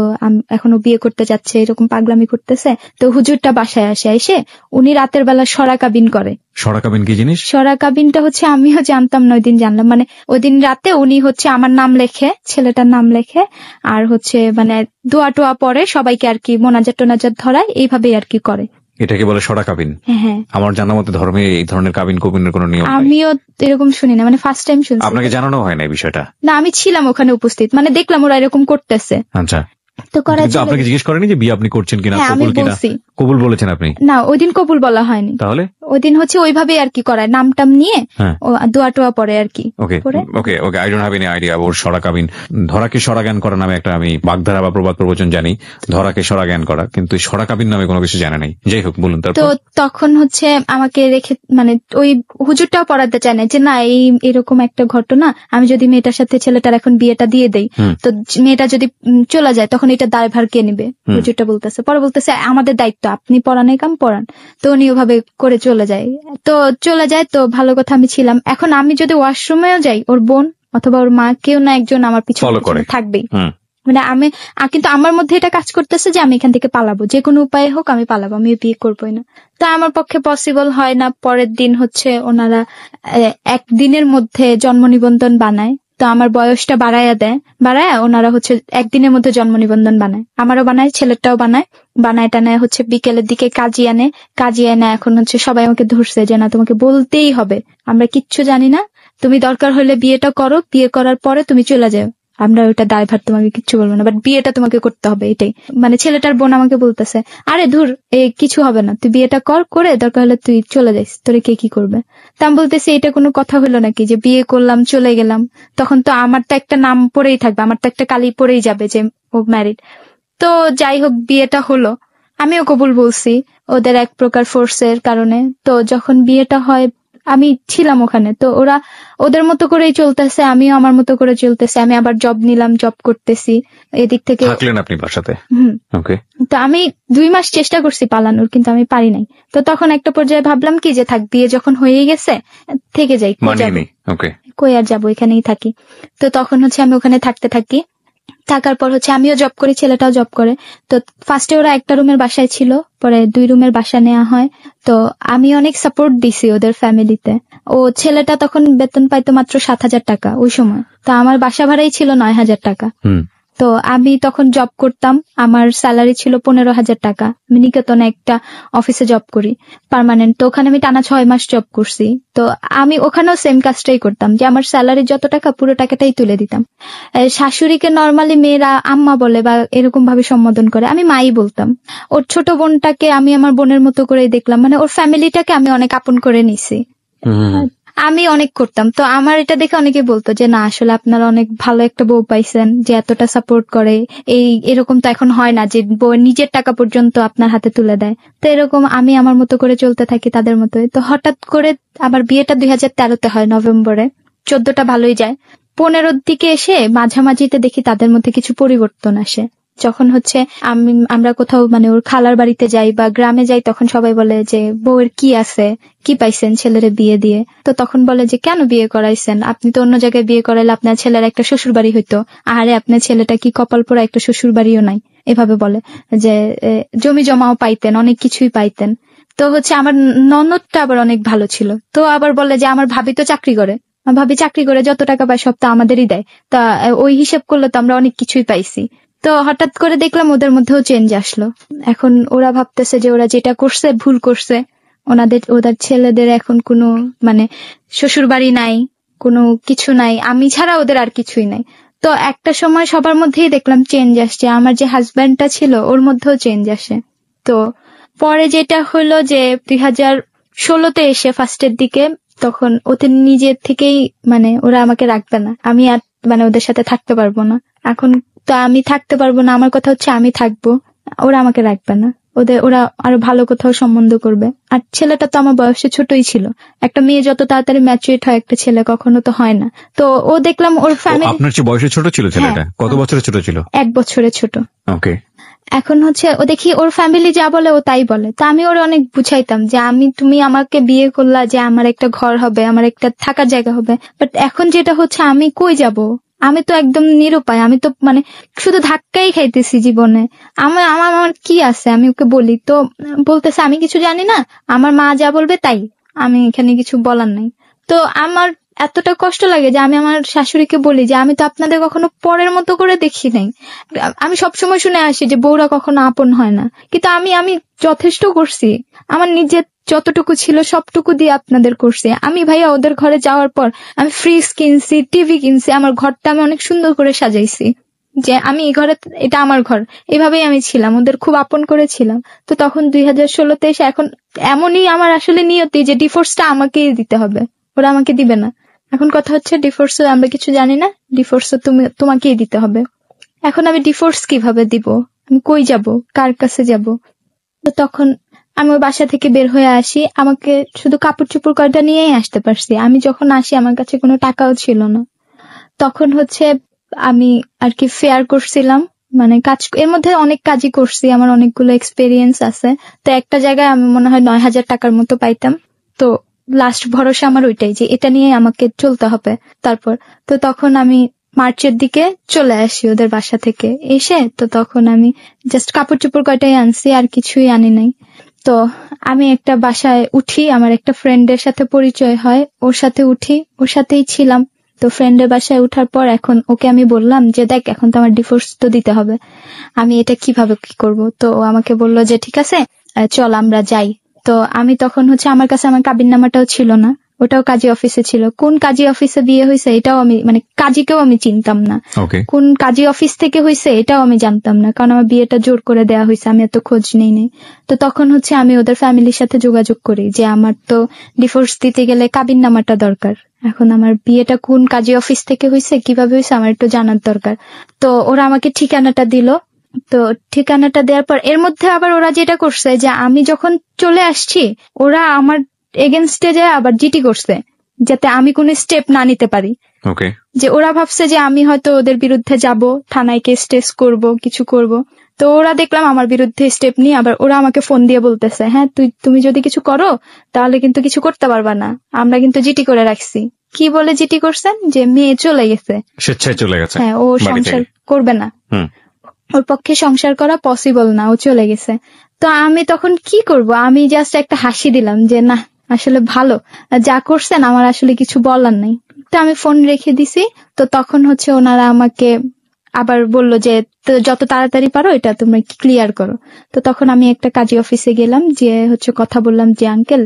Speaker 1: এখনো বিয়ে করতে যাচ্ছে, এরকম পাগলামি করতেছে। তো হুজুরটা বাসায় এসে উনি রাতের বেলা সরা কাবিন করে।
Speaker 2: সরা কাবিন কি জিনিস?
Speaker 1: সরা কাবিনটা হচ্ছে আমিও জানতাম না, ওই দিন জানলাম। মানে ওই দিন রাতে উনি হচ্ছে আমার নাম লেখে, ছেলেটার নাম লেখে, আর হচ্ছে মানে দোয়া টোয়া পরে সবাইকে আর কি মোনাজাত টোনাজাত ধরায়, এইভাবেই আর কি করে।
Speaker 2: এটাকে বলে সরা কাবিন?
Speaker 1: হ্যাঁ।
Speaker 2: আমার জানা মতে ধর্মে এই ধরনের কাবিন কবিনের কোনো নিয়ম
Speaker 1: আমিও এরকম শুনি না, মানে ফার্স্ট টাইম শুনছি।
Speaker 2: আপনাকে জানানো হয় না এই বিষয়টা?
Speaker 1: না, আমি ছিলাম ওখানে উপস্থিত, মানে দেখলাম ওরা এরকম করতেছে।
Speaker 2: আচ্ছা,
Speaker 1: তো
Speaker 2: আপনাকে জিজ্ঞেস করেনি যে বিয়ে আপনি করছেন কিনা, কবুল কিনা? কবুল বলেছেন আপনি?
Speaker 1: না, ওই দিন কবুল বলা হয়নি।
Speaker 2: তাহলে
Speaker 1: ওই দিন হচ্ছে ওইভাবে আর কি করায়, নাম টাম নিয়ে দোয়া টোয়া পরে আর কি।
Speaker 2: Okay, I don't have any idea. ওর সরা কাবিন, ধরাকে সরা জ্ঞান করা নামে একটা আমি বাগধারা বা প্রবাদ প্রবচন জানি, ধরাকে সরা জ্ঞান করা, কিন্তু সরা কাবিন নামে কোনো কিছু জানা নাই। যাই হোক, বলুন।
Speaker 1: তো তখন হচ্ছে আমাকে রেখে, মানে ওই হুজুরটাও পড়াতে চায় না যে না এরকম একটা ঘটনা, আমি যদি মেয়েটার সাথে ছেলেটার এখন বিয়েটা দিয়ে দেই, তো মেয়েটা যদি চলে যায় তখন এটা দায়ভার কে নিবে? হুজুরটা বলতেছে, পরে বলতেছে আমাদের দায়িত্ব, আপনি পড়ান কাম পড়ান। তো উনি ওভাবে করে চলে যায়। তো ভালো কথা, আমি ছিলাম। এখন আমি যদি ওয়াশরুমেও যাই, ওর বোন অথবা ওর মা কেউ না একজন আমার পিছনে থাকবেই। মানে আমি কিন্তু আমার মধ্যে এটা কাজ করতেছে যে আমি এখান থেকে পালাবো, যে কোনো উপায়ে হোক আমি পালাবো, আমি বিয়ে করবোই না। তো আমার পক্ষে পসিবল হয় না। পরের দিন হচ্ছে ওনারা একদিনের মধ্যে জন্ম নিবন্ধন বানায়। তো আমার বয়সটা বাড়ায় ওনারা হচ্ছে একদিনের মধ্যে জন্ম নিবন্ধন বানায়, আমারও বানায়, ছেলেটাও বানায় টানায় হচ্ছে বিকেলের দিকে কাজী আনে। এখন হচ্ছে সবাই আমাকে ধরছে যে না, তোমাকে বলতেই হবে, আমরা কিচ্ছু জানি না, তুমি দরকার হলে বিয়েটা করো, বিয়ে করার পরে তুমি চলে যাও, আমরা ওইটা দায়ভার তোমাকে কিচ্ছু বলবো না, বাট বিয়েটা তোমাকে করতে হবে, এটাই। মানে ছেলেটার বোন আমাকে বলতেছে, আরে ধুর, কিছু হবে না, তুই বিয়েটা করে দরকার হলে তুই চলে যাইস, তোরে কে কি করবে? তা আমি বলতেছি, এটা কোনো কথা হলো নাকি যে বিয়ে করলাম চলে গেলাম? তখন তো আমার তো একটা নাম পড়েই থাকবে, আমার তো একটা কালি পড়েই যাবে যে ও ম্যারিড। তো যাই হোক, বিয়েটা হলো, আমিও কবুল বলছি ওদের এক প্রকার ফোর্সের কারণে। তো যখন বিয়েটা হয় আমি ছিলাম ওখানে, তো ওরা ওদের মতো করেই চলতেছে, আমিও আমার মতো করে চলতেছে। আমি আবার জব নিলাম, জব করতেছি, এদিক থেকে।
Speaker 2: থাকলেন আপনি বাসাতে?
Speaker 1: তো আমি 2 মাস চেষ্টা করছি পালানোর, কিন্তু আমি পারি নাই। তো তখন একটা পর্যায়ে ভাবলাম কি যে থাক, বিয়ে যখন হয়ে গেছে থেকে যাই, কই আর যাবো, এখানেই থাকি। তো তখন হচ্ছে আমি ওখানে থাকি। থাকার পর হচ্ছে আমিও জব করি, ছেলেটাও জব করে। তো ফার্স্টে ওরা একটা রুমের বাসায় ছিল, পরে 2 রুমের বাসা নেওয়া হয়। তো আমি অনেক সাপোর্ট দিছি ওদের ফ্যামিলিতে। ও ছেলেটা তখন বেতন পাইতো মাত্র 7,000 টাকা ওই সময়। তো আমার বাসা ভাড়াই ছিল 9,000 টাকা। তো আমি তখন জব করতাম, আমার স্যালারি ছিল 15,000 টাকা। আমি নিকেতনে একটা অফিসে জব করি পার্মানেন্ট। তো ওখানে আমি টানা 6 মাস জব করছি। তো আমি ওখানেও সেম কাজটাই করতাম, যে আমার স্যালারি যত টাকা পুরো টাকাটাই তুলে দিতাম। শাশুড়িকে নর্মালি মেয়েরা আম্মা বলে বা এরকম ভাবে সম্বোধন করে, আমি মাই বলতাম। ওর ছোট বোনটাকে আমি আমার বোনের মতো করেই দেখলাম, মানে ওর ফ্যামিলিটাকে আমি অনেক আপন করে নিছি। আমি অনেক করতাম। তো আমার এটা দেখে অনেকে বলতো যে না, আসলে আপনারা অনেক ভালো একটা বউ পাইছেন যে এতটা সাপোর্ট করে। এরকম তো এখন হয় না যে বউ নিজের টাকা পর্যন্ত আপনার হাতে তুলে দেয়। তো এরকম আমি আমার মতো করে চলতে থাকি তাদের মতোই। তো হঠাৎ করে আমার বিয়েটা 2013-তে হয় নভেম্বরে। 14টা ভালোই যায়। 15-র দিকে এসে মাঝামাঝিতে দেখি তাদের মধ্যে কিছু পরিবর্তন আসে। যখন হচ্ছে আমরা কোথাও মানে ওর খালার বাড়িতে যাই বা গ্রামে যাই, তখন সবাই বলে যে বউয়ের কি আছে, কি পাইছেন ছেলেরে বিয়ে দিয়ে? তো তখন বলে যে কেন বিয়ে করাইছেন, আপনি তো অন্য জায়গায় বিয়ে করাইলে আপনার ছেলের একটা শ্বশুর বাড়ি হইতো, আরে আপনার ছেলেটা কি কপাল পোড়া, একটা শ্বশুর বাড়িও নাই। এভাবে বলে যে জমি জমাও পাইতেন, অনেক কিছুই পাইতেন। তো হচ্ছে আমার ননদটা আবার অনেক ভালো ছিল। তো আবার বলে যে আমার ভাবি তো চাকরি করে, ভাবি চাকরি করে যত টাকা পায় সব তো আমাদেরই দেয়, তা ওই হিসেব করলে তো আমরা অনেক কিছুই পাইছি। তো হঠাৎ করে দেখলাম ওদের মধ্যেও চেঞ্জ আসলো। এখন ওরা ভাবতেছে যে ওরা যেটা করছে ভুল করছে, ওদের ছেলেদের এখন কোনো মানে শ্বশুর বাড়ি নাই, কোনো কিছু নাই, আমি ছাড়া ওদের আর কিছুই নাই। তো একটা সময় সবার মধ্যেই দেখলাম চেঞ্জ আসছে। আমার যে হাজব্যান্ডটা ছিল ওর মধ্যেও চেঞ্জ আসে। তো পরে যেটা হলো যে 2016-তে এসে ফার্স্টের দিকে, তখন ওদের নিজের থেকেই মানে ওরা আমাকে রাখবে না, আমি আর মানে ওদের সাথে থাকতে পারবো না। এখন তো আমি থাকতে পারবো না, আমার কথা হচ্ছে আমি থাকবো, ওরা আমাকে রাখবে না। ওরা আরো ভালো কোথাও সম্বন্ধ করবে। আর ছেলেটা তো আমার বয়সে ছোটই ছিল, একটা মেয়ে যত তাড়াতাড়ি ম্যাচুরেট হয় একটা ছেলে কখনো তো হয় না। তো ও দেখলাম ওর ফ্যামিলি।
Speaker 2: আপনার চেয়ে বয়সে ছোট ছিল ছেলেটা? কত বছরের ছোট ছিল?
Speaker 1: 1 বছরের ছোট।
Speaker 2: ওকে।
Speaker 1: এখন হচ্ছে ও দেখি ওর ফ্যামিলি যা বলে ও তাই বলে। তো আমি ওর অনেক বুঝাইতাম যে তুমি আমাকে বিয়ে করলা যে আমার একটা ঘর হবে, আমার একটা থাকার জায়গা হবে, বাট এখন যেটা হচ্ছে আমি কই যাব, আমি তো একদম নিরুপায়, আমি তো মানে শুধু ধাক্কাই খাইতেছি জীবনে, আমার কি আছে। আমি ওকে বলি, তো বলতেছে আমি কিছু জানি না, আমার মা যা বলবে তাই, আমি এখানে কিছু বলার নাই। তো আমার এতটা কষ্ট লাগে যে আমি আমার শাশুড়িকে বলি যে আমি তো আপনাদের কখনো পরের মতো করে দেখি নাই। আমি সবসময় শুনে আসি যে বউরা কখনো আপন হয় না, কিন্তু আমি যথেষ্ট করছি, আমার নিজের যতটুকু ছিল সবটুকু দিয়ে আপনাদের করছি। আমি ভাইয়া ওদের ঘরে যাওয়ার পর আমি ফ্রিজ কিনছি, টিভি কিনছি, আমার ঘরটা আমি অনেক সুন্দর করে সাজাইছি, যে আমি এই ঘরে, এটা আমার ঘর, এভাবেই আমি ছিলাম, ওদের খুব আপন করেছিলাম। তো তখন 2016-তে এসে এখন এমনই আমার আসলে নিয়তি যে ডিভোর্সটা আমাকেই দিতে হবে, ওরা আমাকে দিবে না। এখন কথা হচ্ছে ডিভোর্স আমরা কিছু জানি না, ডিভোর্স তোমাকেই দিতে হবে। এখন আমি ডিভোর্স কিভাবে দিব, আমি কই যাব, কার কাছে যাব? তো তখন আমি ওই বাসা থেকে বের হয়ে আসি, আমাকে শুধু কাপড় চোপড় কয়টা নিয়েই আসতে পারছি। আমি যখন আসি আমার কাছে কোনো টাকাও ছিল না। তখন হচ্ছে আমি আর কি ফেয়ার করছিলাম, মানে কাজ, এর মধ্যে অনেক কাজই করছি, আমার অনেকগুলো এক্সপেরিয়েন্স আছে। তো একটা জায়গায় আমি মনে হয় 9,000 টাকার মতো পাইতাম। তো লাস্ট ভরসা আমার ওইটাই যে এটা নিয়ে আমাকে চলতে হবে। তারপর তো তখন আমি মার্চের দিকে চলে আসি ওদের বাসা থেকে এসে। তো তখন আমি জাস্ট কাপড় চোপড় কয়টাই আনছি, আর কিছুই আনি নাই। তো আমি একটা বাসায় উঠি, আমার একটা ফ্রেন্ডের সাথে পরিচয় হয়, ওর সাথে উঠি, ওর সাথেই ছিলাম। তো ফ্রেন্ডের বাসায় উঠার পর এখন ওকে আমি বললাম যে দেখ এখন তো আমার ডিভোর্স তো দিতে হবে, আমি এটা কিভাবে কি করব। তো ও আমাকে বললো যে ঠিক আছে চল আমরা যাই। তো আমি তখন হচ্ছে আমার কাছে আমার কাবিননামাটাও ছিল না, ওটাও কাজী অফিসে ছিল। কোন কাজী অফিসে বিয়ে হয়েছে এটাও আমি, মানে কাজীকেও আমি চিনতাম না, কোন কাজী অফিস থেকে হয়েছে এটাও আমি জানতাম না, কারণ আমার বিয়েটা জোর করে দেওয়া হয়েছে, আমি এত খোঁজ নেই নেই। তো তখন হচ্ছে আমি ওদের ফ্যামিলির সাথে যোগাযোগ করি যে আমার তো ডিভোর্স দিতে গেলে কাবিননামাটা দরকার, এখন আমার বিয়েটা কোন কাজী অফিস থেকে হয়েছে, কিভাবে হয়েছে আমার একটু জানার দরকার। তো ওরা আমাকে ঠিকানাটা দিল। তো ঠিকানাটা দেওয়ার পর এর মধ্যে আবার ওরা যেটা করছে যে আমি যখন চলে আসছি ওরা আমার এগেনস্টে যায় আবার জিটি করছে, যাতে আমি কোনো স্টেপ না নিতে পারি। যে ওরা ভাবছে যে আমি হয়তো ওদের বিরুদ্ধে যাব, থানায় কেস টেস করব, কিছু করব। তো ওরা দেখলাম আমার বিরুদ্ধে স্টেপ নিয়ে আবার ওরা আমাকে ফোন দিয়ে বলতেছে হ্যাঁ তুমি যদি কিছু করো তাহলে কিন্তু কিছু করতে পারবা না, আমরা কিন্তু জিটি করে রাখছি। কি বলে জিটি করছেন? যে মেয়ে চলে গেছে, স্বেচ্ছায় চলে গেছে, হ্যাঁ ও সংসার করবে না, ওর পক্ষে সংসার করা পসিবল না, ও চলে গেছে। তো আমি তখন কি করব, আমি জাস্ট একটা হাসি দিলাম যে না আসলে ভালো যা করছেন, আমার আসলে কিছু বলার নাই। তো আমি ফোন রেখে দিছি। তো তখন হচ্ছে ওনারা আমাকে আবার বলল যে যত তাড়াতাড়ি পারো এটা তুমি ক্লিয়ার করো। তো তখন আমি একটা কাজী অফিসে গেলাম, যে হচ্ছে কথা বললাম যে আঙ্কেল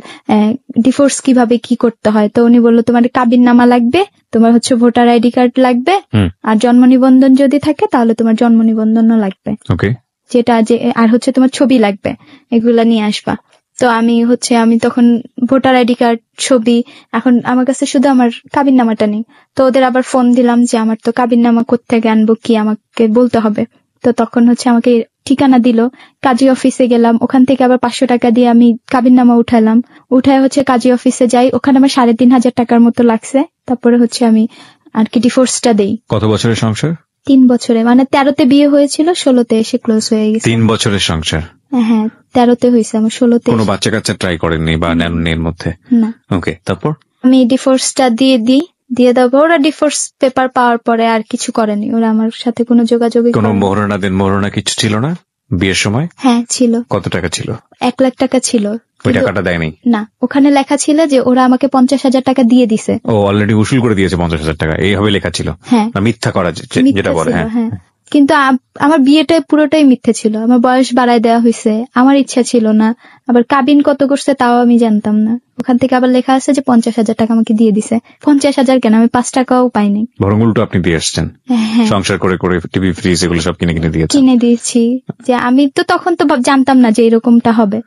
Speaker 1: ডিভোর্স কিভাবে কি করতে হয়। তো উনি বললো তোমার কাবিননামা লাগবে, তোমার হচ্ছে ভোটার আইডি কার্ড লাগবে, আর জন্ম নিবন্ধন যদি থাকে তাহলে তোমার জন্ম নিবন্ধনও লাগবে, যেটা যে আর হচ্ছে তোমার ছবি লাগবে, এগুলা নিয়ে আসবা। তো আমি তখন ভোটার আইডি কার্ড, ছবি, এখন আমার কাছে শুধু আমার কাবিননামাটা নেই। তো ওদের আবার ফোন দিলাম যে আমার তো কাবিননামা কোত্থেকে আনবো, কি আমাকে বলতে হবে। তো তখন হচ্ছে আমাকে ঠিকানা দিল, কাজী অফিসে গেলাম, ওখান থেকে আবার 500 টাকা দিয়ে আমি কাবিননামা উঠালাম। উঠায় হচ্ছে কাজী অফিসে যাই, ওখানে আমার 3,500 টাকার মতো লাগছে। তারপরে হচ্ছে আমি আর কি ডিভোর্সটা দেই।
Speaker 2: কত বছরের সংসার?
Speaker 1: 3 বছরে, মানে 13তে বিয়ে হয়েছিল, 16তে এসে ক্লোজ হয়ে গেছে।
Speaker 2: 3 বছরের সংসার?
Speaker 1: হ্যাঁ 13তে হয়েছে আমার, 16তে।
Speaker 2: কোনো বাচ্চা কাচ্চা ট্রাই করেননি বা নেননি এর মধ্যে?
Speaker 1: না।
Speaker 2: ওকে, তারপর
Speaker 1: আমি ডিভোর্সটা দিয়ে দেবো। ওরা ডিভোর্স পেপার পাওয়ার পরে আর কিছু করেনি, ওরা আমার সাথে কোনো যোগাযোগ,
Speaker 2: কোনো মোহরনা কিছু ছিল না বিয়ের সময়?
Speaker 1: হ্যাঁ ছিল।
Speaker 2: কত টাকা ছিল?
Speaker 1: 1 লাখ টাকা ছিল।
Speaker 2: ওই টাকাটা দেয়নি? না,
Speaker 1: ওখানে লেখা ছিল যে ওরা আমাকে 50,000 টাকা দিয়ে দিছে।
Speaker 2: ও অলরেডি উসুল করে দিয়েছে 50,000 টাকা, এইভাবে লেখা ছিল?
Speaker 1: হ্যাঁ,
Speaker 2: মিথ্যা করা যেটা বলে। হ্যাঁ,
Speaker 1: কিন্তু আমার বিয়েটা পুরোটাই মিথ্যে ছিল, আমার বয়স বাড়ায় দেওয়া হয়েছে, আমার ইচ্ছা ছিল না। আবার কাবিন কত করছে তাও আমি জানতাম না। ওখান থেকে আবার লেখা আছে যে 50,000 টাকা আমাকে দিয়ে দিছে। 50,000 কেন, আমি 5 টাকাও পাইনি।
Speaker 2: বরং উল্টো আপনি দিয়ে আসছেন, সংসার করে করে টিভি ফ্রিজ এগুলো সব কিনে
Speaker 1: দিয়েছি। যে আমি তো তখন তো জানতাম না যে এরকমটা হবে।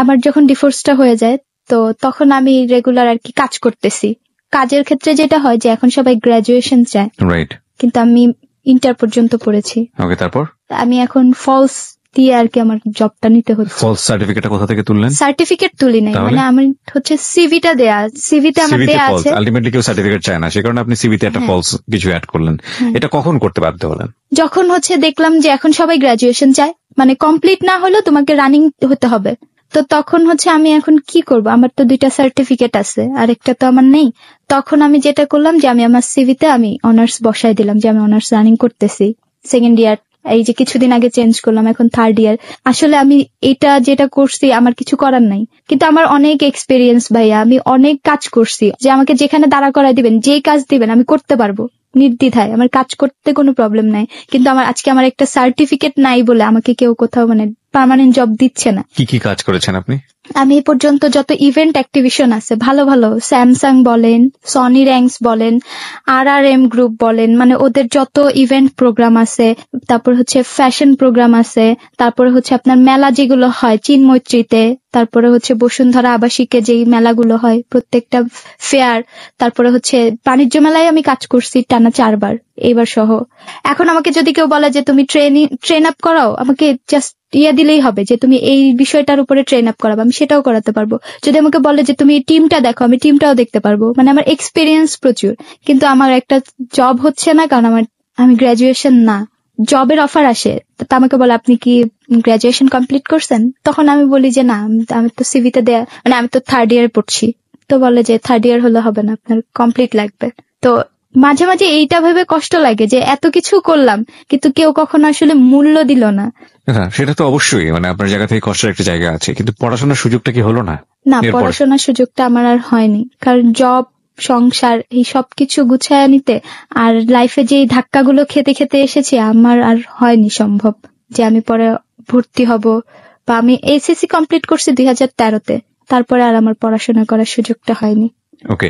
Speaker 1: আবার যখন ডিভোর্সটা হয়ে যায় তো তখন আমি রেগুলার আর কি কাজ করতেছি। কাজের ক্ষেত্রে যেটা হয় যে এখন সবাই গ্রাজুয়েশন চায়,
Speaker 2: রাইট,
Speaker 1: কিন্তু আমি ইন্টার পর্যন্ত পড়েছি।
Speaker 2: ওকে, তারপর
Speaker 1: আমি এখন ফলস দিয়ে আর কি আমার জবটা নিতে হচ্ছে।
Speaker 2: ফলস সার্টিফিকেটটা কোথা থেকে তুললেন?
Speaker 1: সার্টিফিকেট তুলি নাই, মানে আমি হচ্ছে সিভিটা দেয়া, সিভিতে আমার দেয়া আছে।
Speaker 2: আলটিমেটলি কেউ সার্টিফিকেট চায় না, সে কারণে আপনি সিভিতে একটা ফলস কিছু অ্যাড করলেন। এটা কখন করতে বাধ্য হলেন?
Speaker 1: যখন হচ্ছে দেখলাম যে এখন সবাই গ্রাজুয়েশন চায়, মানে কমপ্লিট না হলেও তোমাকে রানিং হতে হবে। তো তখন হচ্ছে আমি এখন কি করব, আমার তো 2টা সার্টিফিকেট আছে, আরেকটা তো আমার নেই। তখন আমি যেটা করলাম যে আমি আমার সিভিতে আমি অনার্স বসাই দিলাম, যে আমি অনার্স রানিং করতেছি, সেকেন্ড ইয়ার। এই যে কিছুদিন আগে চেঞ্জ করলাম, এখন 3rd ইয়ার। আসলে আমি এটা যেটা করছি আমার কিছু করার নাই, কিন্তু আমার অনেক এক্সপিরিয়েন্স ভাইয়া, আমি অনেক কাজ করছি, যে আমাকে যেখানে দাঁড়া করাই দিবেন, যেই কাজ দিবেন আমি করতে পারবো নির্দ্বিধায়, আমার কাজ করতে কোনো প্রবলেম নাই। কিন্তু আজকে আমার একটা সার্টিফিকেট নাই বলে আমাকে কেউ কোথাও মানে পার্মানেন্ট জব দিচ্ছে না।
Speaker 2: কি কি কাজ করেছেন আপনি?
Speaker 1: আমি এই পর্যন্ত যত ইভেন্ট অ্যাক্টিভিশন আছে ভালো ভালো, স্যামসাং বলেন, সনি র্যাঙ্কস বলেন, RRM গ্রুপ বলেন, মানে ওদের যত ইভেন্ট প্রোগ্রাম আছে, তারপর হচ্ছে ফ্যাশন প্রোগ্রাম আছে, তারপরে হচ্ছে আপনার মেলা যেগুলো হয় চিনমৈত্রীতে, তারপরে হচ্ছে বসুন্ধরা আবাসিকে যেই মেলাগুলো হয় প্রত্যেকটা ফেয়ার, তারপরে হচ্ছে বাণিজ্য মেলায় আমি কাজ করছি টানা 4 বার এইবার সহ। এখন আমাকে যদি কেউ বলে যে তুমি ট্রেন আপ করাও, আমাকে জাস্ট দিলেই হবে যে তুমি এই বিষয়টার উপরে ট্রেন আপ করাবো, আমি সেটাও করাতে পারবো। যদি আমাকে বলে যে তুমি টিমটা দেখো, আমি টিমটাও দেখতে পারবো। মানে আমার এক্সপিরিয়েন্স প্রচুর, কিন্তু আমার একটা জব হচ্ছে না, কারণ আমি গ্রাজুয়েশন না। জবের অফার আসে, তো আমাকে বলে আপনি কি গ্রাজুয়েশন কমপ্লিট করছেন? তখন আমি বলি যে না, আমি তো সিভিতে দেয়া, মানে আমি তো 3rd ইয়ার পড়ছি। তো বলে যে 3rd ইয়ার হলে হবে না, আপনার কমপ্লিট লাগবে। তো মাঝে মাঝে এইটা ভেবে কষ্ট লাগে যে এত কিছু করলাম, কিন্তু কেউ কখনো আসলে মূল্য দিল না।
Speaker 2: সেটা তো অবশ্যই, মানে আপনার জায়গা থেকে কষ্টের একটা জায়গা আছে, কিন্তু পড়াশোনার সুযোগটা কি হলো না?
Speaker 1: না, পড়াশোনার সুযোগটা আমার আর হয়নি, কারণ জব, সংসার, এই সবকিছু গুছায় নিতে আর লাইফে যে ধাক্কাগুলো খেতে খেতে এসেছি, আমার আর হয়নি সম্ভব যে আমি পরে ভর্তি হব। বা আমি এসএসসি কমপ্লিট করছি 2013-তে, তারপরে আর আমার পড়াশোনা করার সুযোগটা হয়নি।
Speaker 2: ওকে,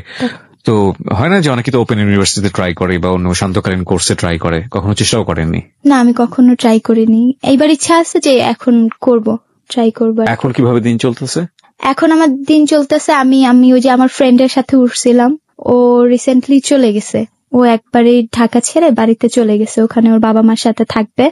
Speaker 2: তো হয় না যে অনেকে তো ওপেন ইউনিভার্সিটিতে ট্রাই করে বা অন্য শান্তকালীন কোর্সে ট্রাই করে, কখনো চেষ্টাও করেননি?
Speaker 1: না, আমি কখনো ট্রাই করিনি। এইবার ইচ্ছা আছে যে এখন করব, ট্রাই করব।
Speaker 2: এখন কিভাবে দিন চলতেছে?
Speaker 1: এখন আমার দিন চলতেছে, আমি ওই যে আমার ফ্রেন্ডের সাথে উঠছিলাম, ও রিসেন্টলি চলে গেছে। ও একবারে ঢাকা ছেড়ে বাড়িতে চলে গেছে, ওখানে ওর বাবা মার সাথে থাকবে।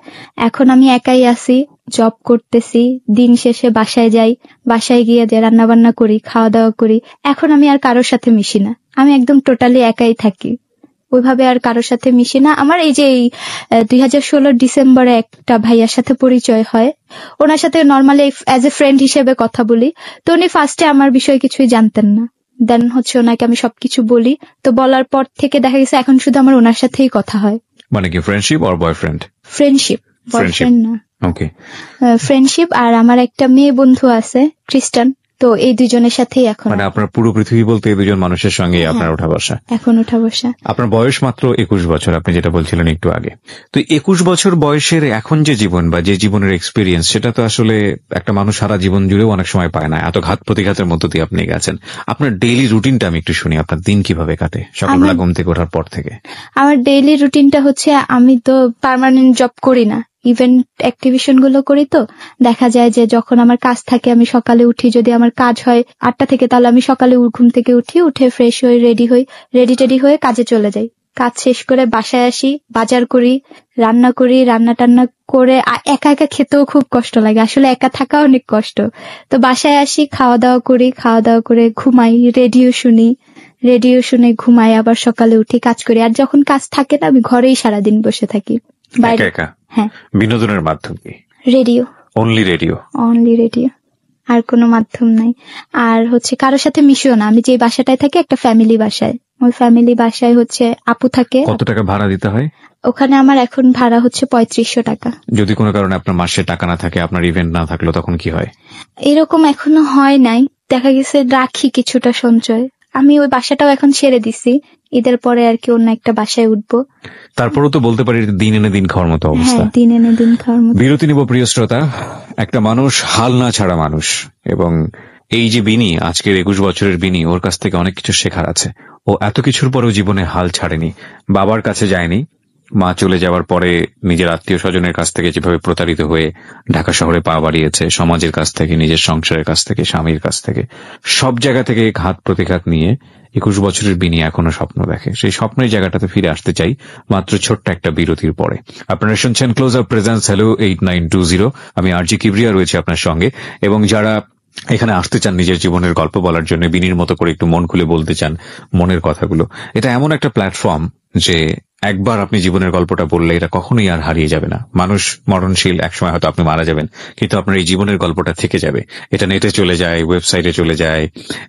Speaker 1: এখন আমি একাই আছি, জব করতেছি, দিন শেষে বাসায় যাই, বাসায় গিয়ে যে রান্না বান্না করি, খাওয়া দাওয়া করি। এখন আমি আর কারোর সাথে মিশি না, আমি একদম টোটালি একাই থাকি, ওইভাবে আর কারোর সাথে মিশি না। আমার এই যে 2016 ডিসেম্বরে একটা ভাইয়ার সাথে পরিচয় হয়, ওনার সাথে নর্মালি অ্যাজ এ ফ্রেন্ড হিসেবে কথা বলি। তো উনি ফার্স্টে আমার বিষয়ে কিছুই জানতেন না, দেন হচ্ছে ওনাকে আমি সবকিছু বলি। তো বলার পর থেকে দেখা গেছে এখন শুধু আমার ওনার সাথেই কথা হয়।
Speaker 2: মানে কি ফ্রেন্ডশিপ আর বয়ফ্রেন্ড?
Speaker 1: ফ্রেন্ডশিপ, বয়ফ্রেন্ড না।
Speaker 2: ওকে,
Speaker 1: ফ্রেন্ডশিপ। আর আমার একটা মেয়ে বন্ধু আছে খ্রিস্টান, তো এই দুজনের সাথেই এখন।
Speaker 2: মানে আপনার পুরো পৃথিবী বলতে এই দুজন মানুষের সঙ্গে আপনার ওঠা বসা।
Speaker 1: এখন ওঠা বসা।
Speaker 2: আপনার বয়স মাত্র 21 বছর, আপনি যেটা বলছিলেন একটু আগে। তো 21 বছর বয়সের এখন যে জীবন বা যে জীবনের এক্সপিরিয়েন্স, সেটা তো আসলে একটা মানুষ সারা জীবন জুড়েও অনেক সময় পায় না। এত ঘাত প্রতিঘাতের মধ্য দিয়ে আপনি গেছেন। আপনার ডেইলি রুটিনটা আমি একটু শুনি, আপনার দিন কিভাবে কাটে সকালবেলা ঘুম থেকে ওঠার পর থেকে?
Speaker 1: আমার ডেইলি রুটিনটা হচ্ছে, আমি তো পার্মানেন্ট জব করি না, ইভেন্ট অ্যাক্টিভিশন গুলো করি। তো দেখা যায় যে যখন আমার কাজ থাকে আমি সকালে উঠি, যদি আমার কাজ হয় 8টা থেকে, তাহলে আমি সকালে ঘুম থেকে উঠে ফ্রেশ হয়ে রেডি হয়ে কাজে চলে যাই। কাজ শেষ করে বাসায় আসি, বাজার করি, রান্না টান্না করে। একা একা খেতেও খুব কষ্ট লাগে, আসলে একা থাকা অনেক কষ্ট। তো বাসায় আসি, খাওয়া দাওয়া করে ঘুমাই, রেডিও শুনে ঘুমাই, আবার সকালে উঠি কাজ করি। আর যখন কাজ থাকে না, আমি ঘরেই সারাদিন বসে থাকি।
Speaker 2: হ্যাঁ। বিনোদনের মাধ্যম কি?
Speaker 1: Radio.
Speaker 2: Only radio?
Speaker 1: Only radio, আর কোনো মাধ্যম নাই। আর হচ্ছে কারোর সাথে মিশিও না। আমি যে বাসাটায় থাকি একটা ফ্যামিলি বাসায়, ওই ফ্যামিলি বাসায় হচ্ছে আপু থাকে।
Speaker 2: কত টাকা ভাড়া দিতে হয়
Speaker 1: ওখানে? আমার এখন ভাড়া হচ্ছে 3500 টাকা।
Speaker 2: যদি কোনো কারণে আপনার মাসে টাকা না থাকে, আপনার ইভেন্ট না থাকলো, তখন কি হয়?
Speaker 1: এরকম এখনো হয় নাই, দেখা গেছে রাখি কিছুটা সঞ্চয়। আমি ওই বাসাটাও এখন ছেড়ে দিছি, ঈদের পরে আর কি অন্য একটা বাসায় উঠবো।
Speaker 2: তারপরও তো বলতে পারি দিন এনে দিন খাওয়ার মতো অবস্থা।
Speaker 1: দিন এনে দিন খাওয়ার মতো।
Speaker 2: বিরতি নিব প্রিয় শ্রোতা। একটা মানুষ হাল না ছাড়া মানুষ, এবং এই যে বিনি, আজকের 21 বছরের বিনি, ওর কাছ থেকে অনেক কিছু শেখার আছে। ও এত কিছুর পরেও জীবনে হাল ছাড়েনি, বাবার কাছে যায়নি, মা চলে যাওয়ার পরে নিজের আত্মীয় স্বজনের কাছ থেকে যেভাবে প্রতারিত হয়ে ঢাকা শহরে পা বাড়িয়েছে, সমাজের কাছ থেকে, নিজের সংসারের কাছ থেকে, স্বামীর কাছ থেকে, সব জায়গা থেকে ঘাত প্রতিঘাত নিয়ে 21 বছরের বিনি এখনো স্বপ্ন দেখে। সেই স্বপ্নের জায়গাটাতে ফিরে আসতে চাই মাত্র ছোট্ট একটা বিরতির পরে। আপনারা শুনছেন ক্লোজ আপ প্রেজেন্স হ্যালো 8920। আমি আরজি কিবরিয়া রয়েছে আপনার সঙ্গে, এবং যারা এখানে আসতে চান নিজের জীবনের গল্প বলার জন্য, বিনির মতো করে একটু মন খুলে বলতে চান মনের কথাগুলো, এটা এমন একটা প্ল্যাটফর্ম যে একবার আপনি জীবনের গল্পটা বললে এটা কখনোই আর হারিয়ে যাবে না। মানুষ মরণশীল, একসময় হয়তো আপনি মারা যাবেন, কিন্তু আপনার এই জীবনের গল্পটা থেকে যাবে। এটা নেটে চলে যায়, ওয়েবসাইটে চলে যায়,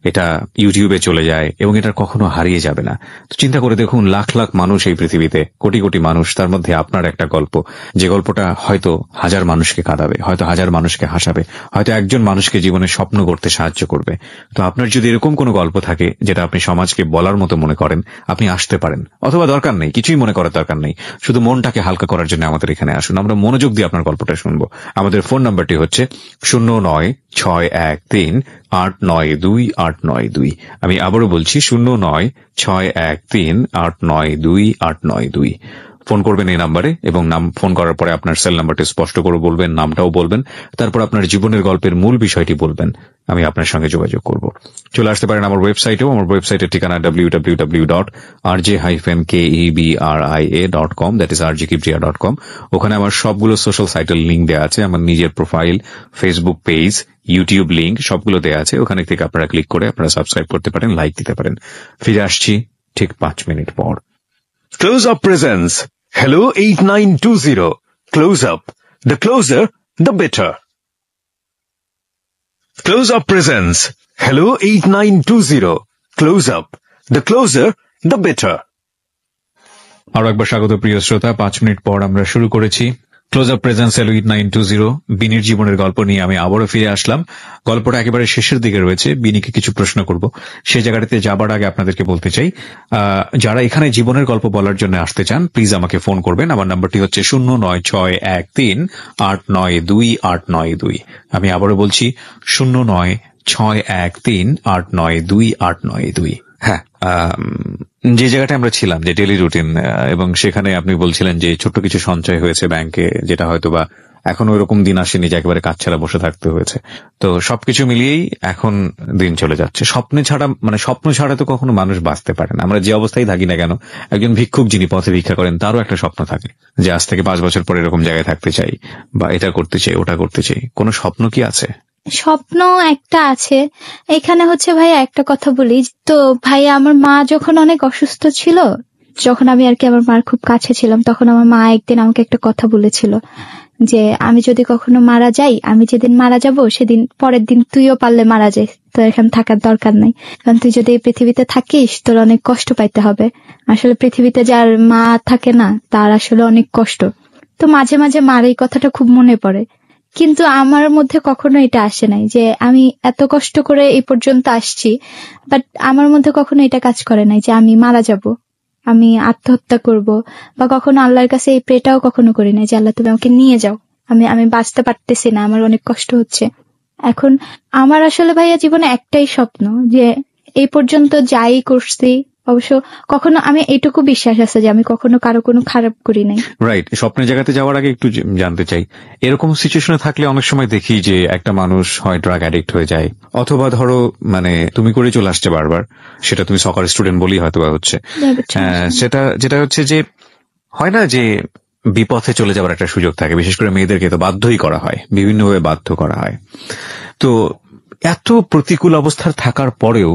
Speaker 2: এটা ইউটিউবে চলে যায়, এবং এটা কখনো হারিয়ে যাবে না। তো চিন্তা করে দেখুন, লাখ লাখ মানুষ এই পৃথিবীতে, কোটি কোটি মানুষ, তার মধ্যে আপনার একটা গল্প, যে গল্পটা হয়তো 1000 মানুষকে কাঁদাবে, হয়তো 1000 মানুষকে হাসাবে, হয়তো একজন মানুষকে জীবনে স্বপ্ন গড়তে সাহায্য করবে। তো আপনার যদি এরকম কোনো গল্প থাকে যেটা আপনি সমাজকে বলার মতো মনে করেন, আপনি আসতে পারেন। অথবা দরকার নেই, কিছুই মনে করার দরকার নেই, শুধু মনটাকে হালকা করার জন্য আমাদের এখানে আসুন, আমরা মনোযোগ দিয়ে আপনার গল্পটা শুনবো। আমাদের ফোন নাম্বারটি হচ্ছে 09613892 আমি আবারও বলছি 09613892 ফোন করবেন এই নাম্বারে, এবং নাম ফোন করার পরে আপনার সেল নাম্বারটি স্পষ্ট করে বলবেন, নামটাও বলবেন, তারপর আপনার জীবনের গল্পের মূল বিষয়টি বলবেন, আমি আপনার সঙ্গে যোগাযোগ করব। চলে আসতে পারেন আমার ওয়েবসাইটেও। আমার ওয়েবসাইটের ঠিকানা www.rjkebria.com, দ্যাট ইজ rjkebria.com। ওখানে আমার সবগুলো সোশ্যাল সাইটের লিঙ্ক দেওয়া আছে, আমার নিজের profile, Facebook page, YouTube link সবগুলো দেওয়া আছে। ওখানে থেকে আপনারা ক্লিক করে আপনারা সাবস্ক্রাইব করতে পারেন, লাইক দিতে পারেন। ফিরে আসছি ঠিক 5 মিনিট পর।
Speaker 3: Close Up presents Hello 8920. Close Up. The closer, the better. Close Up presents Hello 8920. Close Up. The closer, the better.
Speaker 2: আরো একবার স্বাগত প্রিয় শ্রোতা। 5 মিনিট পর আমরা শুরু করেছি ক্লোজ আপ প্রেজেন্স হ্যালো 8920। বিনির জীবনের গল্প নিয়ে আমি আবারও ফিরে আসলাম। গল্পটা একেবারে শেষের দিকে রয়েছে, বিনিকে কিছু প্রশ্ন করব। সেই জায়গাটাতে যাবার আগে আপনাদেরকে বলতে চাই, যারা এখানে জীবনের গল্প বলার জন্য আসতে চান প্লিজ আমাকে ফোন করবেন। আমার নাম্বারটি হচ্ছে 09613892892। আমি আবারও বলছি 09613892892। হ্যাঁ, যে জায়গাটা আমরা ছিলাম, যে ডেইলি রুটিন, এবং সেখানে আপনি বলছিলেন যে ছোট্ট কিছু সঞ্চয় হয়েছে ব্যাংকে, যেটা হয়তো বা এখনো এরকম দিন আসেনি যে একেবারে কাজ ছাড়া বসে থাকতে হয়েছে। তো সবকিছু মিলিয়েই এখন দিন চলে যাচ্ছে। স্বপ্ন ছাড়া তো কখনো মানুষ বাঁচতে পারে না। আমরা যে অবস্থায় থাকি না কেন, একজন ভিক্ষুক যিনি পথে ভিক্ষা করেন তারও একটা স্বপ্ন থাকে যে আজ থেকে 5 বছর পরে এরকম জায়গায় থাকতে চাই, বা এটা করতে চাই, ওটা করতে চাই। কোনো স্বপ্ন কি আছে?
Speaker 1: স্বপ্ন একটা আছে। এখানে হচ্ছে ভাইয়া একটা কথা বলি, তো ভাইয়া আমার মা যখন অনেক অসুস্থ ছিল, যখন আমি আর কি আমার মার খুব কাছে ছিলাম, তখন আমার মা একদিন আমাকে একটা কথা বলেছিল যে আমি যদি কখনো মারা যাই, আমি যেদিন মারা যাব সেদিন পরের দিন তুইও পারলে মারা যাই, তোর এখানে থাকার দরকার নাই, কারণ তুই যদি এই পৃথিবীতে থাকিস তোর অনেক কষ্ট পাইতে হবে। আসলে পৃথিবীতে যার মা থাকে না তার আসলে অনেক কষ্ট। তো মাঝে মাঝে মার এই কথাটা খুব মনে পড়ে, কিন্তু আমার মধ্যে কখনো এটা আসে নাই যে আমি এত কষ্ট করে এই পর্যন্ত আসছি, বাট আমার মধ্যে কখনো এটা কাজ করে নাই যে আমি মারা যাব, আমি আত্মহত্যা করব, বা কখনো আল্লাহর কাছে এই প্রেটাও কখনো করি নাই যে আল্লাহ তুমি আমাকে নিয়ে যাও, আমি বাঁচতে পারতেছি না, আমার অনেক কষ্ট হচ্ছে। এখন আমার আসলে ভাইয়া জীবনে একটাই স্বপ্ন যে এই পর্যন্ত যাই করছি, অবশ্য কখনো আমি এইটুকু বিশ্বাস আছে যে আমি কখনো কারো কোনো খারাপ করি নাই।
Speaker 2: রাইট। স্বপ্নের জায়গাতে যাওয়ার আগে একটু জানতে চাই, এরকম সিচুয়েশনে থাকলে অনেক সময় দেখি যে একটা মানুষ হয় ড্রাগ অ্যাডিক্ট হয়ে যায়, অথবা ধরো তুমি করে চলে আসছে বারবার, সেটা তুমি সকার স্টুডেন্ট বলি হয়তো বা হচ্ছে, সেটা যেটা হচ্ছে যে হয় না যে বিপথে চলে যাওয়ার একটা সুযোগ থাকে, বিশেষ করে মেয়েদেরকে তো বাধ্যই করা হয়, বিভিন্নভাবে বাধ্য করা হয়। তো এত প্রতিকূল অবস্থার থাকার পরেও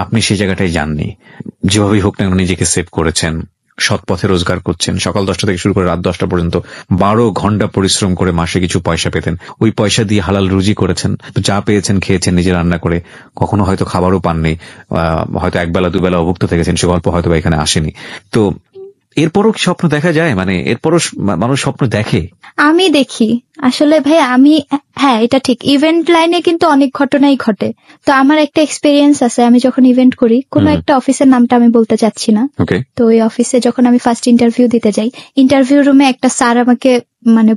Speaker 2: আপনি সেই জায়গাটায় যাননি, যেভাবেই হোক না নিজেকে সেভ করেছেন, সৎ পথে রোজগার করছেন, সকাল 10টা থেকে শুরু করে রাত 10টা পর্যন্ত 12 ঘন্টা পরিশ্রম করে মাসে কিছু পয়সা পেতেন, ওই পয়সা দিয়ে হালাল রুজি করেছেন, যা পেয়েছেন খেয়েছেন নিজে রান্না করে, কখনো হয়তো খাবারও পাননি, হয়তো একবেলা দুবেলা অভুক্ত থেকেছেন, সে গল্প হয়তো বা এখানে আসেনি। তো এরপরও কি স্বপ্ন দেখা যায়? এরপরও মানুষ স্বপ্ন দেখে?
Speaker 1: আমি দেখি আসলে ভাই, হ্যাঁ এটা ঠিক, ইভেন্ট লাইনে কিন্তু অনেক ঘটনাই ঘটে। তো আমার একটা এক্সপিরিয়েন্স আছে, আমি যখন ইভেন্ট করি, কোনো একটা অফিসের নামটা আমি বলতে চাচ্ছি না, তো ওই অফিসে যখন আমি ফার্স্ট ইন্টারভিউ দিতে যাই, ইন্টারভিউ রুমে একটা স্যার আমাকে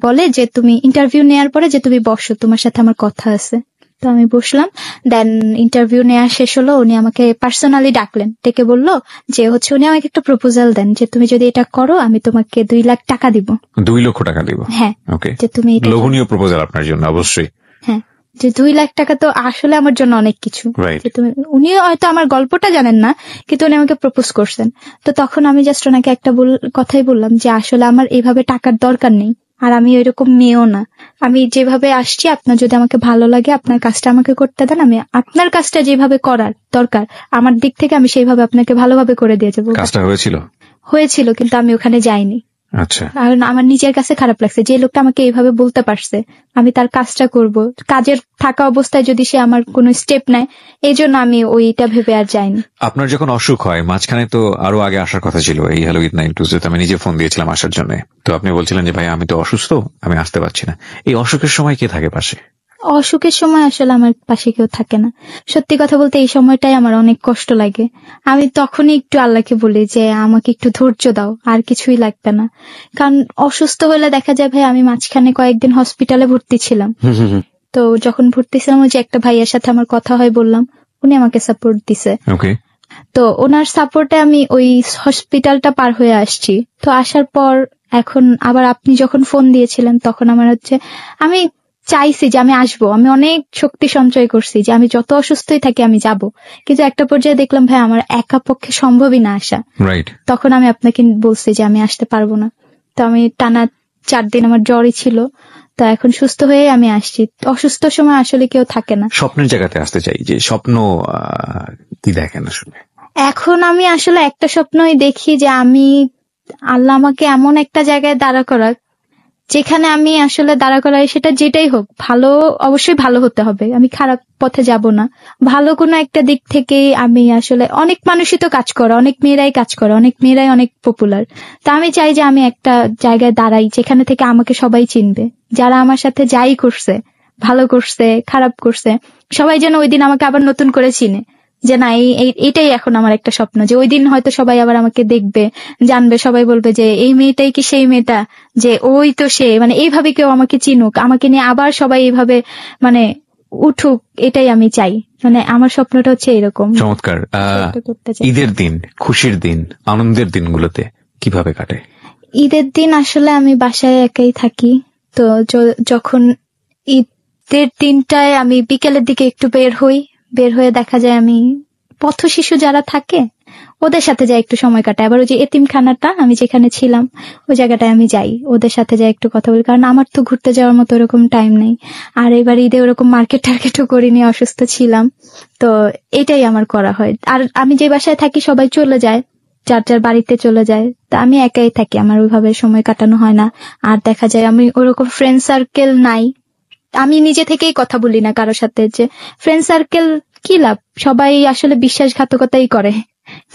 Speaker 1: বলে যে তুমি ইন্টারভিউ নেওয়ার পরে যে তুমি বসো, তোমার সাথে আমার কথা আছে। তো আমি বসলাম, দেন ইন্টারভিউ নেওয়া শেষ হলো, উনি আমাকে পার্সোনালি ডাকলেন, ডেকে বললো যে উনি আমাকে একটা প্রপোজাল দেন যে তুমি যদি এটা করো আমি তোমাকে 2 লাখ টাকা দিব।
Speaker 2: 2 লক্ষ টাকা দিব?
Speaker 1: হ্যাঁ, যে তুমি
Speaker 2: লোভনীয় প্রপোজাল আপনার জন্য অবশ্যই।
Speaker 1: হ্যাঁ, যে 2 লাখ টাকা তো আসলে আমার জন্য অনেক কিছু। উনি হয়তো আমার গল্পটা জানেন না, কিন্তু উনি আমাকে প্রপোজ করছেন। তো তখন আমি জাস্ট ওনাকে একটা কথাই বললাম যে আসলে আমার এইভাবে টাকার দরকার নেই, আর আমি ওইরকম মেয়েও না। আমি যেভাবে আসছি, আপনার যদি আমাকে ভালো লাগে আপনার কাজটা আমাকে করতে দেন, আমি আপনার কাজটা যেভাবে করার দরকার আমার দিক থেকে আমি সেইভাবে আপনাকে ভালোভাবে করে দিয়ে যাবো।
Speaker 2: কাজটা হয়েছিল,
Speaker 1: কিন্তু আমি ওখানে যাইনি।
Speaker 2: আচ্ছা,
Speaker 1: কারণ আমার নিজের কাছে খারাপ লাগছে যে লোকটা আমাকে এইভাবে বলতে পারছে, আমি তার কাজটা করব, কাজের থাকা অবস্থায় যদি সে আমার কোনো স্টেপ নেয়, এই জন্য আমি ওইটা ভেবে আর যাইনি।
Speaker 2: আপনার যখন অসুখ হয়, মাঝখানে তো আরো আগে আসার কথা ছিল এই হ্যালো 892 আমি নিজে ফোন দিয়েছিলাম আসার জন্য, তো আপনি বলছিলেন যে ভাই আমি তো অসুস্থ, আমি আসতে পারছি না। এই অসুখের সময় কে থাকে পাশে?
Speaker 1: অসুখের সময় আসলে আমার পাশে কেউ থাকে না। সত্যি কথা বলতে এই সময়টাই আমার অনেক কষ্ট লাগে। আমি তখনই একটু আল্লাহকে বলি যে আমাকে একটু ধৈর্য দাও, আর কিছুই লাগবে না। কারণ অসুস্থ হলে দেখা যায় ভাই, আমি মাঝখানে কয়েকদিন হসপিটালে ভর্তি ছিলাম। তো যখন ভর্তি ছিলাম, ওই যে একটা ভাইয়ের সাথে আমার কথা হয় বললাম, উনি আমাকে সাপোর্ট দিছে। তো ওনার সাপোর্টে আমি ওই হসপিটালটা পার হয়ে আসছি। তো আসার পর এখন আবার আপনি যখন ফোন দিয়েছিলেন, তখন আমার আমি চাইছি যে আমি আসবো, আমি অনেক শক্তি সঞ্চয় করছি যে আমি যত অসুস্থই থাকি আমি যাব, কিন্তু একটা পর্যায়ে দেখলাম ভাই আমার একা পক্ষে সম্ভবই না আসা। তখন আমি আপনাকে বলছি যে আমি আসতে পারবো না। তো আমি টানা 4 দিন আমার জ্বরই ছিল। তো এখন সুস্থ হয়ে আমি আসছি। অসুস্থ সময় আসলে কেউ থাকে না।
Speaker 2: স্বপ্নের জায়গাতে আসতে চাই, যে স্বপ্ন কি দেখেন আসলে?
Speaker 1: এখন আমি আসলে একটা স্বপ্নই দেখি যে আমি আল্লাহ আমাকে এমন একটা জায়গায় দাঁড়া করাক, যেখানে আমি আসলে দাঁড়া করাই, সেটা যেটাই হোক ভালো, অবশ্যই ভালো হতে হবে, আমি খারাপ পথে যাব না। ভালো কোনো একটা দিক থেকে আমি আসলে, অনেক মানুষই তো কাজ করে, অনেক মেয়েরাই কাজ করে, অনেক মেয়েরাই অনেক পপুলার। তা আমি চাই যে আমি একটা জায়গায় দাঁড়াই যেখানে থেকে আমাকে সবাই চিনবে, যারা আমার সাথে যাই করছে, ভালো করছে খারাপ করছে, সবাই যেন ওই দিন আমাকে আবার নতুন করে চিনে, যে না এইটাই এখন আমার একটা স্বপ্ন, যে ওই দিন হয়তো সবাই আবার আমাকে দেখবে, জানবে, সবাই বলবে যে এই মেয়েটাই কি সেই মেয়েটা, যে ওই তো সে, মানে এইভাবে কেউ আমাকে চিনুক, আমাকে নিয়ে আবার সবাই এইভাবে মানে উঠুক, এটাই আমি চাই। মানে আমার স্বপ্নটা হচ্ছে এরকম।
Speaker 2: চমৎকার। ঈদের দিন, খুশির দিন, আনন্দের দিনগুলোতে কিভাবে কাটে?
Speaker 1: ঈদের দিন আসলে আমি বাসায় একাই থাকি। তো যখন ঈদের দিনটায় আমি বিকেলের দিকে একটু বের হয়ে দেখা যায় আমি পথ শিশু যারা থাকে ওদের সাথে যাই একটু সময় কাটাই। আবার ওই যে এতিমখানাটা আমি যেখানে ছিলাম ওই জায়গাটায় আমি যাই, ওদের সাথে যাই একটু কথা বলি, কারণ আমার তো ঘুরতে যাওয়ার মতো ওরকম টাইম নেই। আর এবার ঈদে ওরকম মার্কেট টার্কেটও করিনি, অসুস্থ ছিলাম। তো এটাই আমার করা হয়। আর আমি যে বাসায় থাকি সবাই চলে যায়, যার যার বাড়িতে চলে যায়, তা আমি একাই থাকি, আমার ওইভাবে সময় কাটানো হয় না। আর দেখা যায় আমি ওরকম ফ্রেন্ড সার্কেল নাই, আমি নিজে থেকেই কথা বলি না কারোর সাথে, যে ফ্রেন্ড সার্কেল কি লাভ, সবাই আসলে বিশ্বাসঘাতকতাই করে,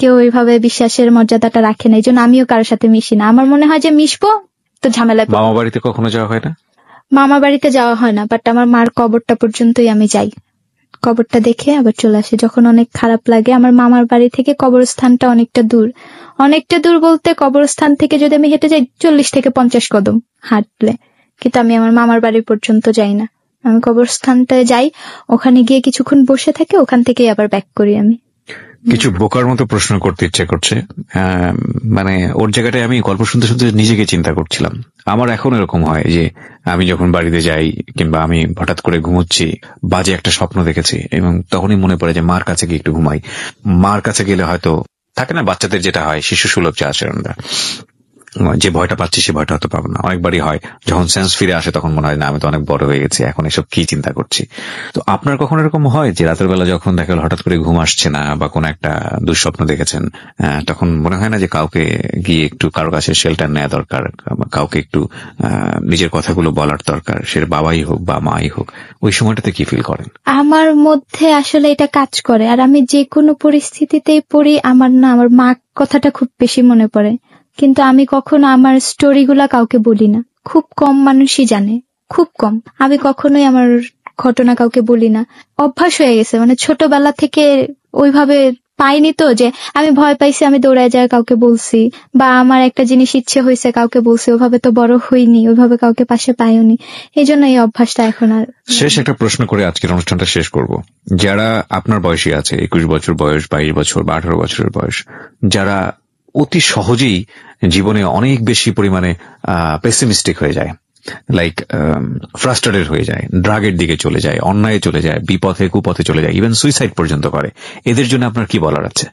Speaker 1: কেউ এইভাবে বিশ্বাসের মর্যাদাটা রাখে না। এই জন্য আমিও কারোর সাথে মিশি না। আমার মনে হয় যে মিশবো তো ঝামেলা।
Speaker 2: মামা বাড়িতে কখনো যাওয়া হয় না?
Speaker 1: মামা বাড়িতে যাওয়া হয় না, বাট আমার মার কবরটা পর্যন্তই আমি যাই, কবরটা দেখে আবার চলে আসি যখন অনেক খারাপ লাগে। আমার মামার বাড়ি থেকে কবরস্থানটা অনেকটা দূর বলতে কবরস্থান থেকে যদি আমি হেঁটে যাই 40 থেকে 50 কদম হাঁটলে, কিন্তু আমি আমার মামার বাড়ি পর্যন্ত যাই না, আমি কবরস্থানটায় যাই, ওখানে গিয়ে কিছুক্ষণ বসে থাকি, ওখান থেকেই আবার ব্যাক করি। আমি
Speaker 2: কিছু বোকার মতো প্রশ্ন করতে ইচ্ছে করছে, মানে ওর জায়গাটায় আমি গল্প শুনতে শুনতে নিজেকে চিন্তা করছিলাম। আমার এখন এরকম হয় যে আমি যখন বাড়িতে যাই কিংবা আমি হঠাৎ করে ঘুমোচ্ছি, বাজে একটা স্বপ্ন দেখেছি, এবং তখনই মনে পড়ে যে মার কাছে গিয়ে একটু ঘুমাই। মার কাছে গেলে হয়তো থাকে না বাচ্চাদের যেটা হয় শিশু সুলভ যে আচরণটা, যে ভয়টা পাচ্ছি সে ভয়টা হয়তো পাবো না। অনেকবারই হয় যখন সেন্স ফিরে আসে তখন মনে হয় না আমি তো অনেক বড় হয়ে গেছি, এখন এসব কি চিন্তা করছি। তো আপনার কখনো এরকম হয় যে রাতের বেলা যখন দেখা গেল হঠাৎ করে ঘুম আসছে না বা কোনো একটা দুঃস্বপ্ন দেখেছেন, তখন মনে হয় না যে কাউকে গিয়ে একটু কারো কাছে শেল্টার নেওয়া দরকার, কাউকে একটু নিজের কথাগুলো বলার দরকার, সে বাবাই হোক বা মাই হোক, ওই সময়টাতে কি ফিল করেন?
Speaker 1: আমার মধ্যে আসলে এটা কাজ করে, আর আমি যে কোনো পরিস্থিতিতেই পড়ি আমার মা কথাটা খুব বেশি মনে পড়ে, কিন্তু আমি কখনো আমার স্টোরিগুলা কাউকে বলি না, খুব কম মানুষই জানে, খুব কম। আমি কখনোই আমার ঘটনা কাউকে বলি না, অভ্যাস হয়ে গেছে, মানে ছোটবেলা থেকে ওইভাবে পাইনি তো, যে আমি ভয় পাইছি আমি দৌড়ায় যায় কাউকে বলছি, বা আমার একটা জিনিস ইচ্ছে হয়েছে কাউকে বলছি, ওইভাবে তো বড় হইনি, ওইভাবে কাউকে পাশে পাইওনি, এই জন্য এই অভ্যাসটা এখন আর।
Speaker 2: শেষ একটা প্রশ্ন করে আজকের অনুষ্ঠানটা শেষ করব। যারা আপনার বয়সী আছে, 21 বছর বয়স, 22 বছর বা 18 বছরের বয়স, যারা অতি সহজেই জীবনে অনেক বেশি পরিমাণে পেসিমিস্টিক হয়ে যায়, লাইক ফ্রাস্ট্রেটেড হয়ে যায়, ড্রাগের দিকে চলে যায়, অন্যায় চলে যায়, বিপথে কুপথে চলে যায়, ইভেন সুইসাইড পর্যন্ত করে, এদের জন্য আপনার কি বলার আছে?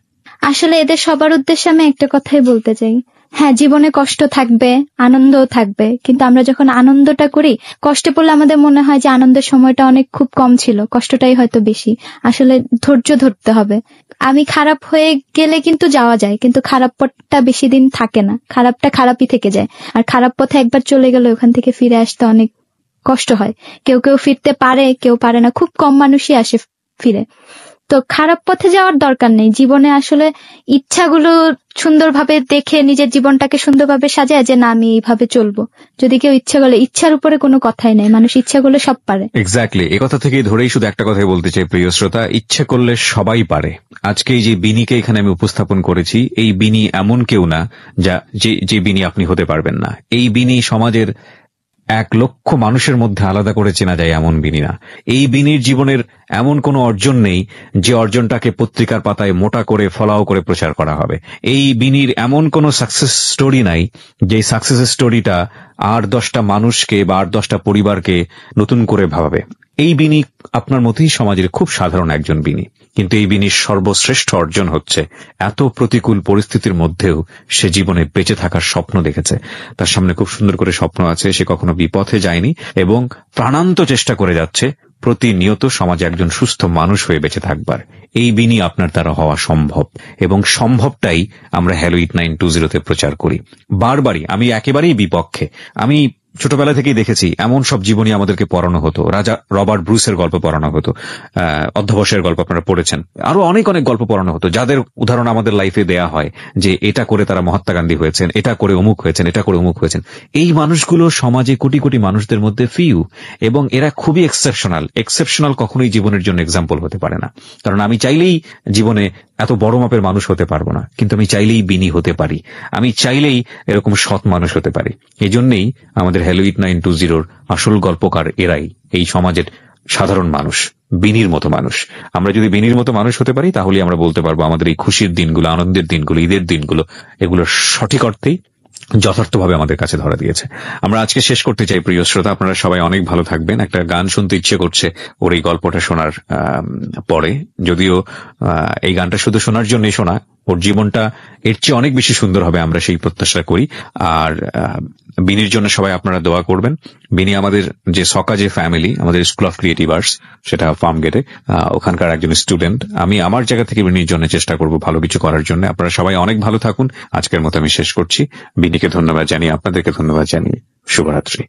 Speaker 1: আসলে এদের সবার উদ্দেশ্যে আমি একটা কথাই বলতে চাই, হ্যাঁ জীবনে কষ্ট থাকবে, আনন্দও থাকবে, কিন্তু আমরা যখন আনন্দটা করি, কষ্টে পড়লে আমাদের মনে হয় যে আনন্দের সময়টা অনেক খুব কম ছিল, কষ্টটাই হয়তো বেশি। আসলে ধৈর্য ধরতে হবে। আমি খারাপ হয়ে গেলে কিন্তু যাওয়া যায়, কিন্তু খারাপ পথটা বেশি দিন থাকে না, খারাপটা খারাপই থেকে যায়। আর খারাপ পথে একবার চলে গেলে ওখান থেকে ফিরে আসতে অনেক কষ্ট হয়। কেউ কেউ ফিরতে পারে, কেউ পারে না, খুব কম মানুষই আসে ফিরে। তো খারাপ পথে যাওয়ার দরকার নেই। জীবনে আসলে ইচ্ছাগুলো সুন্দরভাবে দেখে নিজের জীবনটাকে সুন্দরভাবে সাজায় যে না আমি এইভাবে চলবো। যদি কেউ ইচ্ছা করলে, ইচ্ছার উপরে কোনো কথাই নেই, মানুষ ইচ্ছা করলে সব পারে।
Speaker 2: এক্স্যাক্টলি, এই কথা থেকে ধরেই শুধু একটা কথাই বলতে চাই প্রিয় শ্রোতা, ইচ্ছে করলে সবাই পারে। আজকে এই যে বিনিকে এখানে আমি উপস্থাপন করেছি, এই বিনি এমন কেউ না যে বিনি আপনি হতে পারবেন না। এই বিনি সমাজের 1 লক্ষ মানুষের মধ্যে আলাদা করে চেনা যায় এমন বিনি না। এই বিনির জীবনের এমন কোনো অর্জন নেই যে অর্জনটাকে পত্রিকার পাতায় মোটা করে ফলাও করে প্রচার করা হবে। এই বিনির এমন কোনো সাকসেস স্টোরি নাই যে সাকসেস স্টোরিটা আর 10টা মানুষকে বা আর 10টা পরিবারকে নতুন করে ভাবাবে। এই বিনি আপনার মতোই সমাজের খুব সাধারণ একজন বিনি, কিন্তু এই বিনির সর্বশ্রেষ্ঠ অর্জন হচ্ছে এত প্রতিকূল পরিস্থিতির মধ্যেও সে জীবনে বেঁচে থাকার স্বপ্ন দেখেছে। তার সামনে খুব সুন্দর করে স্বপ্ন আছে, সে কখনো বিপথে যায়নি এবং প্রাণান্ত চেষ্টা করে যাচ্ছে প্রতিনিয়ত সমাজে একজন সুস্থ মানুষ হয়ে বেঁচে থাকবার। এই বিনি আপনার দ্বারা হওয়া সম্ভব, এবং সম্ভবটাই আমরা হ্যালো 8920 তে প্রচার করি বারবারই। আমি একেবারেই বিপক্ষে। আমি ছোটবেলা থেকেই দেখেছি এমন সব জীবনী আমাদেরকে পড়ানো হতো। রাজা রবার্ট ব্রুসের গল্প পড়ানো হতো, অধ্যবসায়ের গল্প আপনারা পড়েছেন, আরো অনেক অনেক গল্প পড়ানো হতো, যাদের উদাহরণ আমাদের লাইফে দেয়া হয় যে এটা করে তারা মহাত্মা গান্ধী হয়েছেন, এটা করে অমুক হয়েছেন, এটা করে অমুক হয়েছেন। এই মানুষগুলো সমাজে কোটি কোটি মানুষদের মধ্যে ফিউ, এবং এরা খুবই এক্সেপশনাল কখনোই জীবনের জন্য এক্সাম্পল হতে পারে না। কারণ আমি চাইলেই জীবনে এত বড় মাপের মানুষ হতে পারবো না, কিন্তু আমি চাইলেই বিনি হতে পারি, আমি চাইলেই এরকম সৎ মানুষ হতে পারি। এই জন্যই আমাদের হ্যালো 8920 আসল গল্পকার এরাই, এই সমাজের সাধারণ মানুষ, বিনির মতো মানুষ। আমরা যদি বিনির মতো মানুষ হতে পারি, তাহলে আমরা বলতে পারবো আমাদের এই খুশির দিনগুলো, আনন্দের দিনগুলো, ঈদের দিনগুলো, এগুলো সঠিক অর্থেই যথার্থভাবে আমাদের কাছে ধরা দিয়েছে। আমরা আজকে শেষ করতে চাই প্রিয় শ্রোতা, আপনারা সবাই অনেক ভালো থাকবেন। একটা গান শুনতে ইচ্ছে করছে ওর এই গল্পটা শোনার পরে, যদিও এই গানটা শুধু শোনার জন্যই শোনা, ওর জীবনটা এর চেয়ে অনেক বেশি সুন্দর হবে আমরা সেই প্রত্যাশা করি। আর বিনির জন্য সবাই আপনারা দোয়া করবেন। বিনি আমাদের যে সকাজে ফ্যামিলি, আমাদের স্কুল অফ ক্রিয়েটিভ আর্টস, সেটা ফার্ম গেটে, ওখানকার একজন স্টুডেন্ট। আমি আমার জায়গা থেকে বিনির জন্য চেষ্টা করব ভালো কিছু করার জন্য। আপনারা সবাই অনেক ভালো থাকুন। আজকের মতো আমি শেষ করছি। বিনিকে ধন্যবাদ জানিয়ে, আপনাদেরকে ধন্যবাদ জানিয়ে শুভরাত্রি।